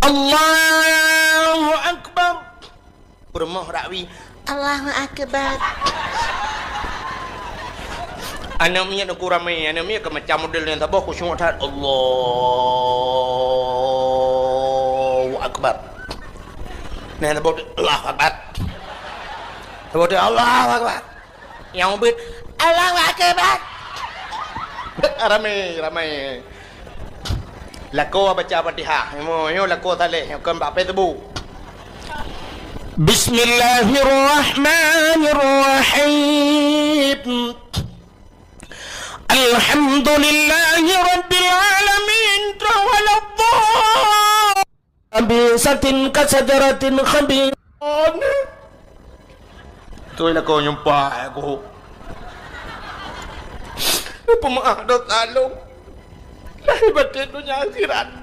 [SPEAKER 1] Allahu akbar rumah rawi Allahu akbar anaknya nak ramai anaknya ke macam model yang tabah khusyuk tak Allahu akbar nah tabah Allahu akbar tabah Allahu akbar yang ubit Allahu akbar ramai lako baca Fatihah yo lako taleh yang kan bape tebu Bismillahirrahmanirrahim Alhamdulillahi Rabbil Alamin Tawaladdah Abisatin kasajaratin khabir tu lah kau nyumpah aku pemaaf dot alung lahir batin dunia akhirat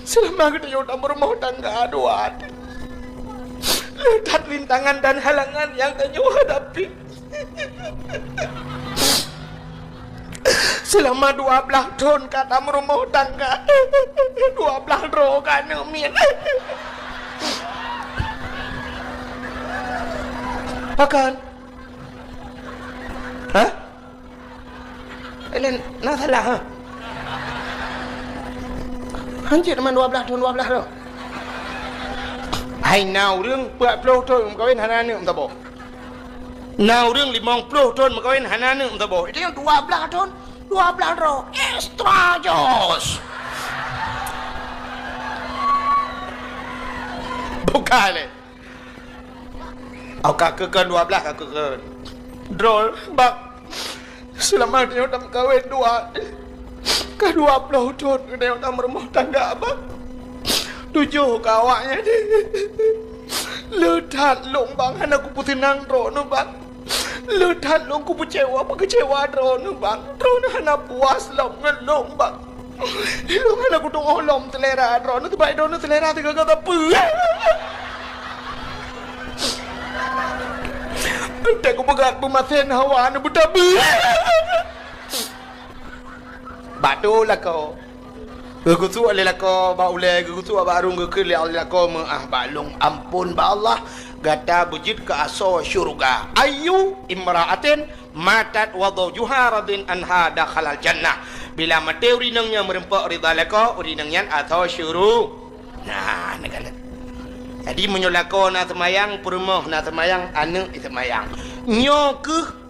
[SPEAKER 1] selama kita yaudah berumah tangga aduan lihat rintangan dan halangan yang kita hadapi selama 12 tahun kata merumah tangga 12 roh kan min akan hah? Elen nak salah ha? Hancur teman 12 tahun 12 roh hai nào rương 40 tahun kawin hana ni tak boh nào rương 50 tahun kawin hana ni tak boh itu yang 12 tahun 12 roh extra jos bukan le kak kekan 12 kak kekan drol bak selama dia udah kawin dua ke 20 tahun dia udah berumah tangga abang 7 kawaknya dia ledat long bang anak ku putinang drone bang ledat long ku kecewa drone bang drone anak puas long ngelong bang long anak ku tunggu lom telera drone tu baik drone telera tiga kata pu entah ku pegat pematen hawa anak buta bu batu lah kau Gugutu alila ko ba ule gugutu ba arung gukil alila ko maah balung ampun ba Allah gata bujid ke aso syurga ayu imra'atin matat wa zawjuha radin anha dakhalal jannah bila mati urinangnya merempak ridha lako urinangnya atau syurug nah negala jadi menyolako na temayang perumah na temayang anu temayang nyo ke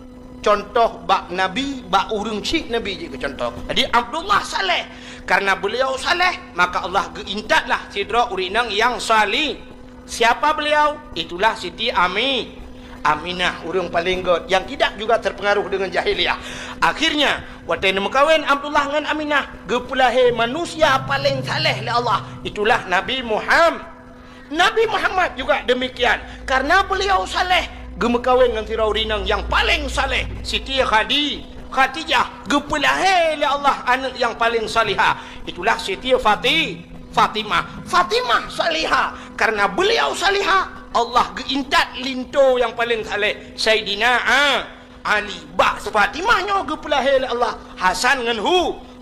[SPEAKER 1] contoh bak Nabi, bak urung cik Nabi je ke contoh. Jadi Abdullah saleh. Karena beliau saleh, maka Allah geintatlah sidra urinang yang salih. Siapa beliau? Itulah Siti Aminah, urung paling god yang tidak juga terpengaruh dengan jahiliyah. Akhirnya, waktu mekawin Abdullah dengan Aminah, gepulahe manusia paling saleh oleh Allah. Itulah Nabi Muhammad. Nabi Muhammad juga demikian. Karena beliau saleh, gemekawin dengan tirau rinang yang paling saleh Siti Khadijah gepulahe oleh Allah anak yang paling salihah itulah Siti Fatimah salihah karena beliau salihah Allah geintat linto yang paling saleh Sayyidina Ali bak Fatimahnya gepulahe oleh Allah Hasan dengan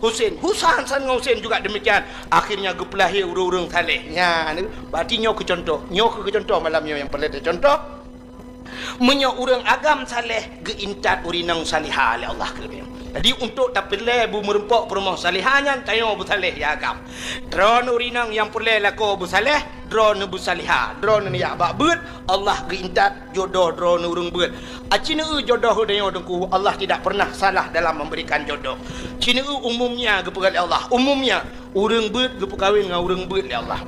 [SPEAKER 1] Husain Hasan dengan Husain juga demikian akhirnya gepulahe urung-urung saleh nya berarti nyo ke contoh malamnya yang paling contoh menyo urang agam saleh geintat urinang salihah oleh Allah kalian. Jadi untuk tapile bu merempok perumah salihahnya tayo bu saleh ya agam. Tron urinang yang perle lako bu saleh drone busaliha drone ni ya bak beut Allah geintat jodoh drone urang beut acina jodoh deyo dengku Allah tidak pernah salah dalam memberikan jodoh cina umumnya gepegal Allah umumnya urang beut gepu kawin dengan urang beut ya Allah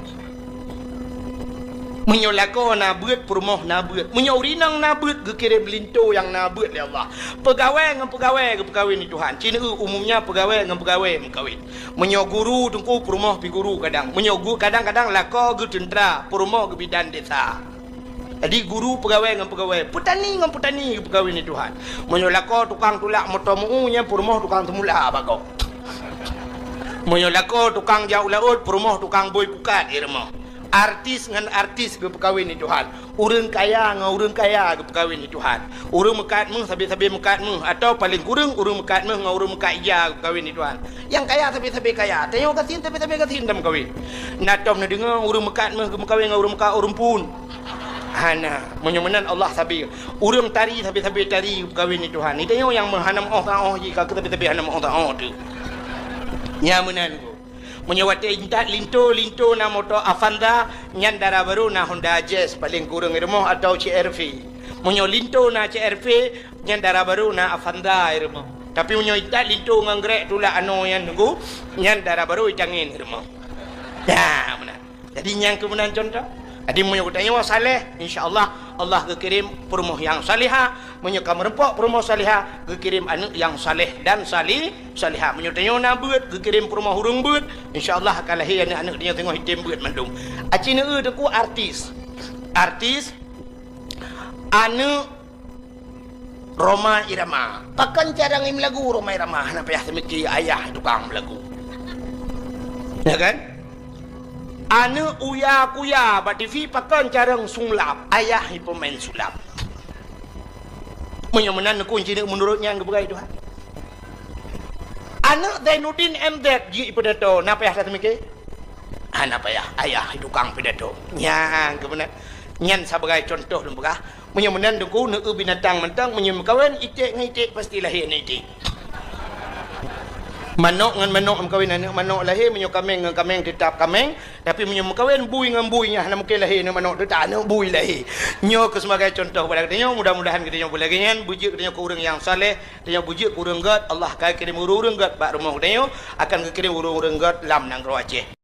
[SPEAKER 1] menyo lako na beut perumoh na beut menyo urinang na beut ge kirim linto yang na beut ya Allah pegawai dengan pegawai ge kawin ni Tuhan cina umumnya pegawai dengan pegawai mengkawin menyo guru tungku perumoh pi guru kadang menyo guru kadang-kadang lako ge tentera perumoh ge bidan desa jadi guru pegawai dengan pegawai petani dengan petani ge kawin ni Tuhan menyo lako tukang tulak motor muunya perumoh tukang temula bago menyo lako tukang jauh laut perumoh tukang boy pukat irmo artis dengan artis ke perkahwin ni Tuhan urang kaya dengan urang kaya ke perkahwin ni Tuhan urang mekat meh sabi-sabi mekat meh atau paling kurang urang mekat meh dengan urang mekat iya ke perkahwin ni Tuhan yang kaya sabi-sabi kaya tengok kasin sabi-sabi kasin dalam kahwin natom na dengar urang mekat meh ke perkahwin dengan urang mekat urang pun hana menyemenan Allah sabi urang tari sabi-sabi tari ke perkahwin ni Tuhan ni tengok yang menghanam oh ji ka sabi-sabi hanam oh tu nyamenan ko menyewate intat linto na motor Avanza nyandara baru na Honda Jazz paling kurang irmo atau CR-V menyo linto na CR-V nyandara baru na Avanza irmo tapi menyo intat linto ngangrek tula ano yang nunggu nyandara baru itangin irmo ya benar jadi yang kemudian contoh jadi menyo kutanya saleh insyaallah Allah kekirim perumoh yang salihah menyo kamerempok perumoh salihah kekirim anak yang saleh dan salihah menyo tanyo na beut kekirim perumoh hurung beut insyaallah akan lahir anak-anak dia tengok hitam beut mandung acina deku artis anak Roma Irama pakan cara ngim lagu Roma Irama hana payah semiki ayah tukang lagu ya kan anu uya kuya ba TV pakan carang sulap ayah pemain sulap menyemenan kunci menurutnya yang kebegai Tuhan anak Zainuddin MZ ji pedato napa ya satu mikir napa ya ayah tukang pedato yang kebenar nyan sebagai contoh dan begah menyemenan deku neu binatang mentang menyem kawan itik ngitik pasti lahir itik manok dengan manok mengkawin anak manok lahir menyo kameng dengan kameng tetap kameng tapi menyo mengkawin bui dengan buinya nak mungkin lahir dengan manok tetap anak bui lahir nyo ke sebagai contoh pada katanya mudah-mudahan kita nyo boleh genyan bujuk katanya ke urang yang saleh katanya bujuk ke urang God Allah kai kirim urang God bak rumah katanya akan ke kirim urang God lam nang Aceh.